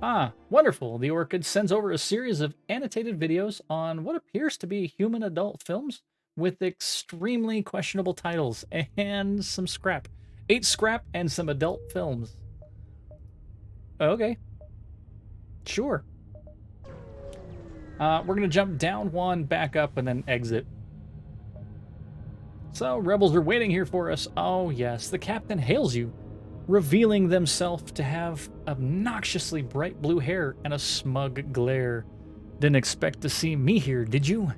Ah, wonderful. The Orchid sends over a series of annotated videos on what appears to be human adult films with extremely questionable titles and some scrap. 8 scrap and some adult films. Okay. Sure. We're going to jump down 1, back up, and then exit. So, rebels are waiting here for us. Oh, yes, the captain hails you, revealing themselves to have obnoxiously bright blue hair and a smug glare. Didn't expect to see me here, did you?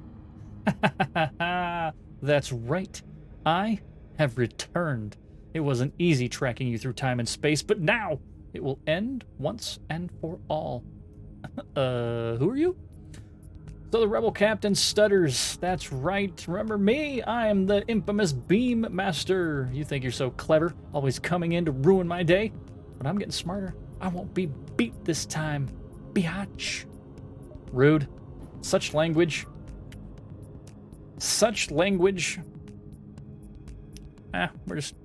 That's right. I have returned. It wasn't easy tracking you through time and space, but now it will end once and for all. Who are you? So the rebel captain stutters. That's right. Remember me? I am the infamous Beam Master. You think you're so clever, always coming in to ruin my day? But I'm getting smarter. I won't be beat this time. Biatch. Rude. Such language. Such language. We're just...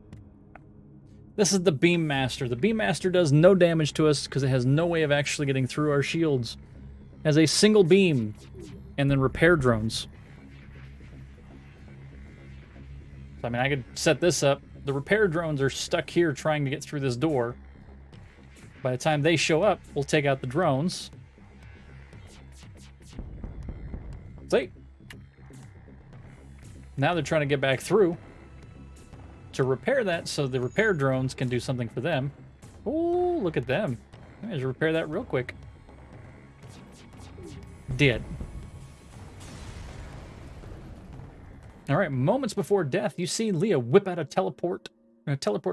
This is the Beam Master. The Beam Master does no damage to us because it has no way of actually getting through our shields. It has a single beam and then repair drones. So, I mean, I could set this up. The repair drones are stuck here trying to get through this door. By the time they show up, we'll take out the drones. See? Now they're trying to get back through to repair that so the repair drones can do something for them. Oh, look at them. Let me just repair that real quick. Dead. All right, moments before death, you see Leah whip out a teleporter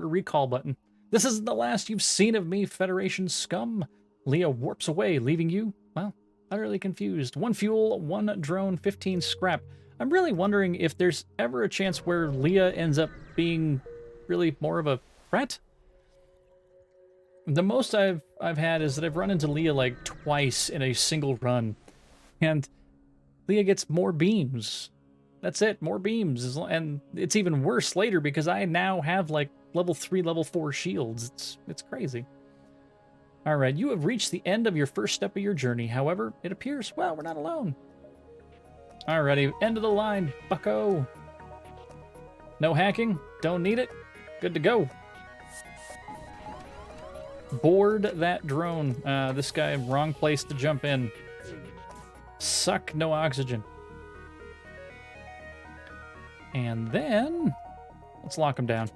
recall button. This isn't the last you've seen of me, Federation scum. Leah warps away, leaving you, well, utterly confused. 1 fuel, 1 drone, 15 scrap. I'm really wondering if there's ever a chance where Leah ends up being really more of a threat. The most I've had is that I've run into Leah like twice in a single run. And Leah gets more beams. That's it. More beams. And it's even worse later because I now have like level 3, level 4 shields. It's crazy. All right, you have reached the end of your first step of your journey. However, it appears, well, we're not alone. Alrighty, end of the line, bucko. No hacking, don't need it. Good to go. Board that drone. This guy, wrong place to jump in. Suck, no oxygen. And then, let's lock him down.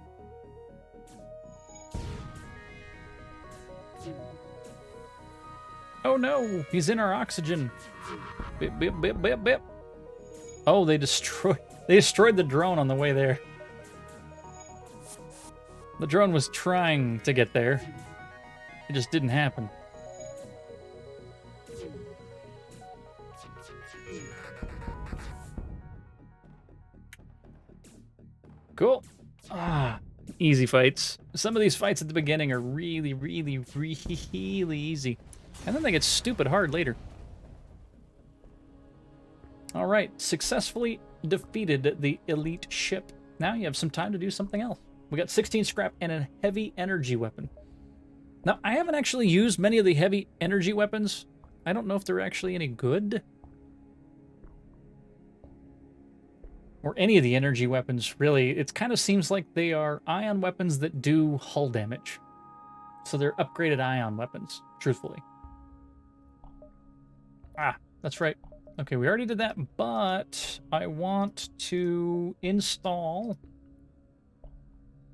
Oh no, he's in our oxygen. Bip, bip, bip, bip, bip. Oh, they destroyed the drone on the way there. The drone was trying to get there. It just didn't happen. Cool. Easy fights. Some of these fights at the beginning are really, really, really easy. And then they get stupid hard later. All right, successfully defeated the elite ship. Now you have some time to do something else. We got 16 scrap and a heavy energy weapon. Now, I haven't actually used many of the heavy energy weapons. I don't know if they're actually any good. Or any of the energy weapons, really. It kind of seems like they are ion weapons that do hull damage. So they're upgraded ion weapons, truthfully. That's right. Okay, we already did that, but I want to install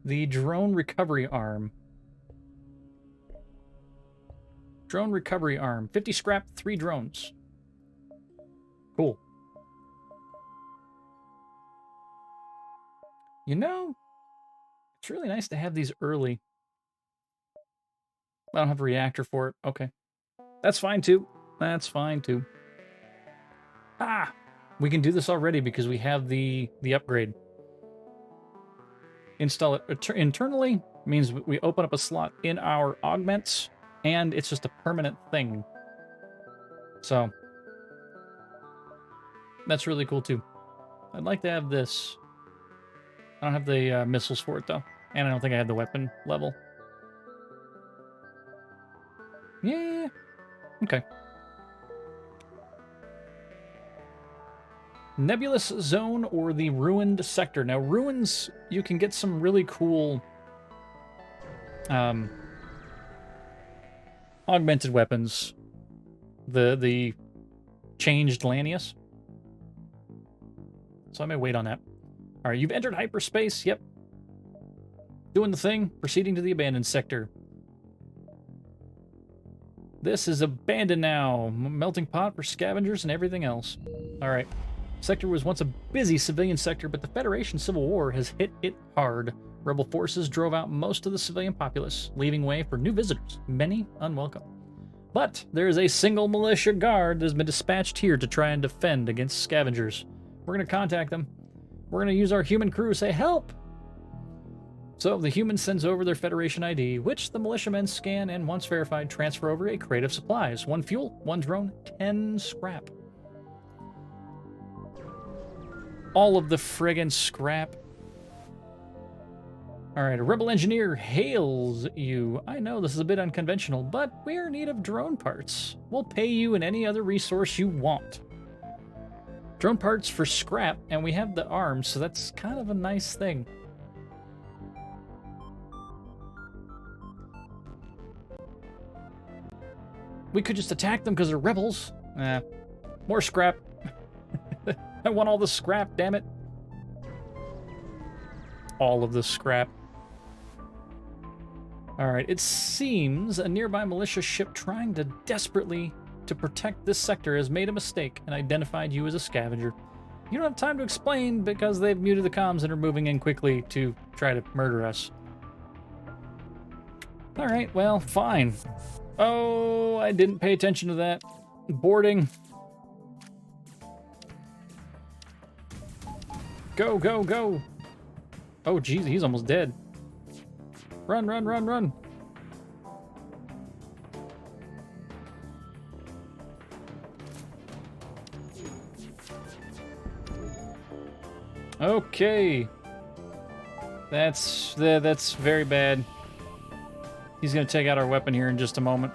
the drone recovery arm. Drone recovery arm. 50 scrap, 3 drones. Cool. You know, it's really nice to have these early. I don't have a reactor for it. Okay. That's fine, too. That's fine, too. We can do this already because we have the upgrade. Install it internally means we open up a slot in our augments, and it's just a permanent thing. So, that's really cool, too. I'd like to have this. I don't have the missiles for it, though. And I don't think I have the weapon level. Yeah. Okay. Nebulous Zone or the Ruined Sector. Now, ruins, you can get some really cool augmented weapons. The changed Lanius. So I may wait on that. All right, you've entered hyperspace. Yep. Doing the thing. Proceeding to the abandoned sector. This is abandoned now. Melting pot for scavengers and everything else. All right. Sector was once a busy civilian sector, but the Federation Civil War has hit it hard. Rebel forces drove out most of the civilian populace, leaving way for new visitors, many unwelcome. But there is a single militia guard that has been dispatched here to try and defend against scavengers. We're going to contact them. We're going to use our human crew to say, help! So the human sends over their Federation ID, which the militiamen scan and, once verified, transfer over a crate of supplies. 1 fuel, 1 drone, 10 scrap. All of the friggin' scrap. Alright, a rebel engineer hails you. I know this is a bit unconventional, but we're in need of drone parts. We'll pay you in any other resource you want. Drone parts for scrap, and we have the arms, so that's kind of a nice thing. We could just attack them because they're rebels. More scrap. I want all the scrap, damn it. All of the scrap. Alright, it seems a nearby militia ship trying to desperately to protect this sector has made a mistake and identified you as a scavenger. You don't have time to explain because they've muted the comms and are moving in quickly to try to murder us. Alright, well, fine. Oh, I didn't pay attention to that. Boarding. Go, go, go. Oh, geez, he's almost dead. Run, run, run, run. Okay. That's very bad. He's gonna take out our weapon here in just a moment.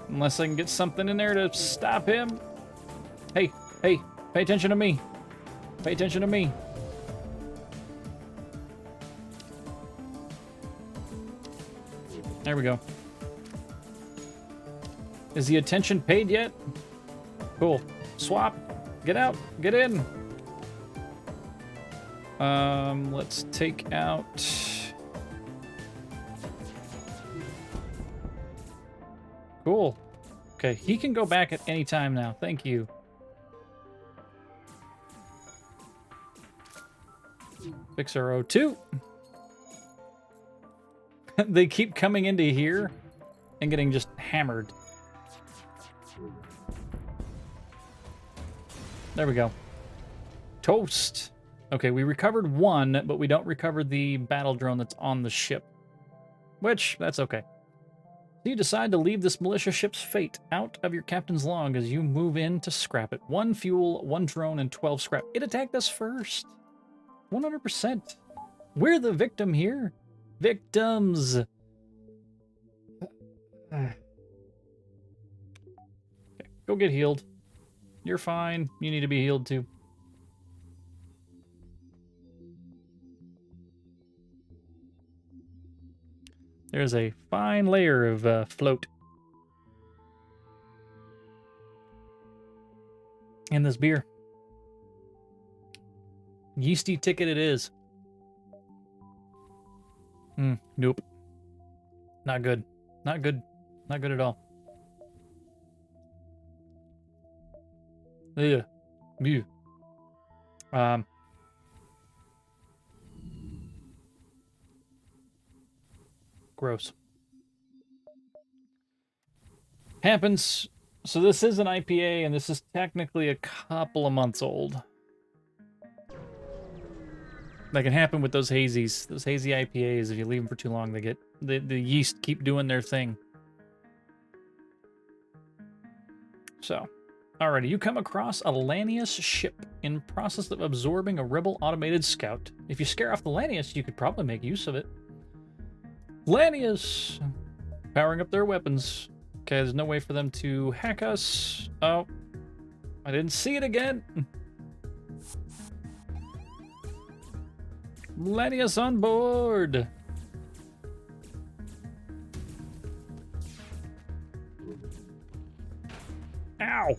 Unless I can get something in there to stop him. Hey, hey, pay attention to me. Pay attention to me. There we go. Is the attention paid yet? Cool. Swap. Get out. Get in. Let's take out... Cool. Okay, he can go back at any time now. Thank you. Fix our O2. They keep coming into here and getting just hammered. There we go. Toast. Okay, we recovered one, but we don't recover the battle drone that's on the ship. Which, that's okay. So you decide to leave this militia ship's fate out of your captain's log as you move in to scrap it. 1 fuel, 1 drone, and 12 scrap. It attacked us first. 100%. We're the victim here. Victims. Okay, go get healed. You're fine. You need to be healed too. There's a fine layer of float in this beer. Yeasty ticket it is. Nope. Not good. Not good. Not good at all. Ugh. Ew. Gross. Happens. So this is an IPA, and this is technically a couple of months old. That can happen with those hazies. Those hazy IPAs, if you leave them for too long, they get... The yeast keep doing their thing. So... Alrighty, you come across a Lanius ship in process of absorbing a rebel automated scout. If you scare off the Lanius, you could probably make use of it. Lanius! Powering up their weapons. Okay, there's no way for them to hack us. Oh. I didn't see it again. Lanius on board! Ow!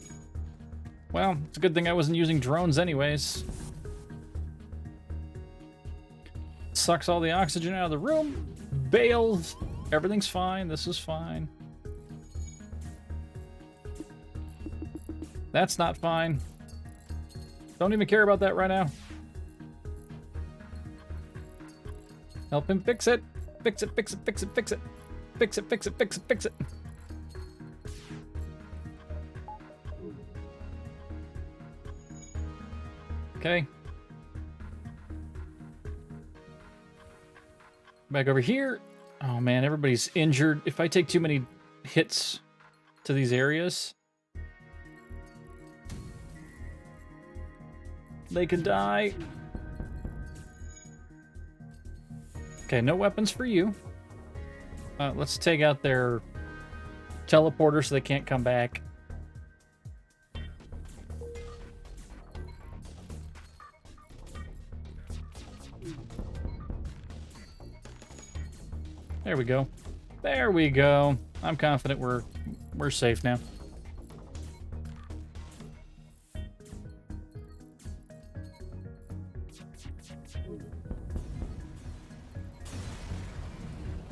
Well, it's a good thing I wasn't using drones anyways. Sucks all the oxygen out of the room. Bails. Everything's fine. This is fine. That's not fine. Don't even care about that right now. Help him fix it. Fix it, fix it, fix it, fix it. Fix it, fix it, fix it, fix it. Okay. Back over here. Oh man, everybody's injured. If I take too many hits to these areas, they could die. Okay, no weapons for you. Let's take out their teleporter so they can't come back. There we go. There we go. I'm confident we're safe now.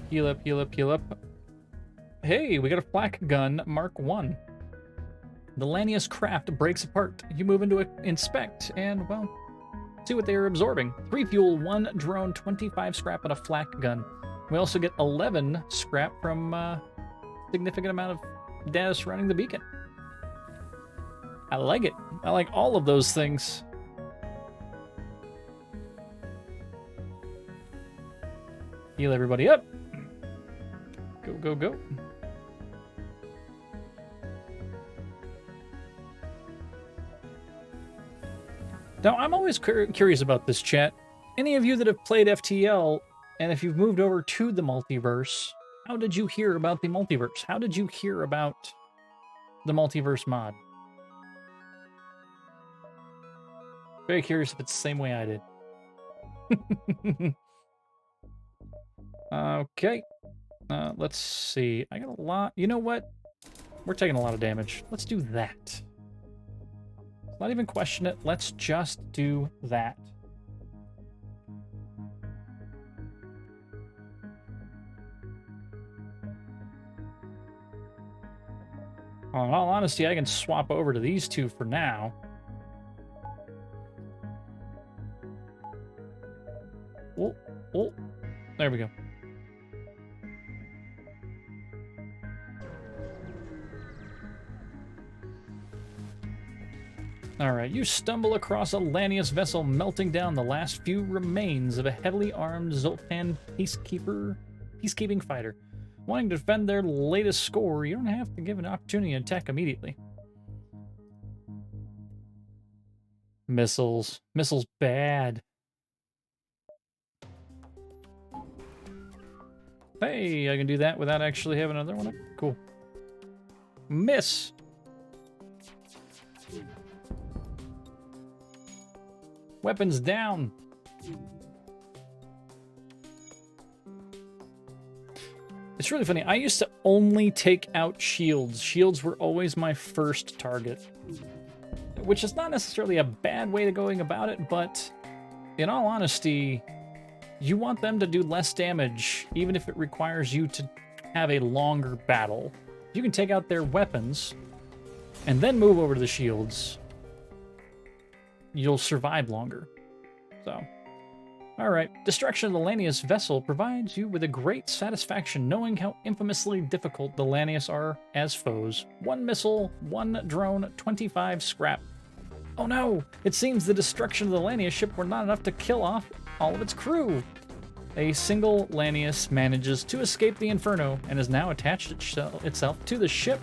Heal up, heal up, heal up. Hey, we got a flak gun Mark 1. The Lanius craft breaks apart. You move into it, inspect, and, well, see what they are absorbing. 3 fuel, 1 drone, 25 scrap, and a flak gun. We also get 11 scrap from significant amount of data surrounding the beacon. I like it. I like all of those things. Heal everybody up. Go, go, go. Now, I'm always curious about this, chat. Any of you that have played FTL, and if you've moved over to the multiverse, how did you hear about the multiverse? How did you hear about the multiverse mod? Very curious if it's the same way I did. Okay. Let's see. I got a lot. You know what? We're taking a lot of damage. Let's do that. Let's not even question it. Let's just do that. Well, in all honesty, I can swap over to these two for now. Oh, oh, there we go. All right, you stumble across a Lanius vessel melting down the last few remains of a heavily armed Zoltan peacekeeping fighter. Wanting to defend their latest score, you don't have to give an opportunity to attack immediately. Missiles. Missiles bad. Hey, I can do that without actually having another one up. Cool. Miss. Weapons down. It's really funny. I used to only take out shields. Shields were always my first target, which is not necessarily a bad way to going about it, but in all honesty, you want them to do less damage, even if it requires you to have a longer battle. You can take out their weapons and then move over to the shields. You'll survive longer. So, alright. Destruction of the Lanius vessel provides you with a great satisfaction knowing how infamously difficult the Lanius are as foes. 1 missile, 1 drone, 25 scrap. Oh no! It seems the destruction of the Lanius ship were not enough to kill off all of its crew. A single Lanius manages to escape the Inferno and has now attached itself to the ship.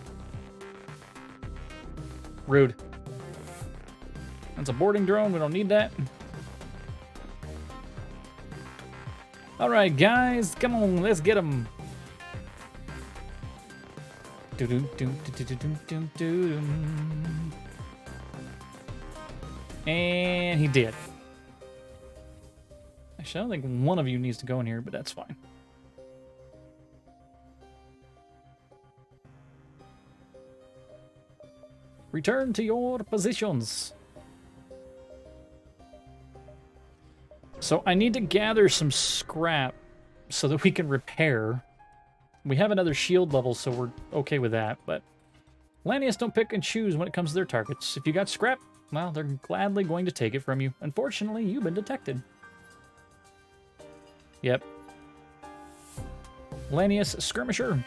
Rude. That's a boarding drone. We don't need that. All right, guys, come on, let's get him. And he did. Actually, I don't think one of you needs to go in here, but that's fine. Return to your positions. So I need to gather some scrap so that we can repair. We have another shield level, so we're okay with that, but Lanius don't pick and choose when it comes to their targets. If you got scrap, well, they're gladly going to take it from you. Unfortunately, you've been detected. Yep. Lanius Skirmisher.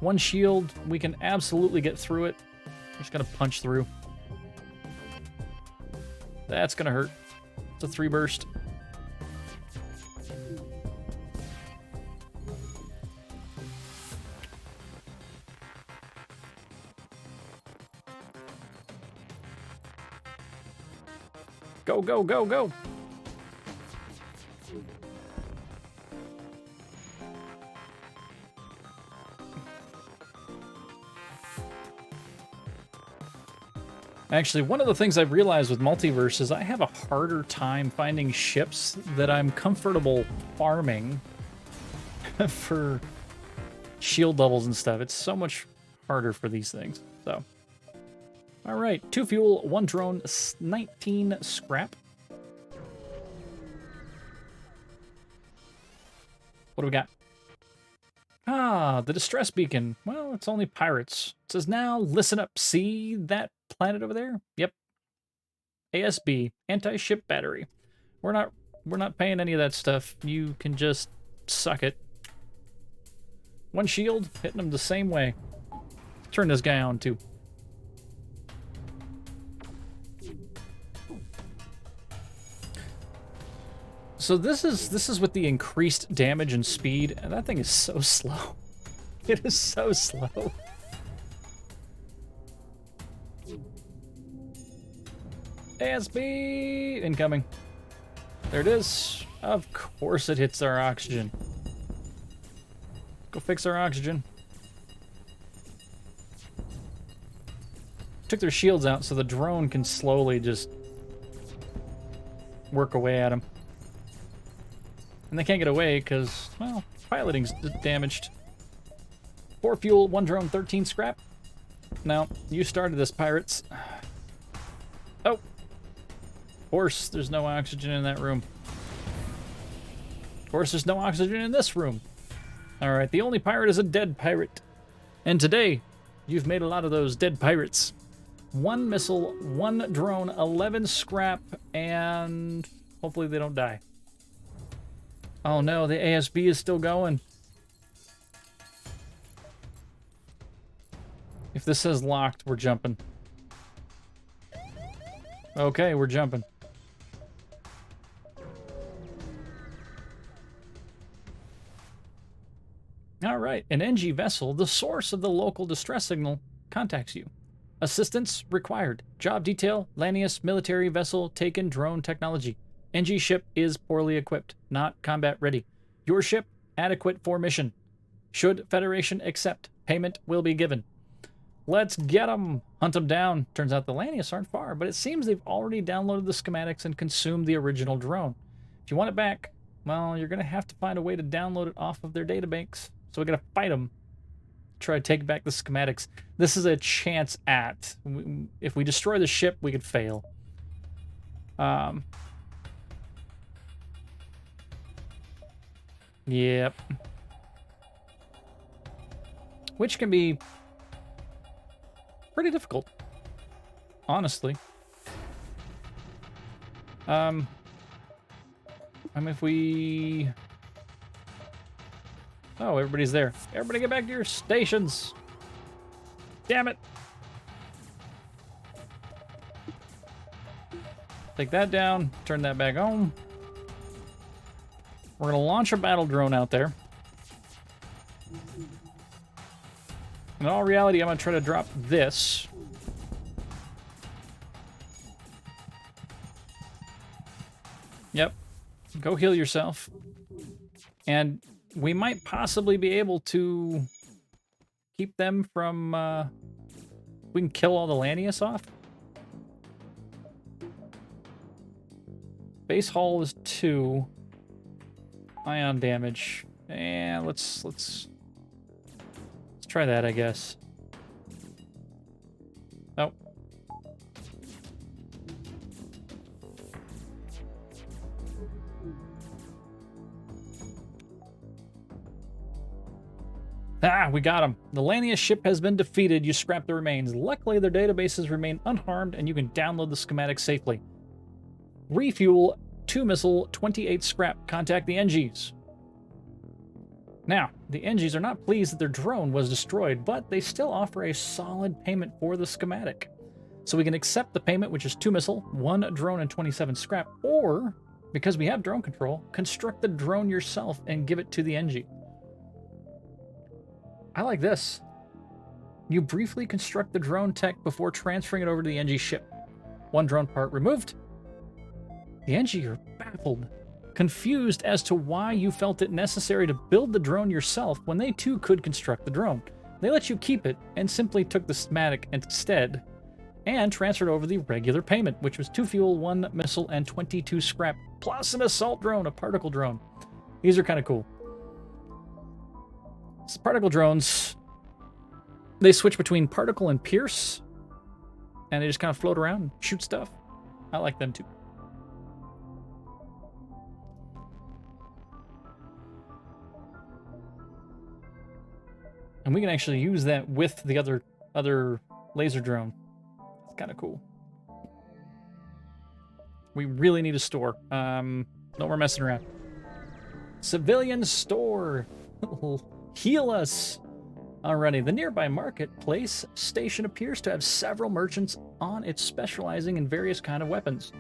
1 shield. We can absolutely get through it. I'm just going to punch through. That's going to hurt. It's a 3 burst. Go, go, go, go. Actually, one of the things I've realized with Multiverse is I have a harder time finding ships that I'm comfortable farming for shield levels and stuff. It's so much harder for these things. So, all right, 2 fuel, 1 drone, 19 scrap. What do we got? Ah, the distress beacon. Well, it's only pirates. It says now, listen up. See that planet over there? Yep. ASB, anti-ship battery. We're not paying any of that stuff. You can just suck it. 1 shield, hitting them the same way. Turn this guy on too. So this is with the increased damage and speed, and that thing is so slow. It is so slow. ASB incoming. There it is. Of course it hits our oxygen. Go fix our oxygen. Took their shields out so the drone can slowly just work away at them. And they can't get away because, well, piloting's damaged. 4 fuel, 1 drone, 13 scrap. No, you started this, pirates. Oh. Of course, there's no oxygen in that room. Of course, there's no oxygen in this room. Alright, the only pirate is a dead pirate. And today, you've made a lot of those dead pirates. 1 missile, 1 drone, 11 scrap, and hopefully they don't die. Oh no, the ASB is still going. If this says locked, we're jumping. Okay, we're jumping. All right, an NG vessel, the source of the local distress signal, contacts you. Assistance required. Job detail, Lanius military vessel taken drone technology. NG ship is poorly equipped, not combat ready. Your ship, adequate for mission. Should Federation accept, payment will be given. Let's get them. Hunt them down. Turns out the Lanius aren't far, but it seems they've already downloaded the schematics and consumed the original drone. If you want it back, well, you're going to have to find a way to download it off of their databanks. So we got to fight them. Try to take back the schematics. This is a chance at. If we destroy the ship, we could fail. Yep. Which can be pretty difficult, honestly. I mean, if we... Oh, everybody's there. Everybody get back to your stations. Damn it. Take that down. Turn that back on. We're going to launch a battle drone out there. In all reality, I'm going to try to drop this. Yep. Go heal yourself. And we might possibly be able to keep them from... we can kill all the Lanius off. Base hull is 2. Ion damage. And let's try that, I guess. Oh. Ah, we got them. The Lanius ship has been defeated. You scrap the remains. Luckily, their databases remain unharmed, and you can download the schematics safely. Refuel, 2 missile, 28 scrap. Contact the NGs. Now, the NGs are not pleased that their drone was destroyed, but they still offer a solid payment for the schematic. So we can accept the payment, which is 2 missile, 1 drone, and 27 scrap, or, because we have drone control, construct the drone yourself and give it to the NG. I like this. You briefly construct the drone tech before transferring it over to the NG ship. 1 drone part removed. The NG are baffled, confused as to why you felt it necessary to build the drone yourself when they too could construct the drone. They let you keep it and simply took the schematic instead and transferred over the regular payment, which was 2 fuel, 1 missile, and 22 scrap, plus an assault drone, a particle drone. These are kind of cool. So particle drones, they switch between particle and pierce, and they just kind of float around and shoot stuff. I like them too. And we can actually use that with the other laser drone. It's kind of cool. We really need a store. No more messing around. Civilian store. Heal us. Alrighty, the nearby marketplace station appears to have several merchants on it specializing in various kind of weapons.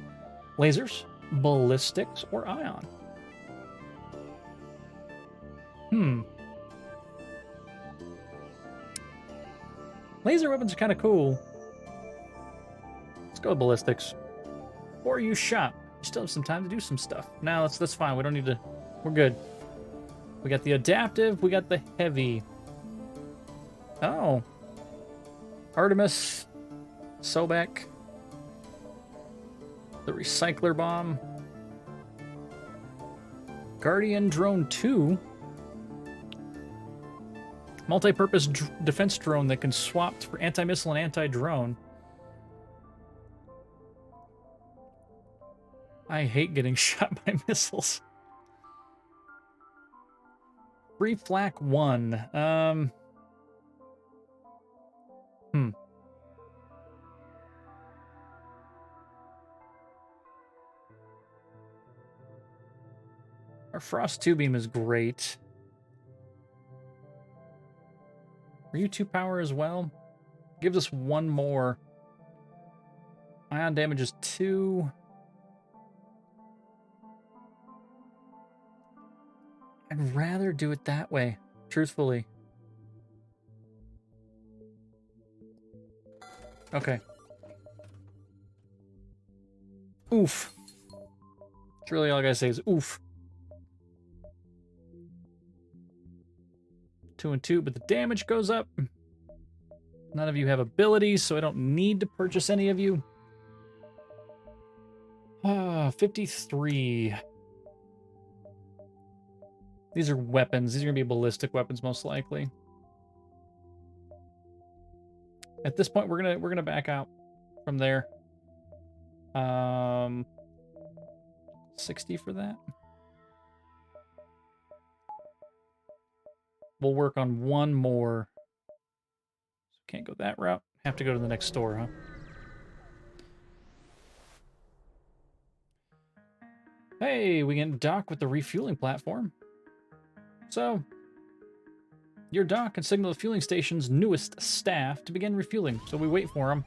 Lasers, ballistics, or ion. Laser weapons are kind of cool. Let's go with ballistics. before you shop. You still have some time to do some stuff. Now that's fine. We don't need to. We're good. We got the adaptive. We got the heavy. Oh. Artemis. Sobek. The recycler bomb. Guardian drone 2. Multi-purpose defense drone that can swap for anti-missile and anti-drone. I hate getting shot by missiles. Free flak 1. Our frost 2 beam is great. Are you 2 power as well? Gives us 1 more. Ion damage is 2. I'd rather do it that way, truthfully. Okay. Oof. That's really all I gotta say is oof. 2 and 2, but the damage goes up. None of you have abilities, so I don't need to purchase any of you. 53. These are weapons. These are gonna be ballistic weapons, most likely. At this point, we're gonna back out from there. 60 for that. We'll work on 1 more. Can't go that route. Have to go to the next store, huh? Hey, we can dock with the refueling platform. So, your dock can signal the fueling station's newest staff to begin refueling. So we wait for them.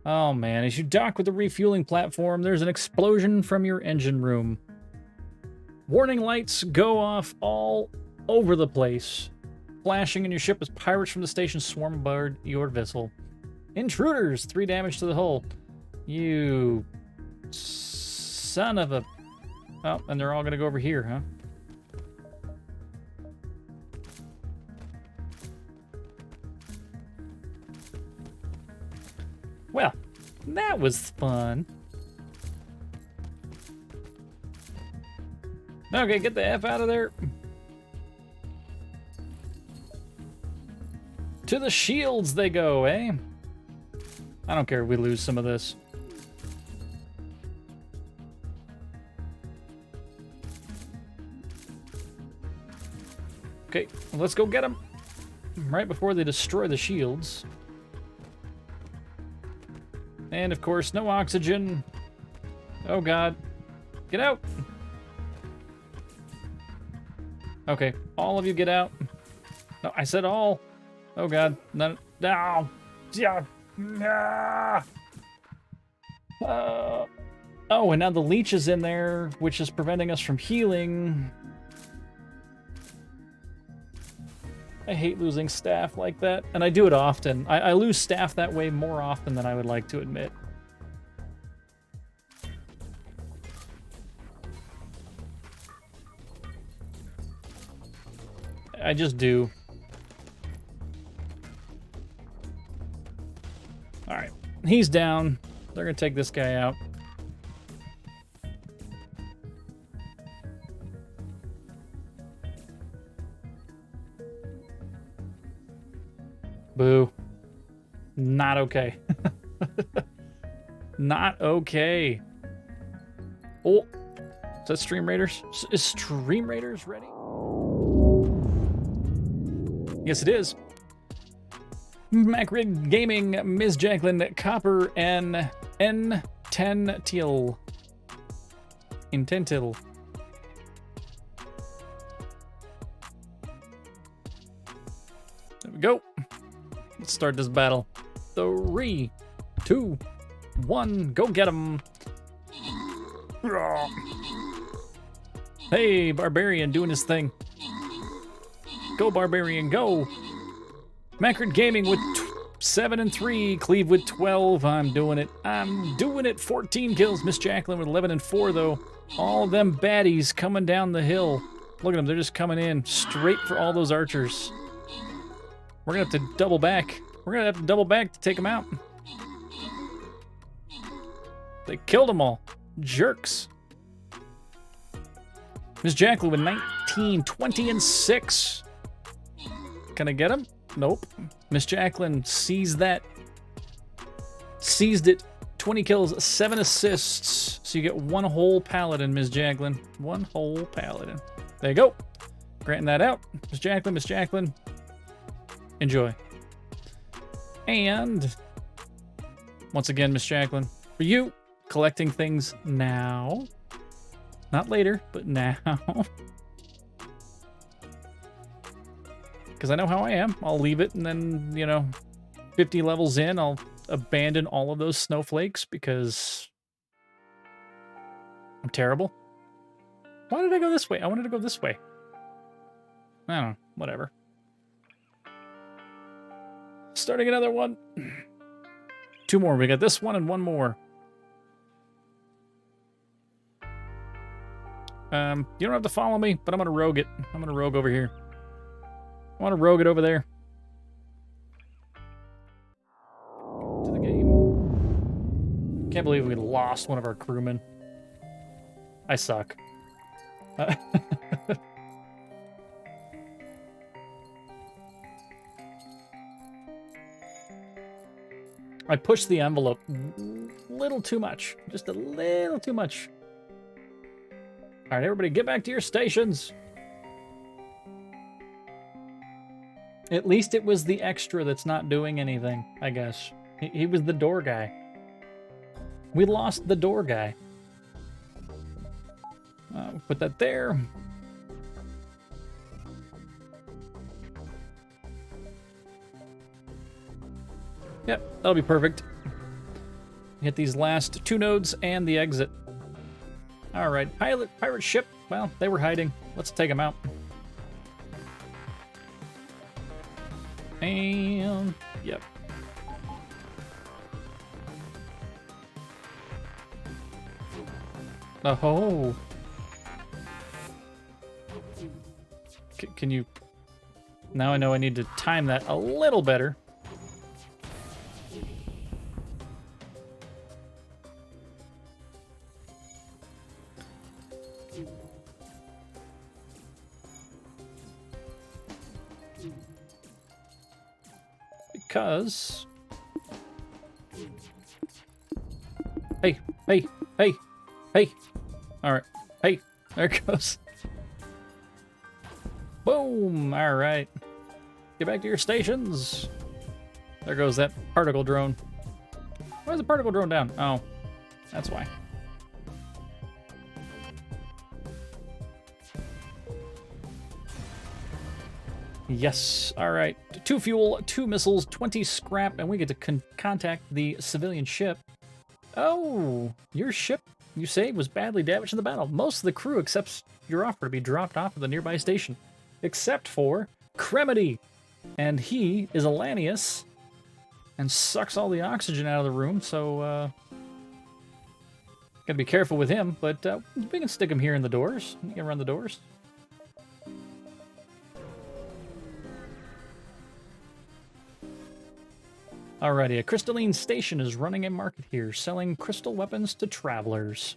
Oh man, as you dock with the refueling platform, there's an explosion from your engine room. Warning lights go off all over the place, flashing in your ship as pirates from the station swarm aboard your vessel. Intruders! 3 damage to the hull. You son of a... Oh, and they're all gonna go over here, huh? Well, that was fun. Okay, get the F out of there. To the shields they go, eh? I don't care if we lose some of this. Okay, let's go get them. Right before they destroy the shields. And of course, no oxygen. Oh god. Get out! Okay, all of you get out. No, I said all. Oh god. No. No. Yeah. Oh, and now the leech is in there, which is preventing us from healing. I hate losing staff like that, and I do it often. I lose staff that way more often than I would like to admit. I just do. Alright, he's down. They're gonna take this guy out. Boo. Not okay. Not okay. Oh, is that Stream Raiders? Is Stream Raiders ready? Yes, it is. Macrig Gaming, Ms. Jacqueline, Copper, and N10til. Intentil. There we go. Let's start this battle. 3, 2, 1, go get him. Hey, Barbarian doing his thing. Go, Barbarian, go. Macrid Gaming with 7 and 3. Cleve with 12. I'm doing it. 14 kills. Miss Jacqueline with 11 and 4, though. All of them baddies coming down the hill. Look at them. They're just coming in straight for all those archers. We're going to have to double back. We're going to have to double back to take them out. They killed them all. Jerks. Miss Jacqueline with 19, 20 and 6. Can I get him? Nope. Miss Jacqueline seized that. Seized it. 20 kills, 7 assists. So you get 1 whole paladin, Miss Jacqueline. 1 whole paladin. There you go. Granting that out. Miss Jacqueline. Enjoy. And once again, Miss Jacqueline, for you, collecting things now. Not later, but now. Because I know how I am. I'll leave it, and then, you know, 50 levels in, I'll abandon all of those snowflakes because I'm terrible. Why did I go this way? I wanted to go this way. I don't know. Whatever. Starting another one. 2 more. We got this one and 1 more. You don't have to follow me, but I'm gonna rogue it. I'm gonna rogue over here. I want to rogue it over there. To the game. Can't believe we lost one of our crewmen. I suck. I pushed the envelope a little too much. Just a little too much. All right, everybody get back to your stations. At least it was the extra that's not doing anything, I guess. He was the door guy. We lost the door guy. Put that there. Yep, that'll be perfect. Hit these last 2 nodes and the exit. All right, pirate ship. Well, they were hiding. Let's take them out. And yep. Oh. Can you? Now I know I need to time that a little better. Because... Hey. Alright. Hey, there it goes. Boom! Alright. Get back to your stations. There goes that particle drone. Why is the particle drone down? Oh, that's why. Yes, all right. 2 fuel, 2 missiles, 20 scrap, and we get to contact the civilian ship. Oh, your ship, you say, was badly damaged in the battle. Most of the crew accepts your offer to be dropped off at the nearby station, except for Cremedy. And he is Alanius and sucks all the oxygen out of the room, so gotta be careful with him, but we can stick him here in the doors. You can run the doors. Alrighty, a crystalline station is running a market here, selling crystal weapons to travelers.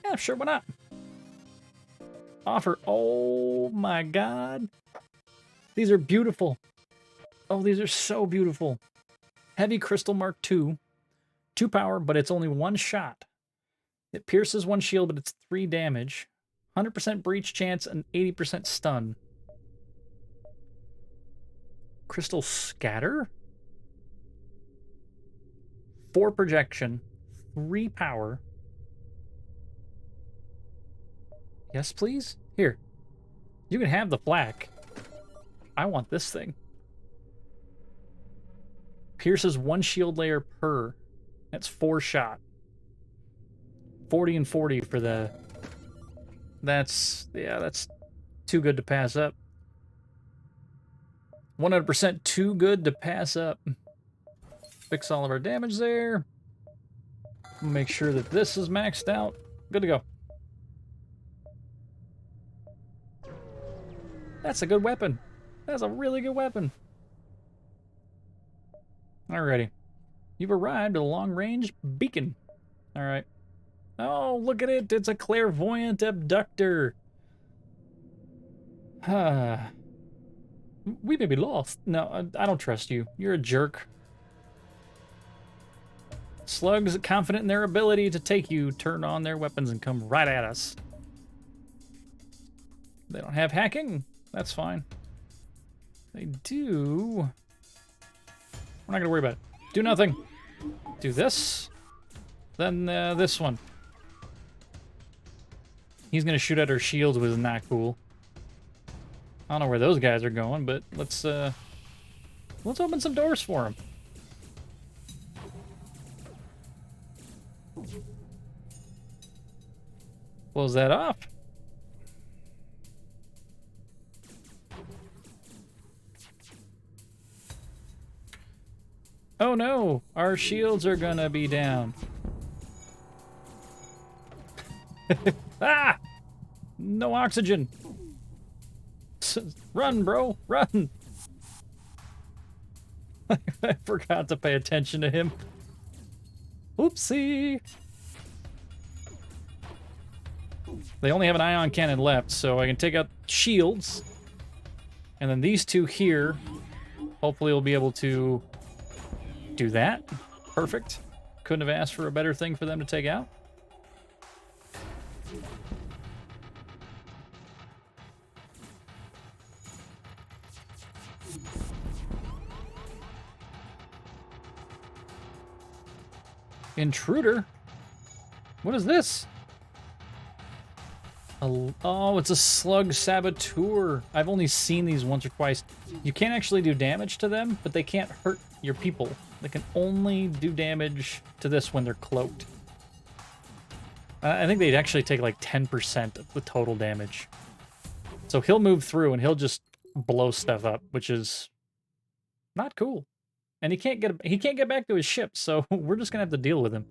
Yeah, sure, why not? Offer, oh my god. These are beautiful. Oh, these are so beautiful. Heavy Crystal Mark II. 2 power, but it's only 1 shot. It pierces 1 shield, but it's 3 damage. 100% breach chance and 80% stun. Crystal Scatter? 4 projection, 3 power. Yes, please? Here. You can have the flak. I want this thing. Pierces 1 shield layer per. That's 4 shot. 40 and 40 for the... That's... Yeah, that's too good to pass up. 100% too good to pass up. Fix all of our damage there. Make sure that this is maxed out. Good to go. That's a good weapon. That's a really good weapon. Alrighty. You've arrived at a long-range beacon. Alright. Oh, look at it. It's a clairvoyant abductor. We may be lost. No, I don't trust you. You're a jerk. Slugs, confident in their ability to take you, turn on their weapons and come right at us. They don't have hacking. That's fine. They do. We're not going to worry about it. Do nothing. Do this. Then this one. He's going to shoot at our shields, which is not cool. I don't know where those guys are going, but let's open some doors for him. Close that off. Oh no, our shields are gonna be down. Ah! No oxygen. Run, bro, run. I forgot to pay attention to him. Oopsie. They only have an ion cannon left, so I can take out shields. And then these two here, hopefully we'll be able to do that. Perfect. Couldn't have asked for a better thing for them to take out. Intruder? What is this? Oh, it's a slug saboteur. I've only seen these once or twice. You can't actually do damage to them, but they can't hurt your people. They can only do damage to this when they're cloaked. I think they'd actually take like 10% of the total damage. So he'll move through and he'll just blow stuff up, which is not cool. And he can't get back to his ship, so we're just gonna have to deal with him.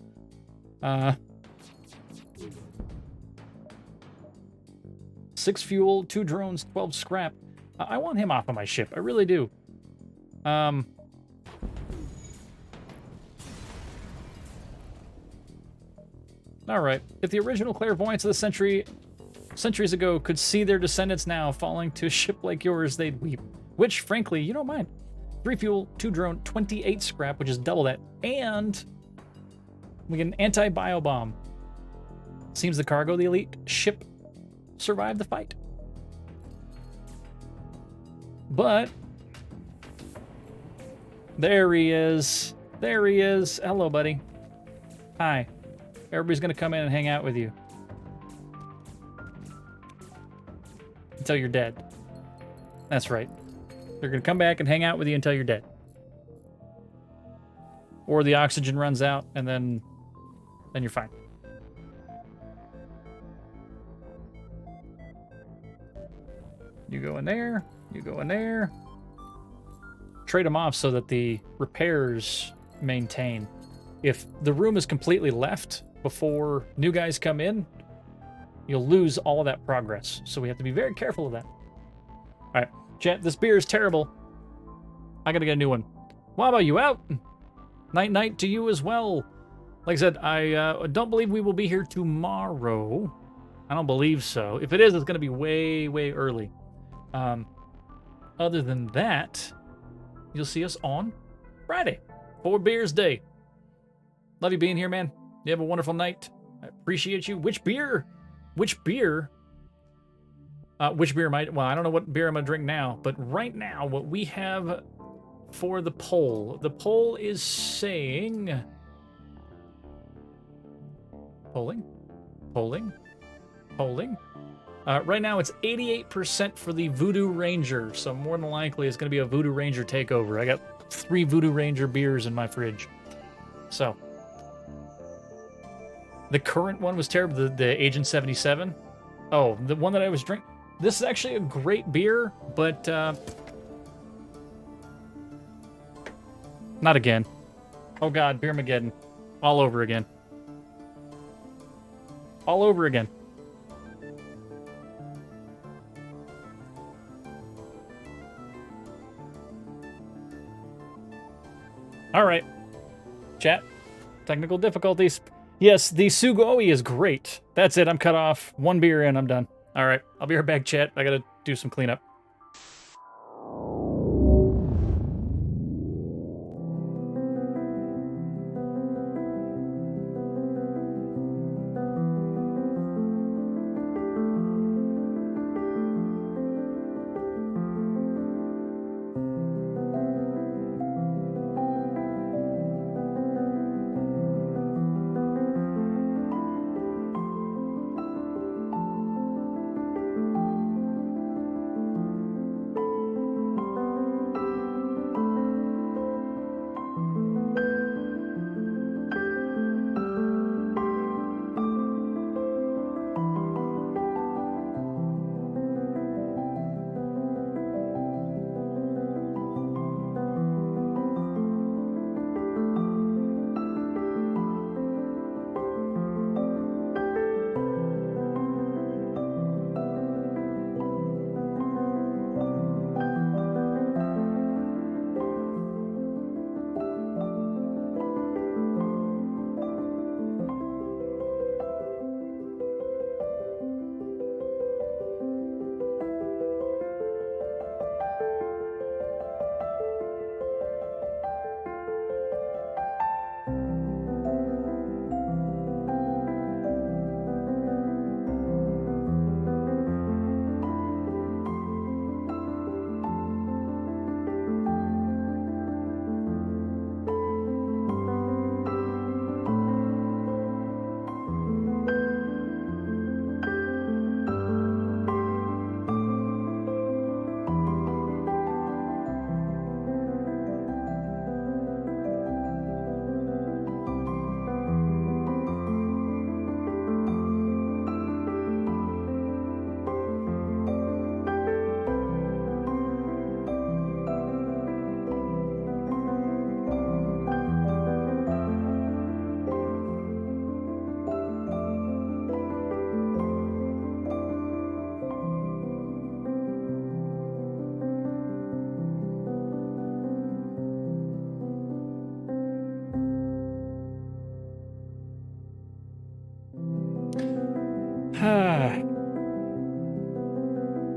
6 fuel, 2 drones, 12 scrap. I want him off of my ship. I really do. All right. If the original clairvoyants of the centuries ago could see their descendants now falling to a ship like yours, they'd weep. Which, frankly, you don't mind. 3 fuel, 2 drone, 28 scrap, which is double that. And we get an anti-bio bomb. Seems the cargo of the elite ship survived the fight. But there he is. There he is. Hello, buddy. Hi. Everybody's gonna come in and hang out with you until you're dead. That's right. They're gonna come back and hang out with you until you're dead. Or the oxygen runs out and then you're fine. You go in there, you go in there. Trade them off so that the repairs maintain. If the room is completely left before new guys come in, you'll lose all of that progress. So we have to be very careful of that. All right, chat, this beer is terrible. I gotta get a new one. Waba, you out? Night-night to you as well. Like I said, I don't believe we will be here tomorrow. I don't believe so. If it is, it's gonna be way, way early. Other than that, you'll see us on Friday, 4 Beers Day. Love you being here, man. You have a wonderful night. I appreciate you. Which beer? Which beer might... Well, I don't know what beer I'm going to drink now, but right now, what we have for the poll is saying... Polling. Right now, it's 88% for the Voodoo Ranger, so more than likely it's going to be a Voodoo Ranger takeover. I got 3 Voodoo Ranger beers in my fridge. So... The current one was terrible, the Agent 77. Oh, the one that I was drinking. This is actually a great beer, but Not again. Oh god, Beermageddon. All over again. All over again. Alright. Chat. Technical difficulties. Yes, the Sugoi is great. That's it, I'm cut off. One beer in, I'm done. Alright, I'll be right back, chat. I gotta do some cleanup.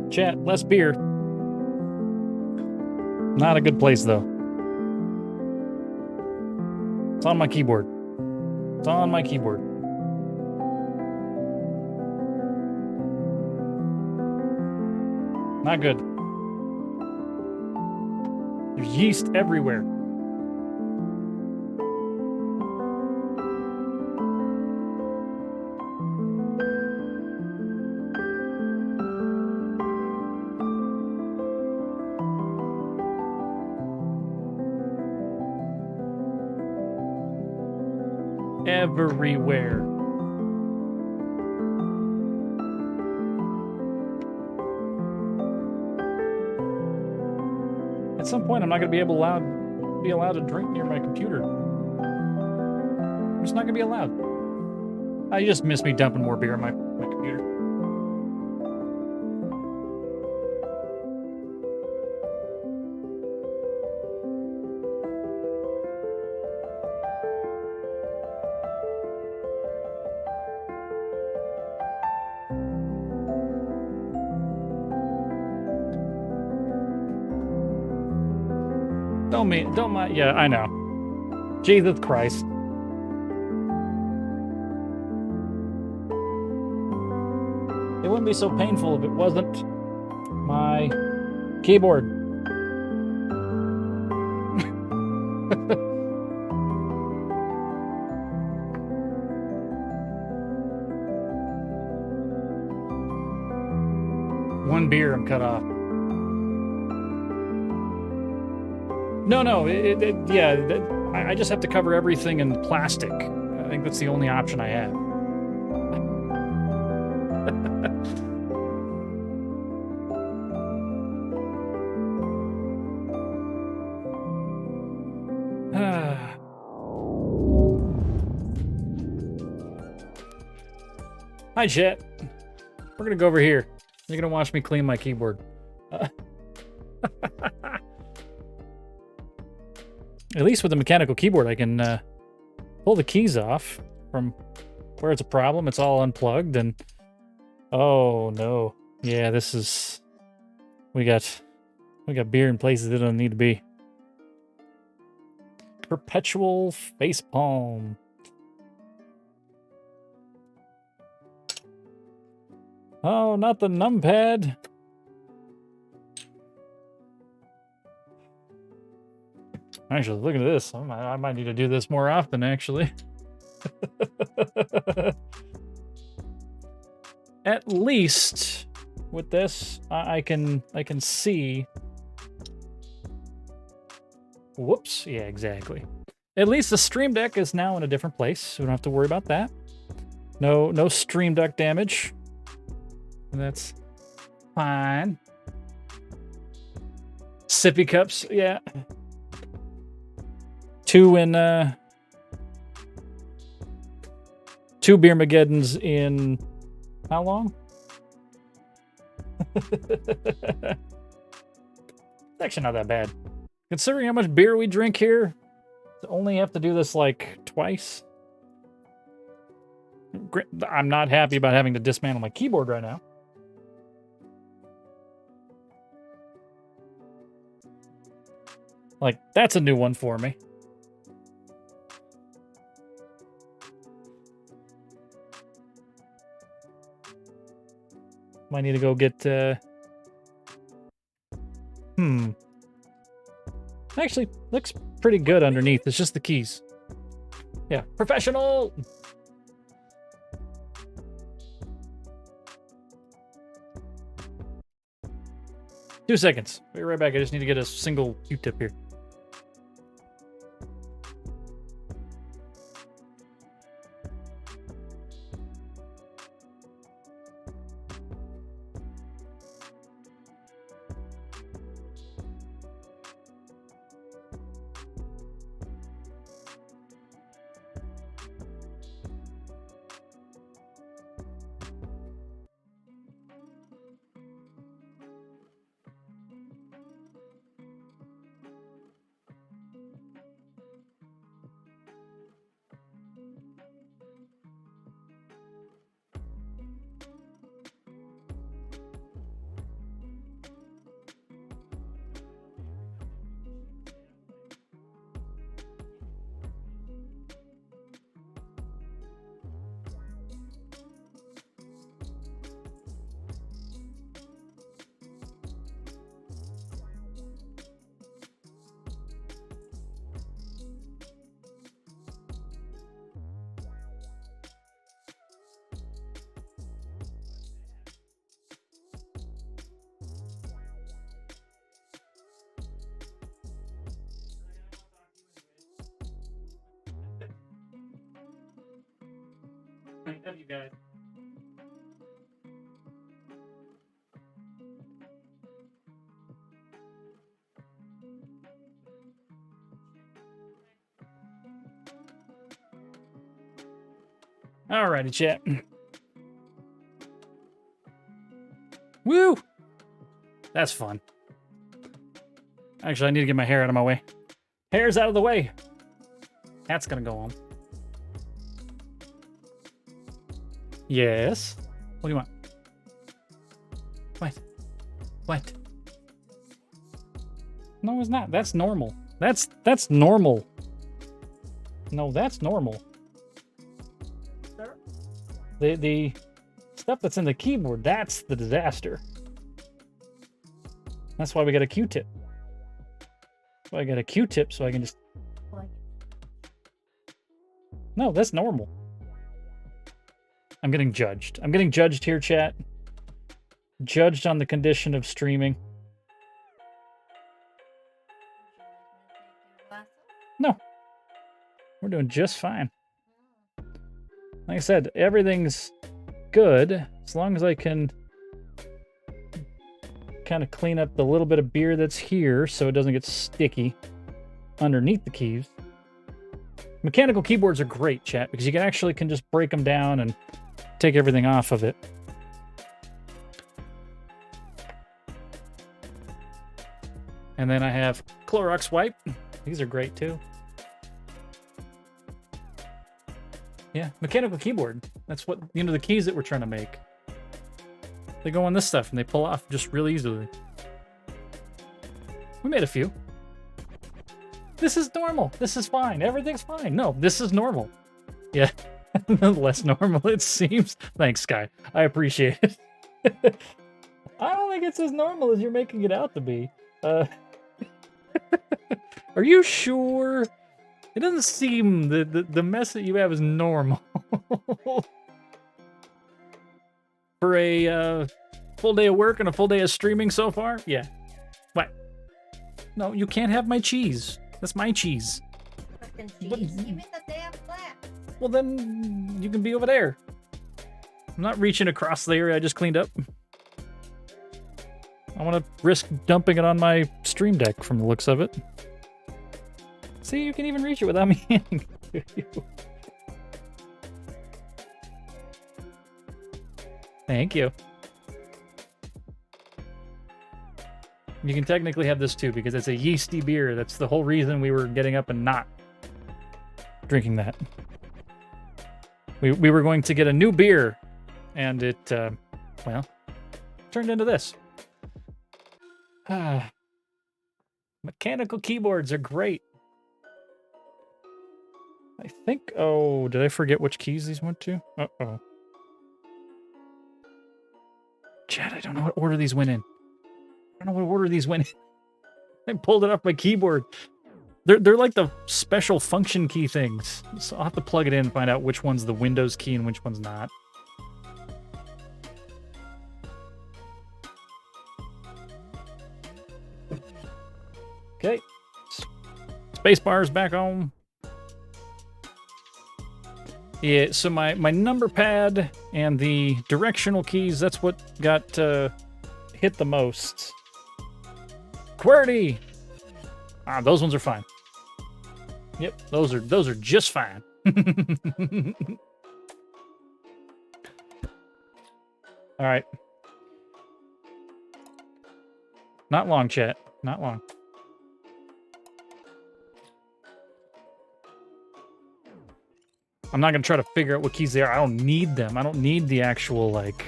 Chat, less beer. Not a good place, though. It's on my keyboard. It's on my keyboard. Not good. There's yeast everywhere. Everywhere. At some point, I'm not going to be allowed to drink near my computer. I'm just not going to be allowed. You just miss me dumping more beer on my computer. Don't mind. Yeah, I know. Jesus Christ. It wouldn't be so painful if it wasn't my keyboard. One beer, I'm cut off. No, I just have to cover everything in plastic. I think that's the only option I have. Hi, chat. We're gonna go over here. You're gonna watch me clean my keyboard. At least with the mechanical keyboard, I can pull the keys off from where it's a problem. It's all unplugged, and oh no, yeah, this is we got beer in places it don't need to be. Perpetual facepalm. Oh, not the numpad. Actually, look at this. I might need to do this more often, actually. At least with this, I can see. Whoops. Yeah, exactly. At least the Stream Deck is now in a different place, so we don't have to worry about that. No Stream Deck damage. That's fine. Sippy cups, yeah. 2 beer Mageddons in how long? It's actually not that bad. Considering how much beer we drink here, to only have to do this like twice. I'm not happy about having to dismantle my keyboard right now. Like, that's a new one for me. Might need to go get, Actually, looks pretty good underneath. It's just the keys. Yeah, professional! Two seconds. Be right back. I just need to get a single Q-tip here. Love you guys. Alrighty, chat. Woo! That's fun. Actually, I need to get my hair out of my way. Hair's out of the way. Hat's gonna go on. Yes. What do you want? What? What? No, it's not. That's normal. That's normal. No, that's normal. The stuff that's in the keyboard, that's the disaster. That's why we got a Q-tip. That's why I got a Q-tip so I can just... No, that's normal. I'm getting judged. I'm getting judged here, chat. Judged on the condition of streaming. No. We're doing just fine. Like I said, everything's good as long as I can kind of clean up the little bit of beer that's here so it doesn't get sticky underneath the keys. Mechanical keyboards are great, chat, because you can just break them down and take everything off of it. And then I have Clorox wipe. These are great too. Yeah, mechanical keyboard. That's what, you know, the keys that we're trying to make. They go on this stuff and they pull off just really easily. We made a few. This is normal. This is fine. Everything's fine. No, this is normal. Yeah, less normal it seems. Thanks, Sky. I appreciate it. I don't think it's as normal as you're making it out to be. Are you sure? It doesn't seem the mess that you have is normal. For a full day of work and a full day of streaming so far? Yeah. What? No, you can't have my cheese. That's my cheese. Fucking cheese. Give me the damn flat. Well, then you can be over there. I'm not reaching across the area I just cleaned up. I want to risk dumping it on my stream deck from the looks of it. See, you can even reach it without me handing it to you. Thank you. You can technically have this too, because it's a yeasty beer. That's the whole reason we were getting up and not drinking that. We were going to get a new beer, and it, well, turned into this. Mechanical keyboards are great. I think, oh, did I forget which keys these went to? Uh-oh. Chad, I don't know what order these went in. I don't know what order these went in. I pulled it off my keyboard. They're like the special function key things. So I'll have to plug it in and find out which one's the Windows key and which one's not. Okay. Spacebar's back on. Yeah, so my number pad and the directional keys, that's what got hit the most. QWERTY! Ah, those ones are fine. Yep, those are just fine. All right. Not long, chat. Not long. I'm not going to try to figure out what keys they are. I don't need them. I don't need the actual, like,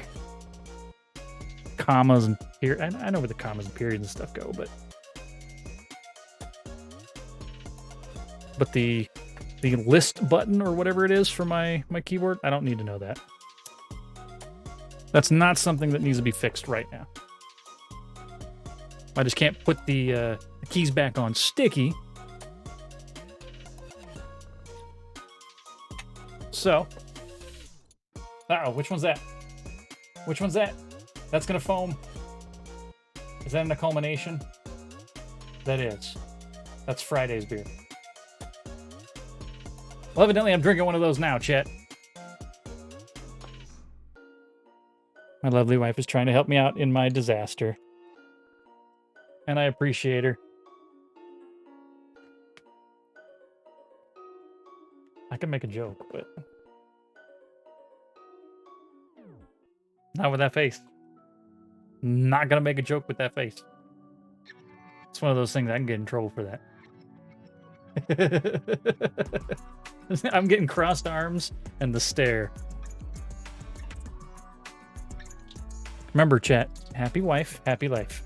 commas and period. I know where the commas and periods and stuff go, but the list button or whatever it is for my keyboard, I don't need to know that. That's not something that needs to be fixed right now. I just can't put the keys back on sticky. So, uh-oh, which one's that? Which one's that? That's gonna foam. Is that in the culmination? That is. That's Friday's beer. Well, evidently I'm drinking one of those now, chat. My lovely wife is trying to help me out in my disaster. And I appreciate her. I can make a joke, but not with that face. Not gonna make a joke with that face. It's one of those things I can get in trouble for that. I'm getting crossed arms and the stare. Remember, chat, happy wife, happy life.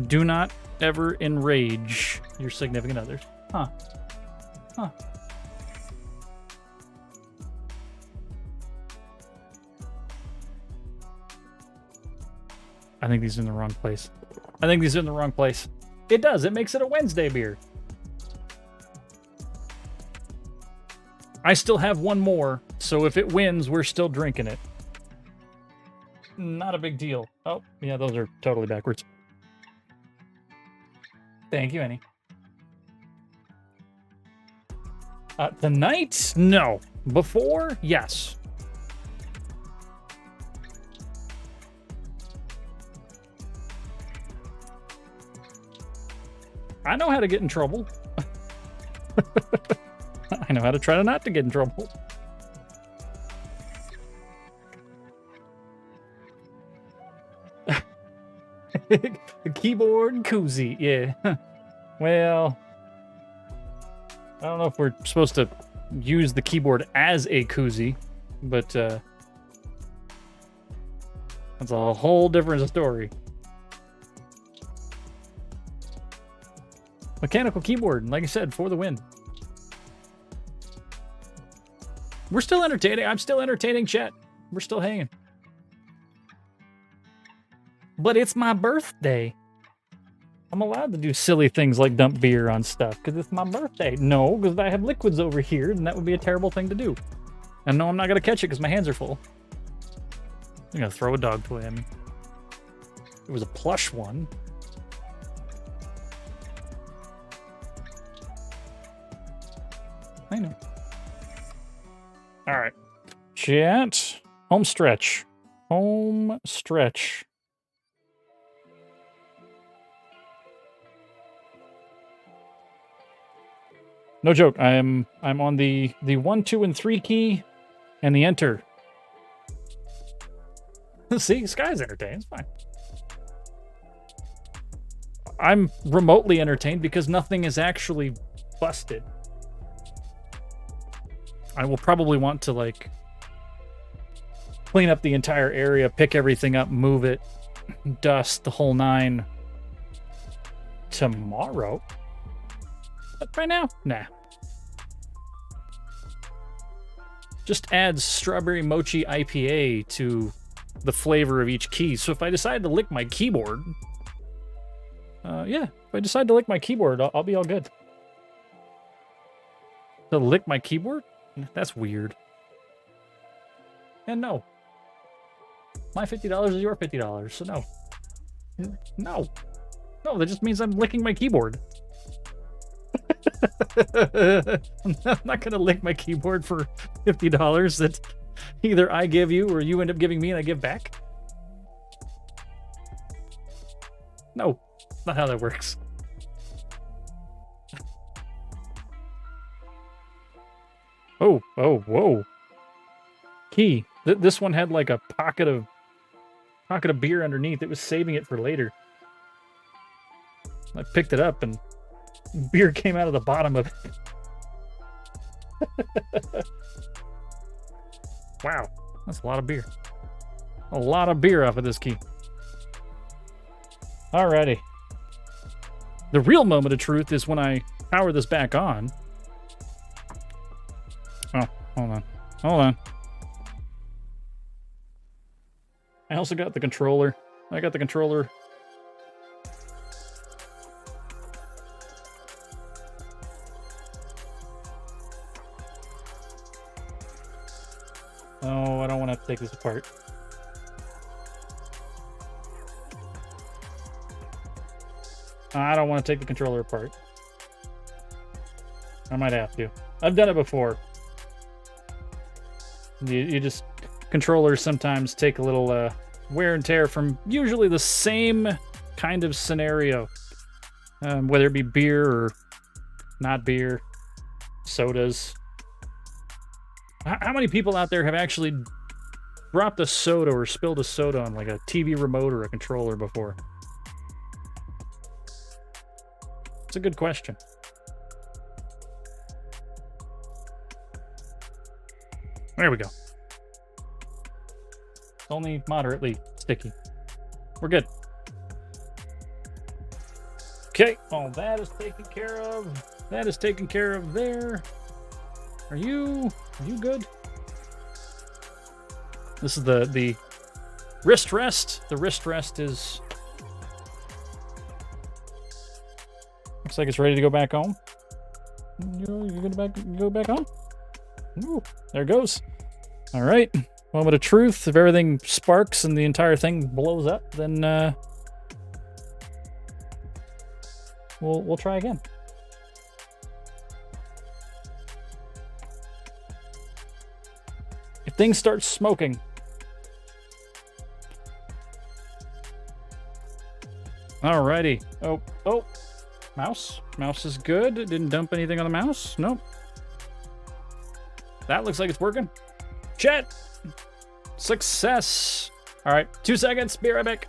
Do not ever enrage your significant others. Huh. Huh. I think these are in the wrong place. I think these are in the wrong place. It does. It makes it a Wednesday beer. I still have one more, so if it wins, we're still drinking it. Not a big deal. Oh, yeah, those are totally backwards. Thank you, Annie. Tonight? No. Before? Yes. I know how to get in trouble. I know how to try to not to get in trouble. The keyboard koozie, yeah. Well, I don't know if we're supposed to use the keyboard as a koozie, but that's a whole different story. Mechanical keyboard, like I said, for the win. We're still entertaining. I'm still entertaining, chat. We're still hanging. But it's my birthday. I'm allowed to do silly things like dump beer on stuff because it's my birthday. No, because I have liquids over here, and that would be a terrible thing to do. And no, I'm not going to catch it because my hands are full. I'm going to throw a dog toy at me. It was a plush one. I know. All right. Chat. Home stretch. Home stretch. No joke. I'm on the 1, 2, and 3 key and the enter. See, Sky's entertained. It's fine. I'm remotely entertained because nothing is actually busted. I will probably want to, like, clean up the entire area, pick everything up, move it, dust the whole 9 tomorrow. But right now, nah. Just adds strawberry mochi IPA to the flavor of each key. So if I decide to lick my keyboard, yeah, if I decide to lick my keyboard, I'll be all good. To lick my keyboard? That's weird. And no. My $50 is your $50, so no. No. No, that just means I'm licking my keyboard. I'm not going to lick my keyboard for $50 that either I give you or you end up giving me and I give back. No, not how that works. Oh, whoa. Key. This one had like a pocket of beer underneath. It was saving it for later. I picked it up and beer came out of the bottom of it. Wow, that's a lot of beer. A lot of beer off of this key. Alrighty. The real moment of truth is when I power this back on. Oh, hold on. I also got the controller. I got the controller. Oh, I don't want to take this apart. I don't want to take the controller apart. I might have to. I've done it before. You just... Controllers sometimes take a little wear and tear from usually the same kind of scenario. Whether it be beer or not beer, sodas. How many people out there have actually dropped a soda or spilled a soda on like a TV remote or a controller before? It's a good question. There we go. It's only moderately sticky. We're good. Okay, all that is taken care of. That is taken care of there. Are you good? This is the wrist rest. The wrist rest is... Looks like it's ready to go back home. You're gonna go back home? Ooh, there it goes. All right. Moment of truth. If everything sparks and the entire thing blows up, then we'll try again. If things start smoking, alrighty. Oh, mouse is good. It didn't dump anything on the mouse. Nope. That looks like it's working. Chat. Success. All right, 2 seconds. Be right back.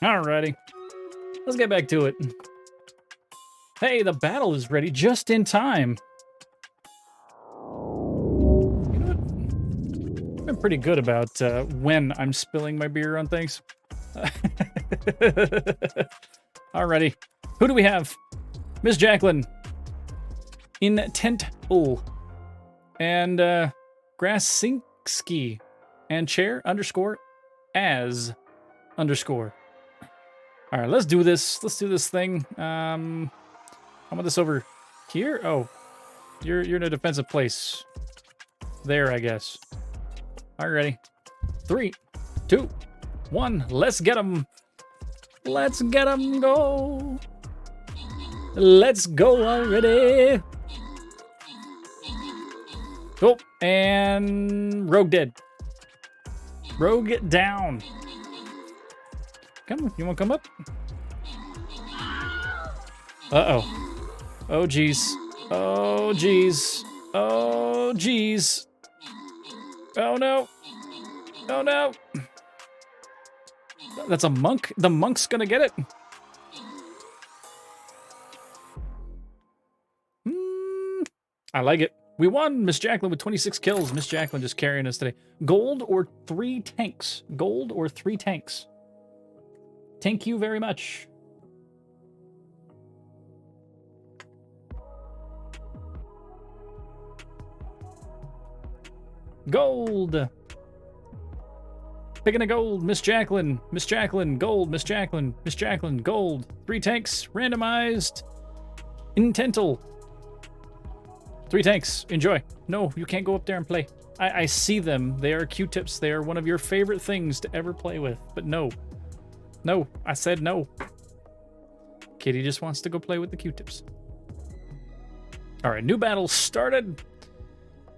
Alrighty. Let's get back to it. Hey, the battle is ready just in time. You know what? I've been pretty good about when I'm spilling my beer on things. Alrighty. Who do we have? Miss Jacqueline. Intentful. And Grasinski. And chair underscore as underscore. All right, let's do this. Let's do this thing. How about this over here? Oh, you're in a defensive place. There, I guess. All right, ready? 3, 2, 1. Let's get them. Let's get them. Go. Let's go already. Oh, and Rogue dead. Rogue down. Come on, you want to come up? Uh-oh. Oh, jeez. Oh, jeez. Oh, jeez. Oh, no. Oh, no. That's a monk? The monk's gonna get it? I like it. We won, Miss Jacqueline, with 26 kills. Miss Jacqueline just carrying us today. Gold or 3 tanks? Gold or 3 tanks? Thank you very much. Gold. Picking a gold, Miss Jacqueline. Miss Jacqueline, gold, Miss Jacqueline. Miss Jacqueline, gold. 3 tanks, randomized. Intental. 3 tanks, enjoy. No, you can't go up there and play. I see them. They are Q-tips. They are one of your favorite things to ever play with. But no. No, I said no. Kitty just wants to go play with the Q-tips. All right, new battle started.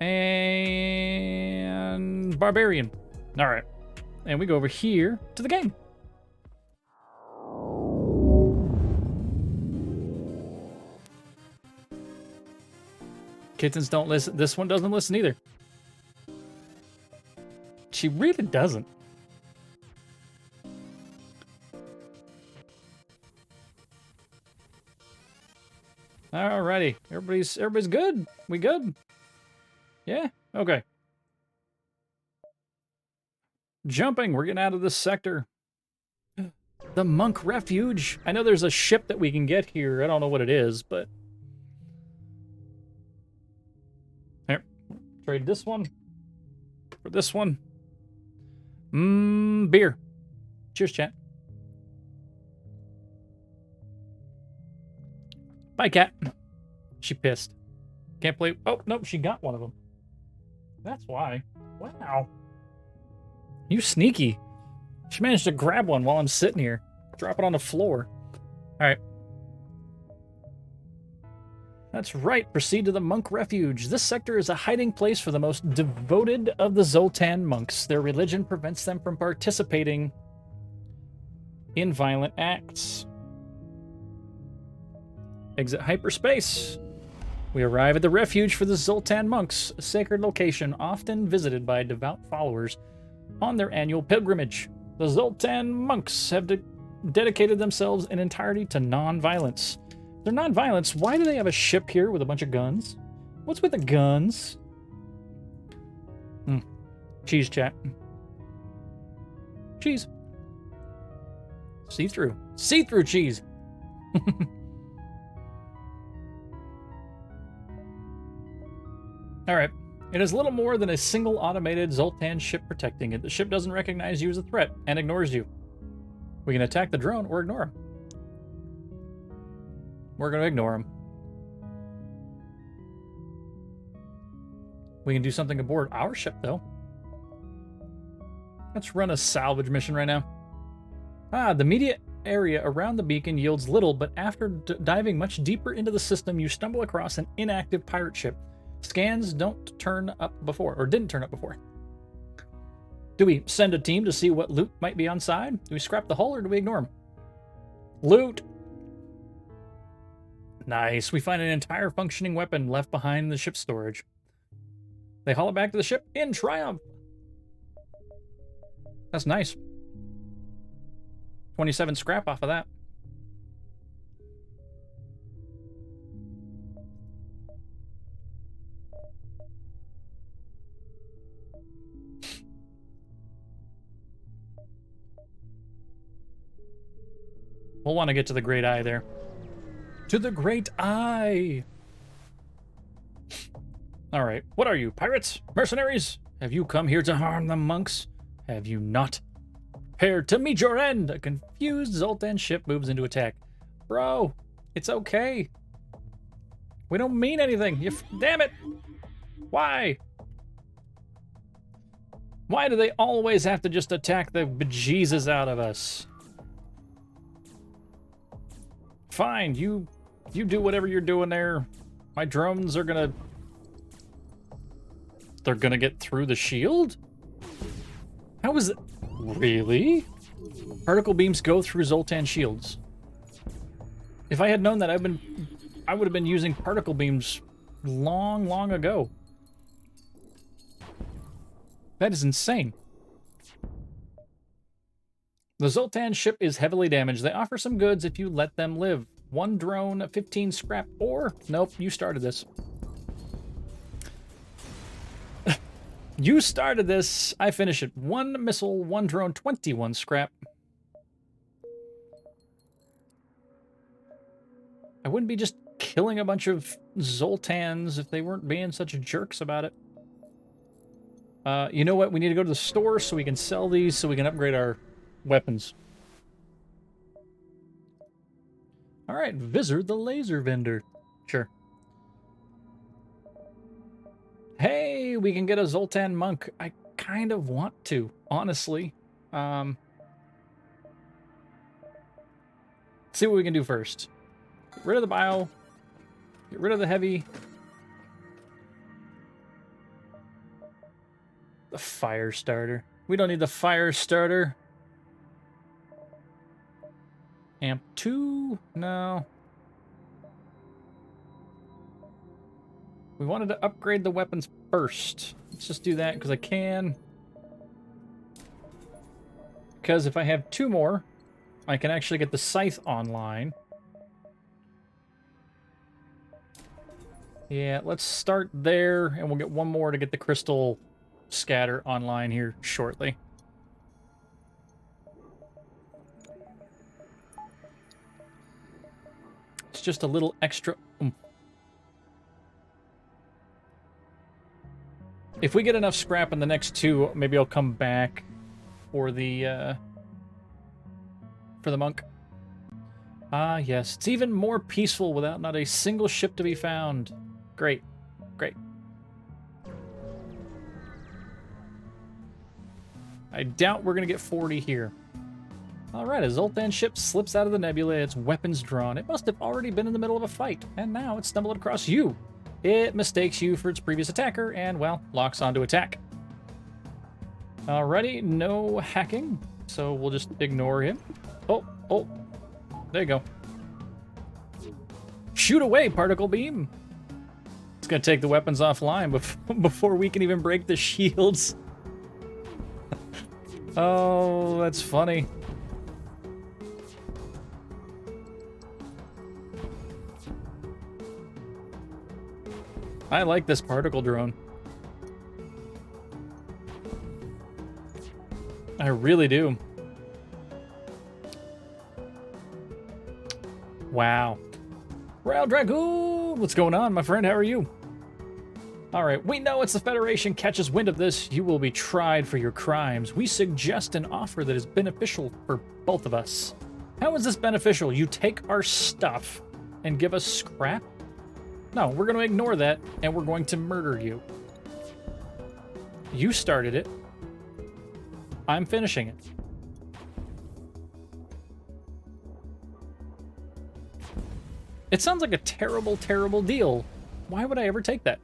And Barbarian. All right. And we go over here to the game. Kittens don't listen. This one doesn't listen either. She really doesn't. Alrighty. Everybody's good? We good? Yeah? Okay. Jumping. We're getting out of this sector. The Monk Refuge. I know there's a ship that we can get here. I don't know what it is, but... Here. Trade this one for this one. Beer. Cheers, chat. Bye, cat. She pissed. Can't play. Oh, nope, she got one of them. That's why. Wow. You sneaky. She managed to grab one while I'm sitting here. Drop it on the floor. All right. That's right. Proceed to the Monk Refuge. This sector is a hiding place for the most devoted of the Zoltan monks. Their religion prevents them from participating in violent acts. Exit hyperspace. We arrive at the refuge for the Zoltan monks, a sacred location often visited by devout followers on their annual pilgrimage. The Zoltan monks have dedicated themselves in entirety to non-violence. They're non-violence. Why do they have a ship here with a bunch of guns? What's with the guns? Cheese chat. Cheese. See-through. See-through cheese. Alright. It is little more than a single automated Zoltan ship protecting it. The ship doesn't recognize you as a threat and ignores you. We can attack the drone or ignore him. We're going to ignore him. We can do something aboard our ship, though. Let's run a salvage mission right now. The immediate area around the beacon yields little, but after diving much deeper into the system, you stumble across an inactive pirate ship. Scans don't turn up before, or didn't turn up before. Do we send a team to see what loot might be on side? Do we scrap the hull, or do we ignore them? Loot! Nice. We find an entire functioning weapon left behind in the ship's storage. They haul it back to the ship in triumph. That's nice. 27 scrap off of that. We'll want to get to the Great Eye there. To the Great Eye! Alright, what are you, pirates? Mercenaries? Have you come here to harm the monks? Have you not? Prepare to meet your end! A confused Zoltan ship moves into attack. Bro, it's okay. We don't mean anything. Damn it! Why? Why do they always have to just attack the bejesus out of us? Fine, you do whatever you're doing there. My drones are gonna... They're gonna get through the shield? How is it? Really? Particle beams go through Zoltan shields. If I had known that, I would have been using particle beams long ago. That is insane. The Zoltan ship is heavily damaged. They offer some goods if you let them live. 1 drone, 15 scrap, or... Nope, you started this. You started this. I finish it. 1 missile, 1 drone, 21 scrap. I wouldn't be just killing a bunch of Zoltans if they weren't being such jerks about it. You know what? We need to go to the store so we can sell these so we can upgrade our weapons. Alright, Vizard the laser vendor. Sure. Hey, we can get a Zoltan monk. I kind of want to, honestly. See what we can do first. Get rid of the bio. Get rid of the heavy. The fire starter. We don't need the fire starter. Amp 2? No. We wanted to upgrade the weapons first. Let's just do that because I can. Because if I have 2 more, I can actually get the scythe online. Yeah, let's start there, and we'll get 1 more to get the crystal scatter online here shortly. It's just a little extra oomph. If we get enough scrap in the next 2, maybe I'll come back for the monk. Ah, yes. It's even more peaceful without not a single ship to be found. Great. Great. I doubt we're going to get 40 here. Alright, a Zoltan ship slips out of the nebula, its weapons drawn. It must have already been in the middle of a fight, and now it's stumbled across you. It mistakes you for its previous attacker, and, well, locks onto attack. Alrighty, no hacking, so we'll just ignore him. Oh, there you go. Shoot away, particle beam! It's gonna take the weapons offline before we can even break the shields. Oh, that's funny. I like this particle drone. I really do. Wow. Rail Dragoon! What's going on, my friend? How are you? Alright, we know it's the Federation catches wind of this. You will be tried for your crimes. We suggest an offer that is beneficial for both of us. How is this beneficial? You take our stuff and give us scrap? No, we're going to ignore that, and we're going to murder you. You started it. I'm finishing it. It sounds like a terrible, terrible deal. Why would I ever take that?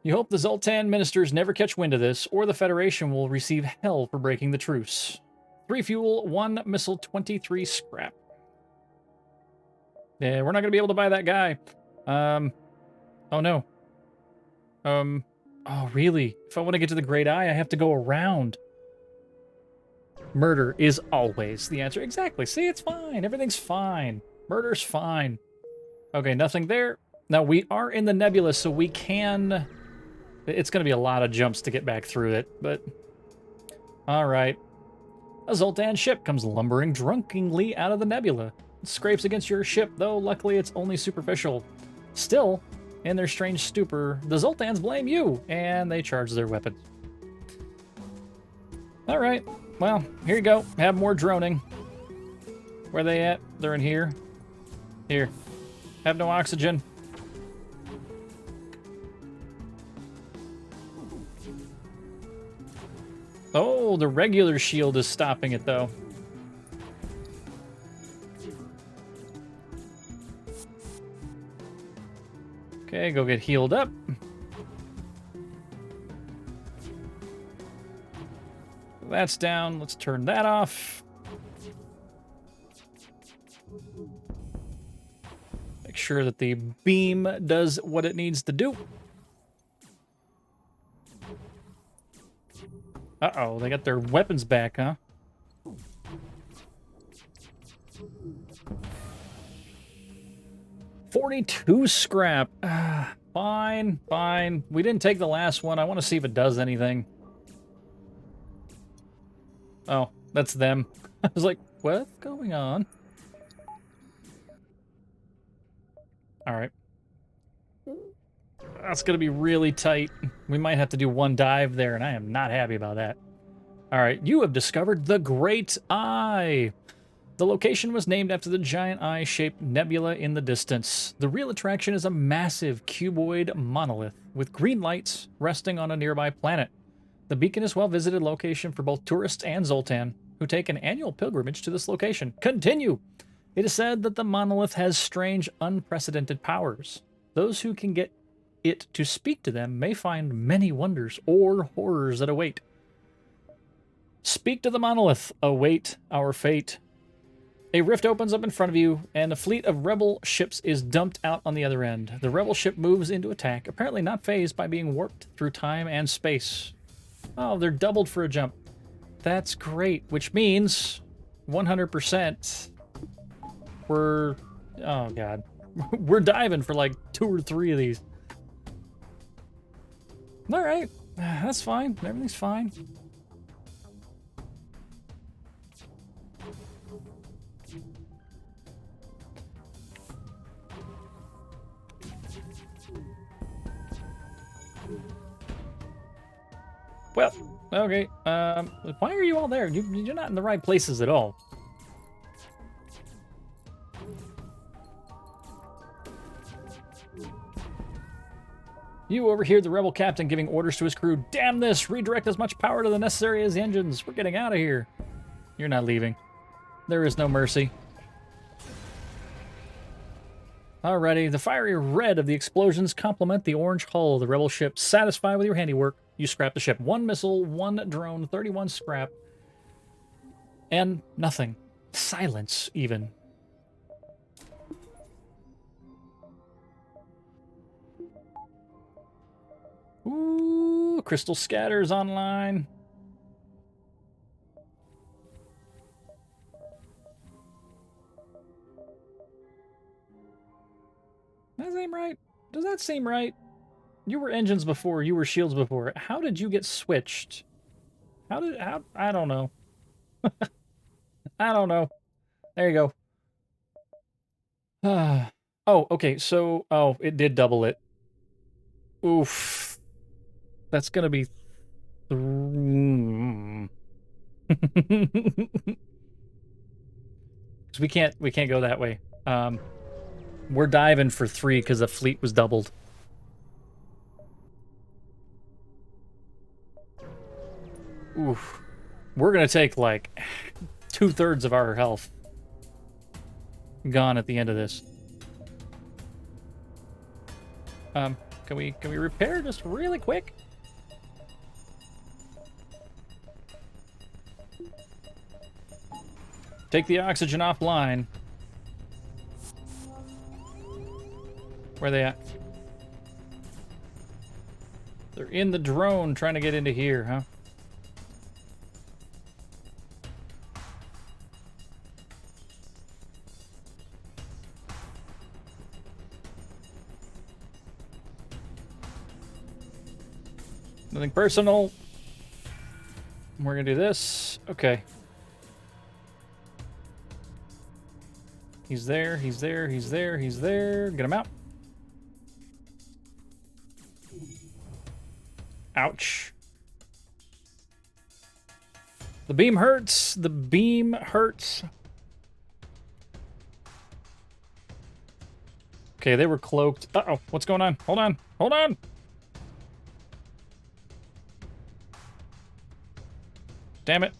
You hope the Zoltan ministers never catch wind of this, or the Federation will receive hell for breaking the truce. 3 fuel, 1 missile, 23 scrap. Yeah, we're not going to be able to buy that guy. Oh no. Oh really? If I want to get to the Great Eye, I have to go around. Murder is always the answer. Exactly. See, it's fine. Everything's fine. Murder's fine. Okay, nothing there. Now, we are in the nebula, so we can... It's going to be a lot of jumps to get back through it, but... Alright. A Zoltan ship comes lumbering drunkenly out of the nebula. It scrapes against your ship, though luckily it's only superficial. Still, in their strange stupor, the Zoltans blame you, and they charge their weapons. Alright, well, here you go. Have more droning. Where are they at? They're in here. Here. Have no oxygen. Oh, the regular shield is stopping it, though. Okay, go get healed up. That's down. Let's turn that off. Make sure that the beam does what it needs to do. Uh-oh, they got their weapons back, huh? $42 scrap. Fine, fine. We didn't take the last one. I want to see if it does anything. Oh, that's them. I was like, what's going on? All right. That's going to be really tight. We might have to do one dive there, and I am not happy about that. All right, you have discovered the Great Eye. The location was named after the giant eye-shaped nebula in the distance. The real attraction is a massive cuboid monolith with green lights resting on a nearby planet. The beacon is a well-visited location for both tourists and Zoltan, who take an annual pilgrimage to this location. Continue! It is said that the monolith has strange, unprecedented powers. Those who can get it to speak to them may find many wonders or horrors that await. Speak to the monolith. Await our fate. A rift opens up in front of you, and a fleet of rebel ships is dumped out on the other end. The rebel ship moves into attack, apparently not phased by being warped through time and space. Oh, they're doubled for a jump. That's great, which means 100% we're... Oh, God. We're diving for like 2 or 3 of these. All right. That's fine. Everything's fine. Well, okay. Why are you all there? You're not in the right places at all. You overhear the rebel captain giving orders to his crew. Damn this! Redirect as much power to the necessary as the engines. We're getting out of here. You're not leaving. There is no mercy. Alrighty, the fiery red of the explosions complement the orange hull of the rebel ship. Satisfied with your handiwork, you scrap the ship. 1 missile, 1 drone, 31 scrap. And nothing. Silence, even. Ooh, crystal scatters online. That ain't right. Does that seem right? You were engines before, you were shields before. How did you get switched? How, I don't know. I don't know. There you go. Oh, okay, so, oh, it did double it. Oof. That's gonna be... Because we can't go that way. We're diving for 3 because the fleet was doubled. Oof. We're gonna take like 2/3 of our health gone at the end of this. Can we repair just really quick? Take the oxygen offline. Where are they at? They're in the drone trying to get into here, huh? Nothing personal. We're gonna do this. Okay. He's there, he's there, he's there, he's there. Get him out. Ouch. The beam hurts. The beam hurts. Okay, they were cloaked. Uh-oh, what's going on? Hold on, hold on. Damn it.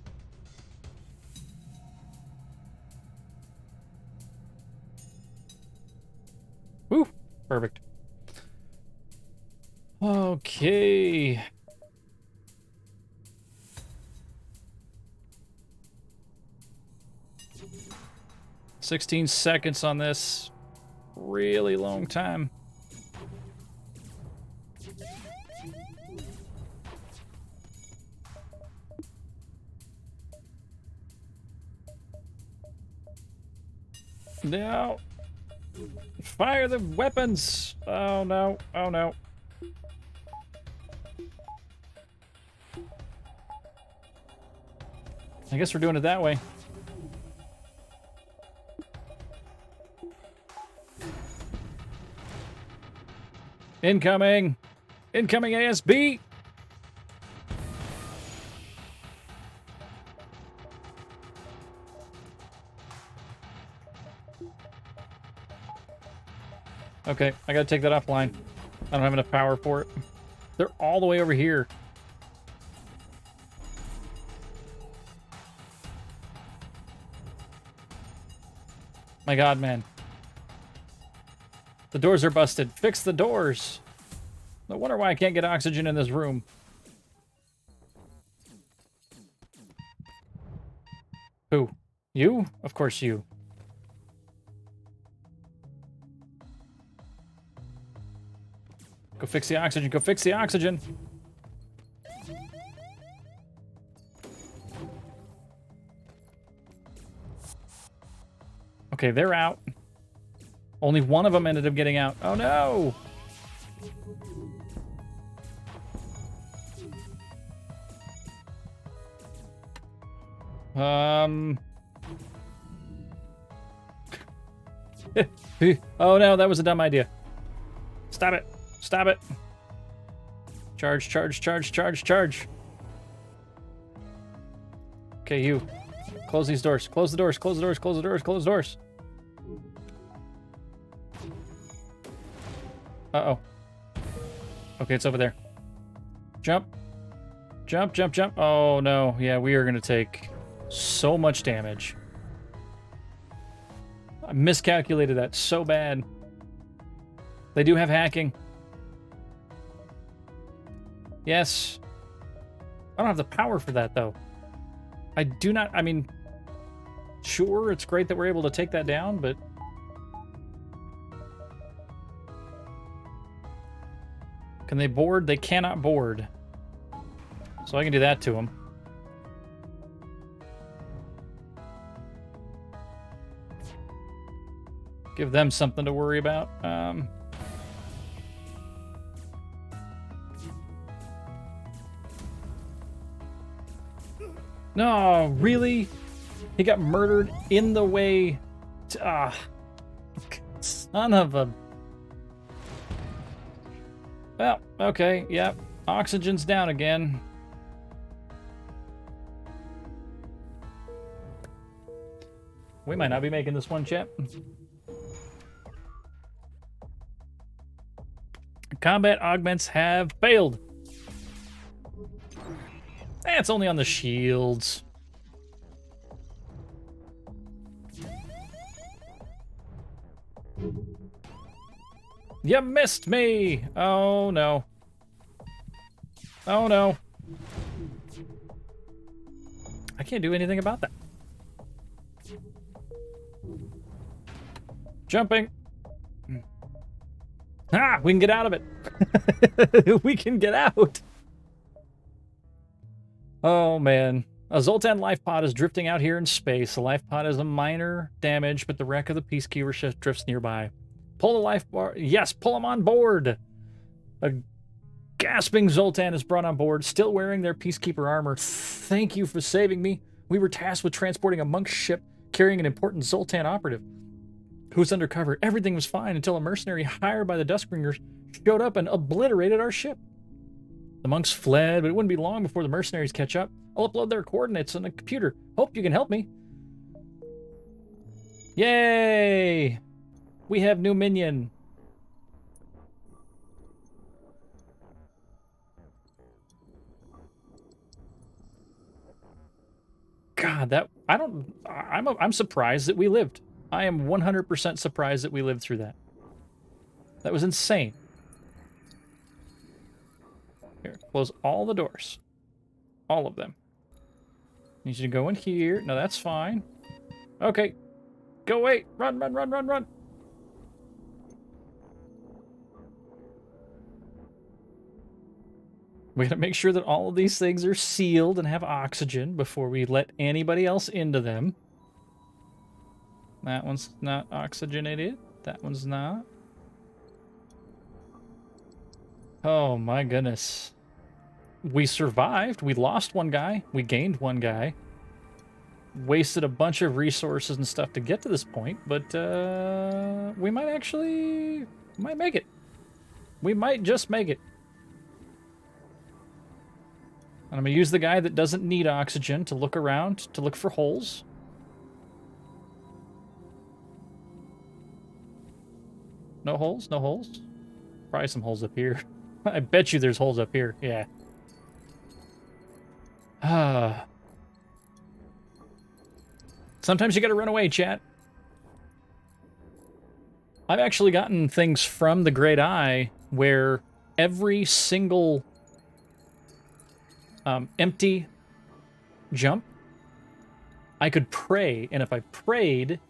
Woo, perfect. Okay. "16 seconds on this. Really long time. No. Fire the weapons. Oh no. Oh no. I guess we're doing it that way. Incoming! Incoming ASB! Okay, I gotta take that offline. I don't have enough power for it. They're all the way over here. My god, man. The doors are busted. Fix the doors. No wonder why I can't get oxygen in this room. Who? You? Of course you. Go fix the oxygen. Go fix the oxygen. Okay, they're out. Only one of them ended up getting out. Oh no! Oh no, that was a dumb idea. Stop it. Stop it. Charge, charge, charge, charge, charge. Okay, you. Close these doors. Close the doors. Close the doors. Close the doors. Close the doors. Uh-oh. Okay, it's over there. Jump. Jump, jump, jump. Oh, no. Yeah, we are going to take so much damage. I miscalculated that so bad. They do have hacking. Yes. I don't have the power for that, though. I do not... I mean... Sure, it's great that we're able to take that down, but... Can they board? They cannot board. So I can do that to them. Give them something to worry about. No, really? He got murdered in the way. Son of a. Well, okay, yep. Oxygen's down again. We might not be making this one, chat. Combat augments have failed. It's only on the shields. You missed me! Oh no. Oh no. I can't do anything about that. Jumping. Ah, we can get out of it. We can get out. Oh man. A Zoltan life pod is drifting out here in space. The life pod is a minor damage, but the wreck of the Peacekeeper ship drifts nearby. Pull the life bar. Yes, pull them on board. A gasping Zoltan is brought on board, still wearing their Peacekeeper armor. Thank you for saving me. We were tasked with transporting a monk ship carrying an important Zoltan operative who was undercover. Everything was fine until a mercenary hired by the Duskbringers showed up and obliterated our ship. The monks fled, but it wouldn't be long before the mercenaries catch up. I'll upload their coordinates on the computer. Hope you can help me. Yay! We have new minion. God, I'm surprised that we lived. I am 100% surprised that we lived through that. That was insane. Here, close all the doors. All of them. Need you to go in here. No, that's fine. Okay. Go away. Run, run, run, run, run. We gotta make sure that all of these things are sealed and have oxygen before we let anybody else into them. That one's not oxygenated. That one's not. Oh my goodness. We survived. We lost one guy. We gained one guy. Wasted a bunch of resources and stuff to get to this point, but we might make it. We might just make it. And I'm gonna use the guy that doesn't need oxygen to look around, to look for holes. No holes? No holes? Probably some holes up here. I bet you there's holes up here. Yeah. Sometimes you gotta run away, chat. I've actually gotten things from the Great Eye where every single empty jump, I could pray, and if I prayed,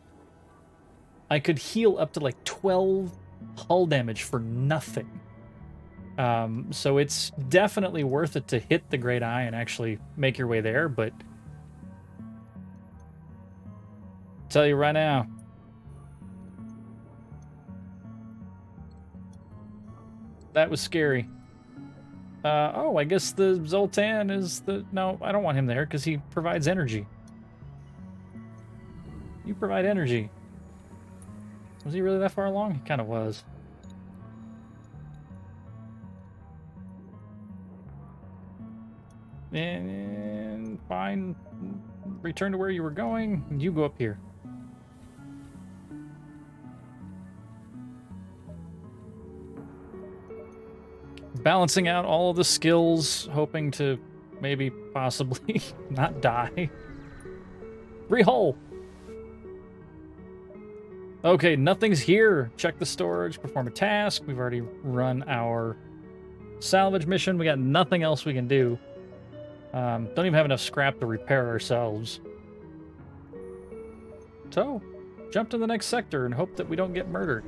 I could heal up to like 12 hull damage for nothing. So it's definitely worth it to hit the Great Eye and actually make your way there, but I'll tell you right now, that was scary. Oh, I guess the Zoltan is the... No, I don't want him there because he provides energy. You provide energy. Was he really that far along? He kind of was. And fine. Return to where you were going. You go up here. Balancing out all of the skills, hoping to maybe possibly not die. Rehull. Okay, nothing's here. Check the storage, perform a task. We've already run our salvage mission. We got nothing else we can do. Don't even have enough scrap to repair ourselves. So, jump to the next sector and hope that we don't get murdered.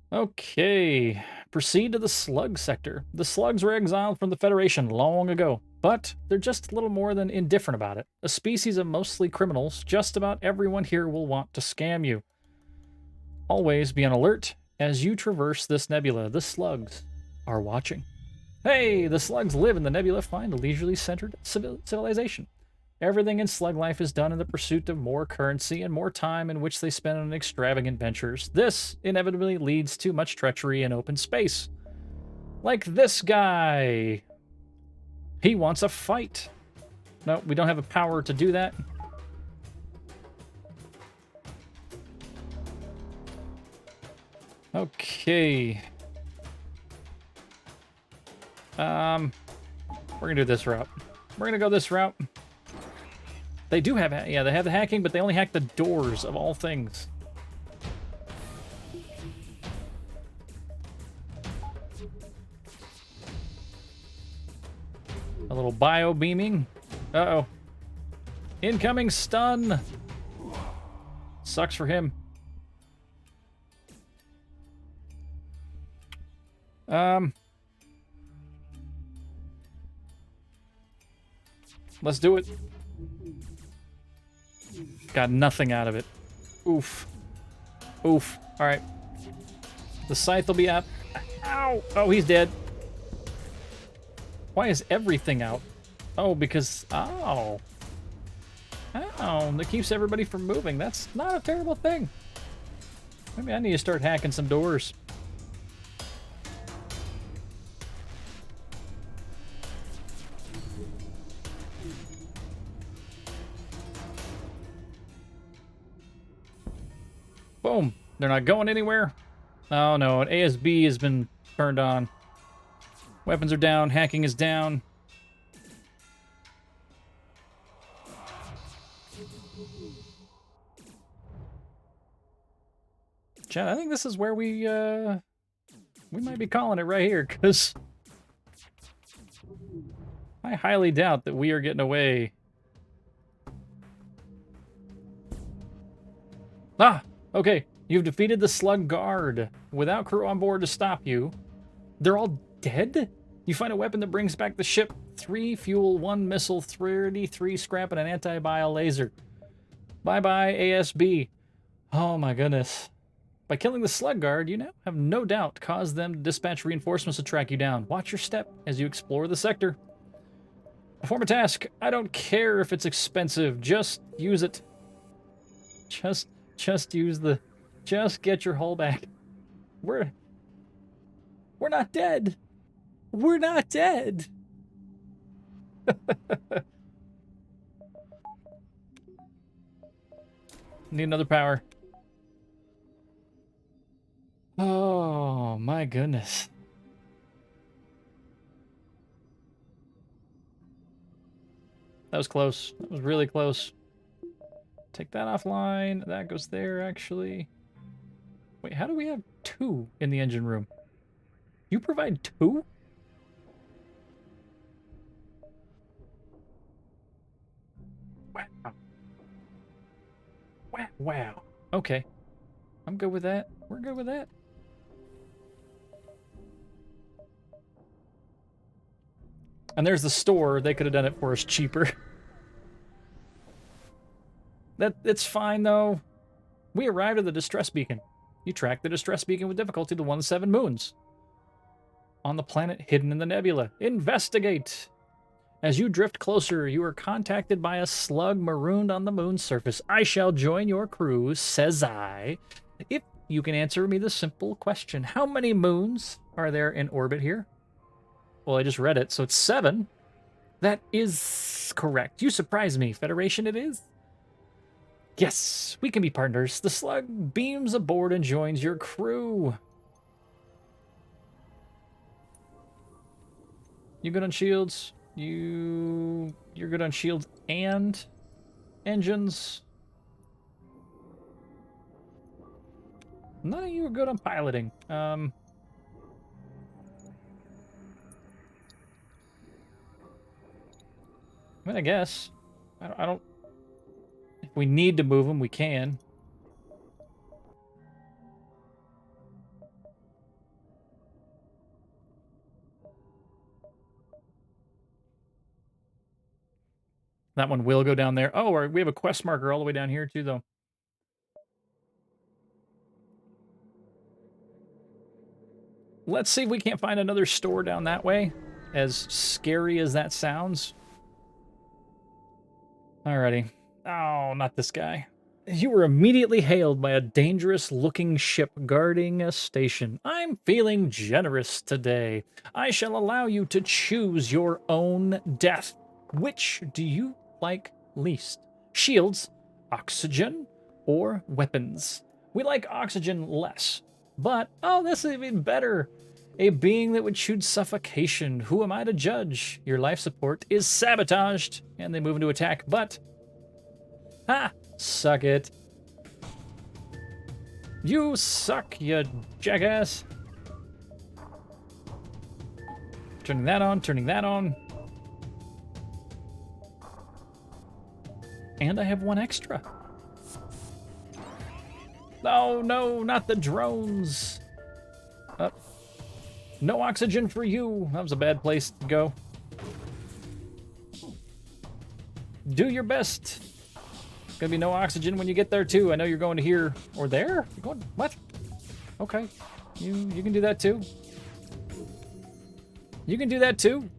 Okay, proceed to the Slug sector. The Slugs were exiled from the Federation long ago, but they're just a little more than indifferent about it. A species of mostly criminals, just about everyone here will want to scam you. Always be on alert as you traverse this nebula. The Slugs are watching. Hey, the slugs live in the nebula, find a leisurely centered civilization. Everything in slug life is done in the pursuit of more currency and more time in which they spend on extravagant ventures. This inevitably leads to much treachery in open space. Like this guy. He wants a fight. No, we don't have a power to do that. Okay. We're gonna do this route. We're gonna go this route. They do have, yeah, they have the hacking, but they only hack the doors of all things. A little bio beaming. Uh-oh. Incoming stun. Sucks for him. Let's do it. Got nothing out of it. Oof. Oof. All right. The scythe will be up. Ow! Oh, he's dead. Why is everything out? Oh, because... Oh. Oh, that keeps everybody from moving. That's not a terrible thing. Maybe I need to start hacking some doors. Boom. They're not going anywhere. Oh, no. An ASB has been turned on. Weapons are down. Hacking is down. Chad, I think this is where we might be calling it right here, because I highly doubt that we are getting away. Ah! Okay, you've defeated the slug guard. Without crew on board to stop you, they're all dead? You find a weapon that brings back the ship. 3 fuel, 1 missile, 33 scrap, and an anti-bio laser. Bye-bye, ASB. Oh my goodness. By killing the slug guard, you now have no doubt caused them to dispatch reinforcements to track you down. Watch your step as you explore the sector. Perform a task. I don't care if it's expensive. Just use it. Just use the... Just get your hull back. We're not dead. We're not dead. Need another power. Oh, my goodness. That was close. That was really close. Take that offline. That goes there, actually. Wait, how do we have 2 in the engine room? You provide 2? Wow. Wow. Okay. I'm good with that. We're good with that. And there's the store. They could have done it for us cheaper. It's fine, though. We arrived at the distress beacon. You track the distress beacon with difficulty to 1 of 7 moons. On the planet hidden in the nebula. Investigate! As you drift closer, you are contacted by a slug marooned on the moon's surface. I shall join your crew, says I, if you can answer me the simple question. How many moons are there in orbit here? Well, I just read it, so it's 7. That is correct. You surprise me. Federation it is? Yes, we can be partners. The slug beams aboard and joins your crew. You good on shields? You're good on shields and engines. None of you are good on piloting. I mean, I guess. I don't... If we need to move them, we can. That one will go down there. Oh, we have a quest marker all the way down here, too, though. Let's see if we can't find another store down that way. as scary as that sounds. Alrighty. Oh, not this guy. You were immediately hailed by a dangerous-looking ship guarding a station. I'm feeling generous today. I shall allow you to choose your own death. Which do you like least? Shields, oxygen, or weapons? We like oxygen less. But, oh, this is even better. A being that would choose suffocation. Who am I to judge? Your life support is sabotaged. And they move into attack, but... Ha! Suck it. You suck, you jackass. Turning that on, turning that on. And I have one extra. Oh, no, not the drones. No oxygen for you. That was a bad place to go. Do your best. Gonna be no oxygen when you get there too. I know you're going to here or there. You're going what? Okay, you can do that too. You can do that too.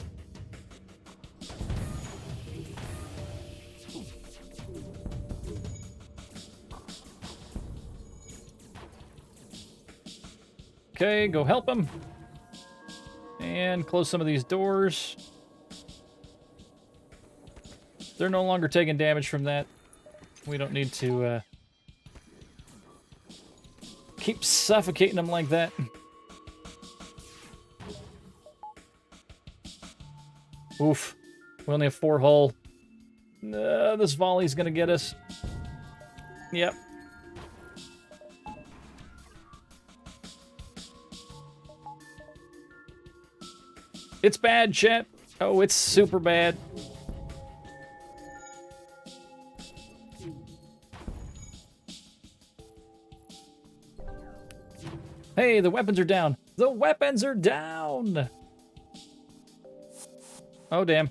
Okay, go help him. And close some of these doors. They're no longer taking damage from that. We don't need to keep suffocating them like that. Oof. We only have 4 hull. This volley's gonna get us. Yep. It's bad, chat. Oh, it's super bad. Hey, the weapons are down. The weapons are down. Oh, damn.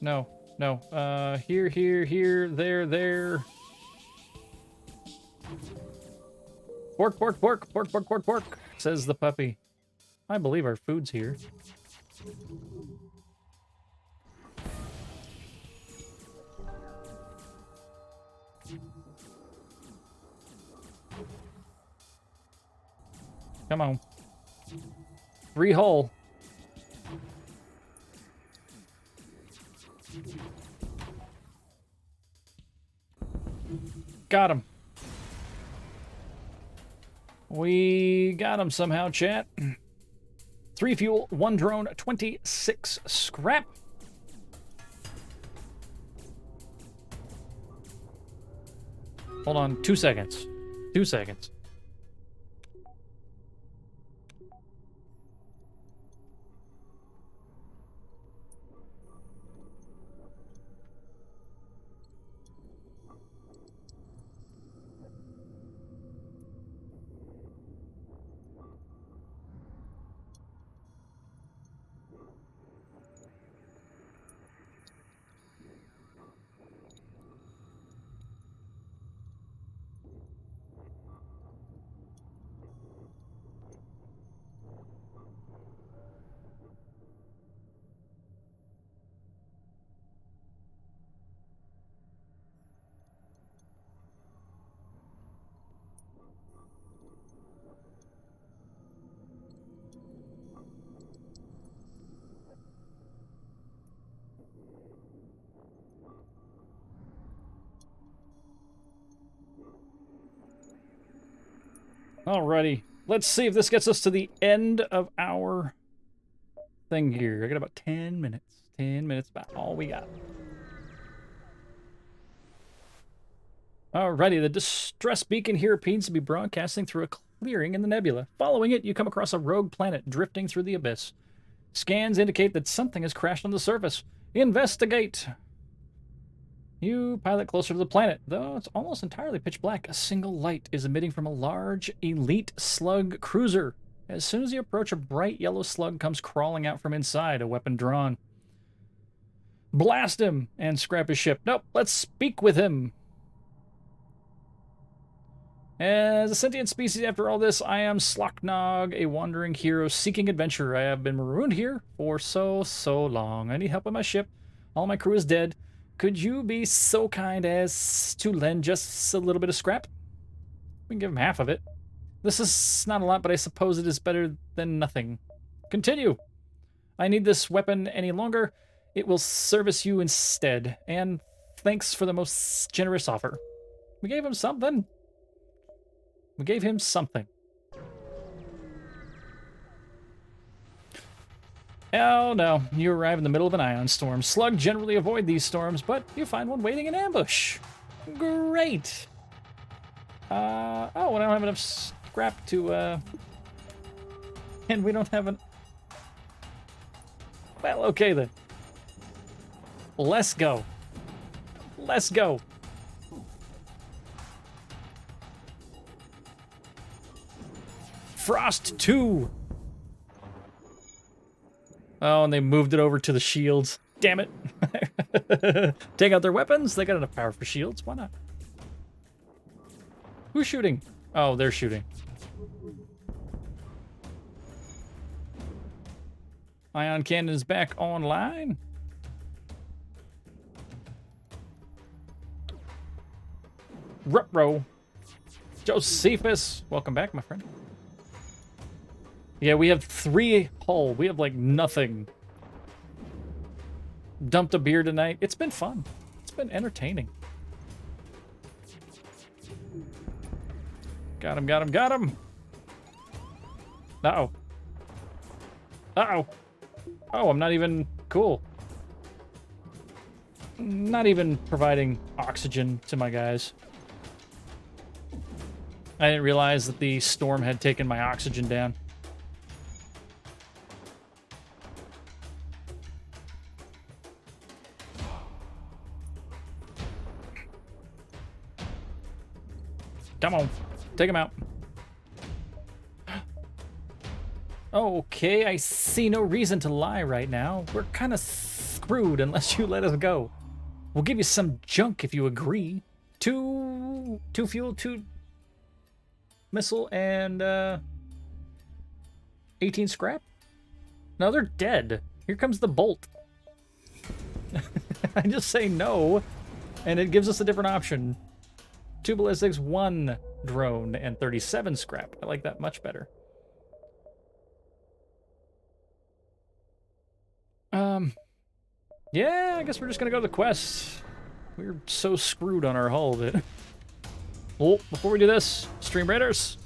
No, no. Here, there. Pork, pork, pork, pork, pork, pork, pork, says the puppy. I believe our food's here. Come on. 3 hull. Got him. We got him somehow, chat. 3 fuel, 1 drone, 26 scrap. Hold on, 2 seconds. 2 seconds. Alrighty, let's see if this gets us to the end of our thing here. I got about 10 minutes. 10 minutes, about all we got. Alrighty, the distress beacon here appears to be broadcasting through a clearing in the nebula. Following it, you come across a rogue planet drifting through the abyss. Scans indicate that something has crashed on the surface. Investigate! You pilot closer to the planet, though it's almost entirely pitch black. A single light is emitting from a large elite slug cruiser. As soon as you approach, a bright yellow slug comes crawling out from inside, a weapon drawn. Blast him and scrap his ship. Nope, let's speak with him. As a sentient species, after all this, I am Slocknog, a wandering hero seeking adventure. I have been marooned here for so long. I need help with my ship. All my crew is dead. Could you be so kind as to lend just a little bit of scrap? We can give him half of it. This is not a lot, but I suppose it is better than nothing. Continue. I need this weapon any longer. It will service you instead. And thanks for the most generous offer. We gave him something. We gave him something. Oh no, you arrive in the middle of an ion storm. Slug generally avoid these storms, but you find one waiting in ambush. Great. Oh, I don't have enough scrap to, and we don't have an... Well, okay then. Let's go. Let's go. Frost 2. Oh, and they moved it over to the shields. Damn it. Take out their weapons. They got enough power for shields. Why not? Who's shooting? Oh, they're shooting. Ion cannon is back online. Ruh-roh. Josephus. Welcome back, my friend. Yeah, we have 3 hull. We have, like, nothing. Dumped a beer tonight. It's been fun. It's been entertaining. Got him, got him, got him! Uh-oh. Uh-oh. Oh, I'm not even... Cool. Not even providing oxygen to my guys. I didn't realize that the storm had taken my oxygen down. Come on, take him out. Okay, I see no reason to lie right now. We're kind of screwed unless you let us go. We'll give you some junk if you agree. Two fuel, 2 missile, and 18 scrap? No, they're dead. Here comes the bolt. I just say no, and it gives us a different option. 2 ballistics, 1 drone, and 37 scrap. I like that much better. Yeah, I guess we're just gonna go to the quest. We're so screwed on our hull that... Oh, before we do this, Stream Raiders.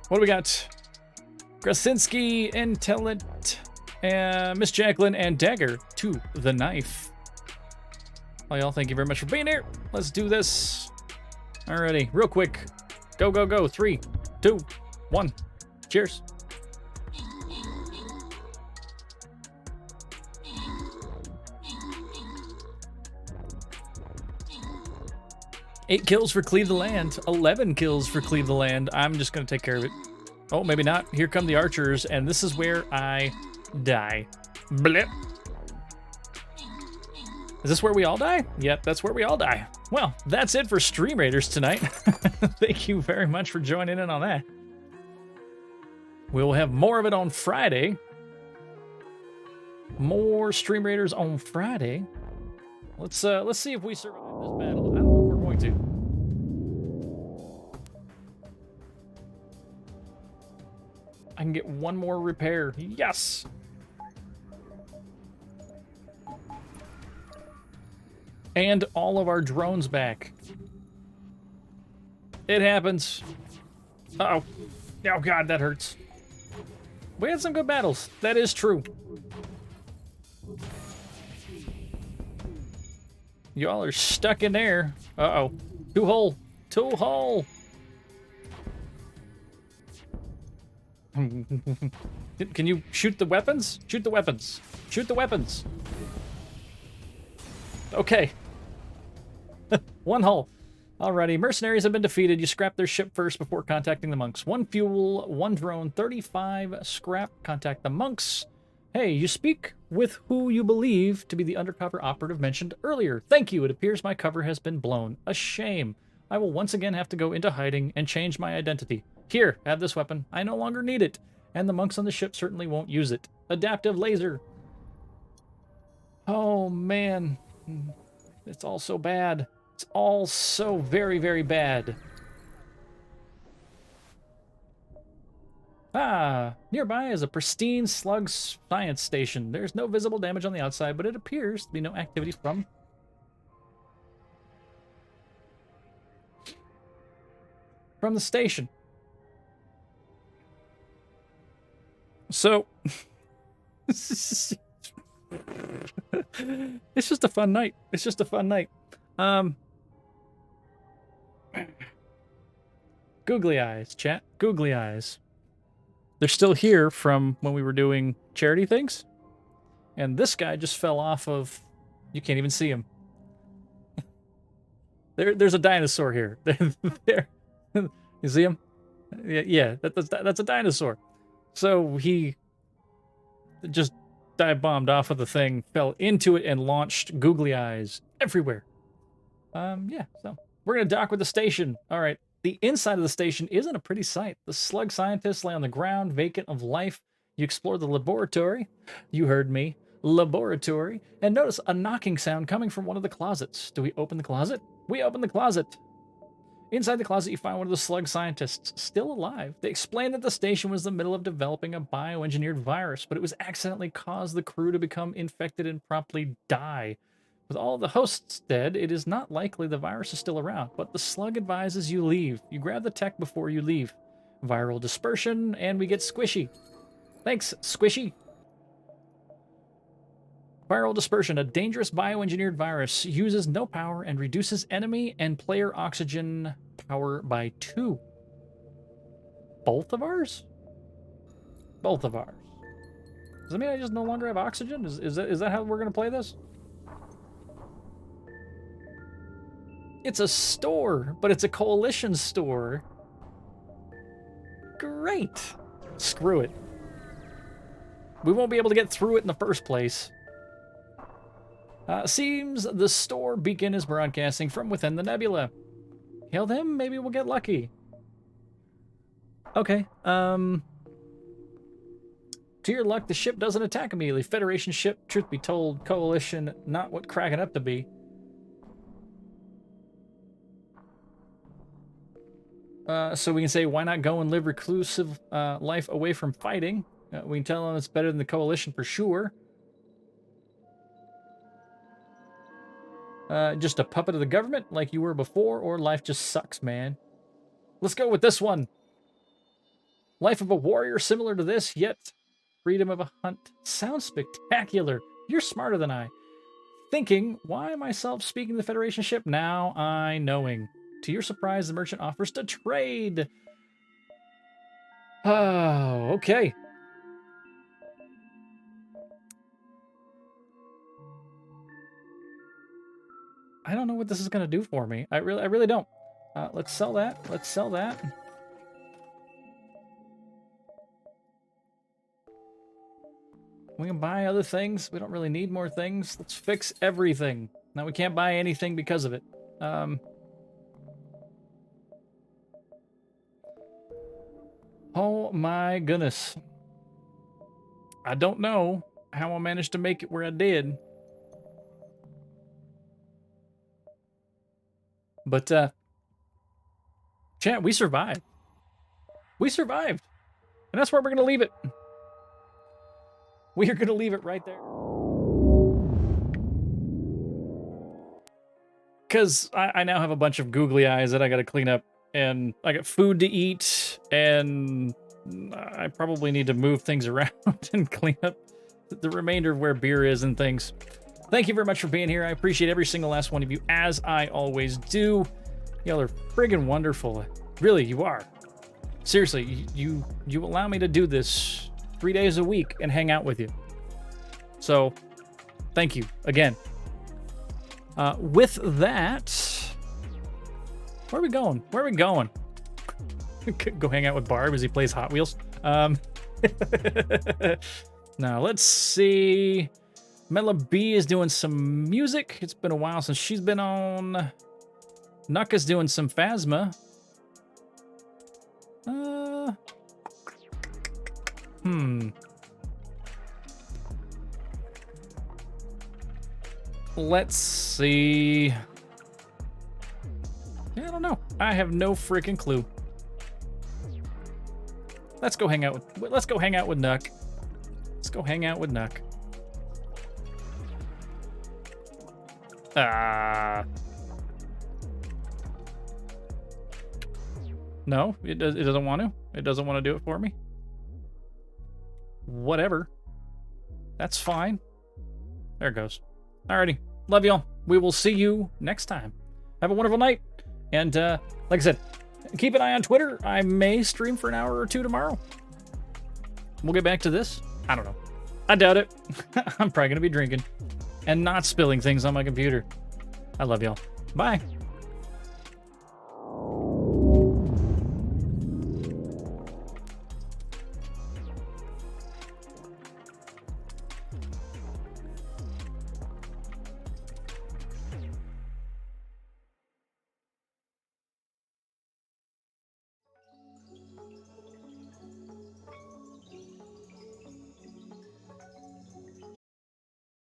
What do we got? Krasinski, Intelligent, Miss Jacqueline, and Dagger to the knife. Well, y'all, thank you very much for being here. Let's do this. Alrighty, real quick. Go, go, go. 3, 2, 1. Cheers. Eight kills for CleveTheLand. 11 kills for CleveTheLand. I'm just going to take care of it. Oh, maybe not. Here come the archers, and this is where I die. Blip. Is this where we all die? Yep, that's where we all die. Well, that's it for Stream Raiders tonight. Thank you very much for joining in on that. We'll have more of it on Friday. More Stream Raiders on Friday. Let's see if we survive this battle. I don't know if we're going to. I can get one more repair. Yes! And all of our drones back. It happens. Uh-oh. Oh, God, that hurts. We had some good battles. That is true. Y'all are stuck in there. Uh-oh. 2 hull. 2 hull. Can you shoot the weapons? Shoot the weapons. Shoot the weapons. Okay. 1 hull. Alrighty, mercenaries have been defeated. You scrap their ship first before contacting the monks. 1 fuel, 1 drone, 35 scrap. Contact the monks. Hey, you speak with who you believe to be the undercover operative mentioned earlier. Thank you. It appears my cover has been blown. A shame. I will once again have to go into hiding and change my identity. Here, have this weapon. I no longer need it, and the monks on the ship certainly won't use it. Adaptive laser. Oh, man. It's all so bad. It's all so very, very bad. Ah, nearby is a pristine slug science station. There's no visible damage on the outside, but it appears to be no activity from the station. So, it's just a fun night. It's just a fun night. Googly eyes, chat. Googly eyes. They're still here from when we were doing charity things. And this guy just fell off of... You can't even see him. There's a dinosaur here. There. You see him? Yeah, that's a dinosaur. So he just dive bombed off of the thing, fell into it, and launched googly eyes everywhere. Yeah, so we're going to dock with the station. All right. The inside of the station isn't a pretty sight. The slug scientists lay on the ground, vacant of life. You explore the laboratory. You heard me. Laboratory. And notice a knocking sound coming from one of the closets. Do we open the closet? We open the closet. Inside the closet, you find one of the slug scientists still alive. They explain that the station was in the middle of developing a bioengineered virus, but it was accidentally caused the crew to become infected and promptly die. With all the hosts dead, it is not likely the virus is still around, but the slug advises you leave. You grab the tech before you leave. Viral dispersion, and we get Squishy. Thanks, Squishy. Viral dispersion, a dangerous bioengineered virus, uses no power and reduces enemy and player oxygen power by 2. Both of ours? Both of ours. Does that mean I just no longer have oxygen? Is that how we're going to play this? It's a store, but it's a coalition store. Great. Screw it. We won't be able to get through it in the first place. Seems the store beacon is broadcasting from within the nebula. Hail them, maybe we'll get lucky. Okay, to your luck, the ship doesn't attack immediately. Federation ship, truth be told, coalition, not what cracking up to be. So we can say, why not go and live reclusive life away from fighting? We can tell them it's better than the coalition for sure. Just a puppet of the government like you were before, or life just sucks, man. Let's go with this one. Life of a warrior similar to this, yet freedom of a hunt. Sounds spectacular. You're smarter than I. Thinking, why myself speaking the Federation ship? Now I knowing. To your surprise, the merchant offers to trade. Oh, okay. I don't know what this is going to do for me. I really don't. Let's sell that. Let's sell that. We can buy other things. We don't really need more things. Let's fix everything. Now we can't buy anything because of it. Oh my goodness. I don't know how I managed to make it where I did. But, chat, we survived. We survived. And that's where we're going to leave it. We are going to leave it right there. Because I now have a bunch of googly eyes that I got to clean up. And I got food to eat. And I probably need to move things around and clean up the remainder of where beer is and things. Thank you very much for being here. I appreciate every single last one of you, as I always do. Y'all are friggin' wonderful. Really, you are. Seriously, you allow me to do this 3 days a week and hang out with you. So, thank you again. With that, where are we going? Where are we going? Go hang out with Barb as he plays Hot Wheels. Now, let's see. Mela B is doing some music. It's been a while since she's been on. Nuka's doing some Phasma. Let's see. Yeah, I don't know. I have no freaking clue. Let's go hang out with Nuck. Let's go hang out with Nuck. No, it doesn't want to. It doesn't want to do it for me. Whatever. That's fine. There it goes. Alrighty. Love y'all. We will see you next time. Have a wonderful night. And like I said, keep an eye on Twitter. I may stream for an hour or two tomorrow. We'll get back to this. I don't know. I doubt it. I'm probably going to be drinking and not spilling things on my computer. I love y'all. Bye.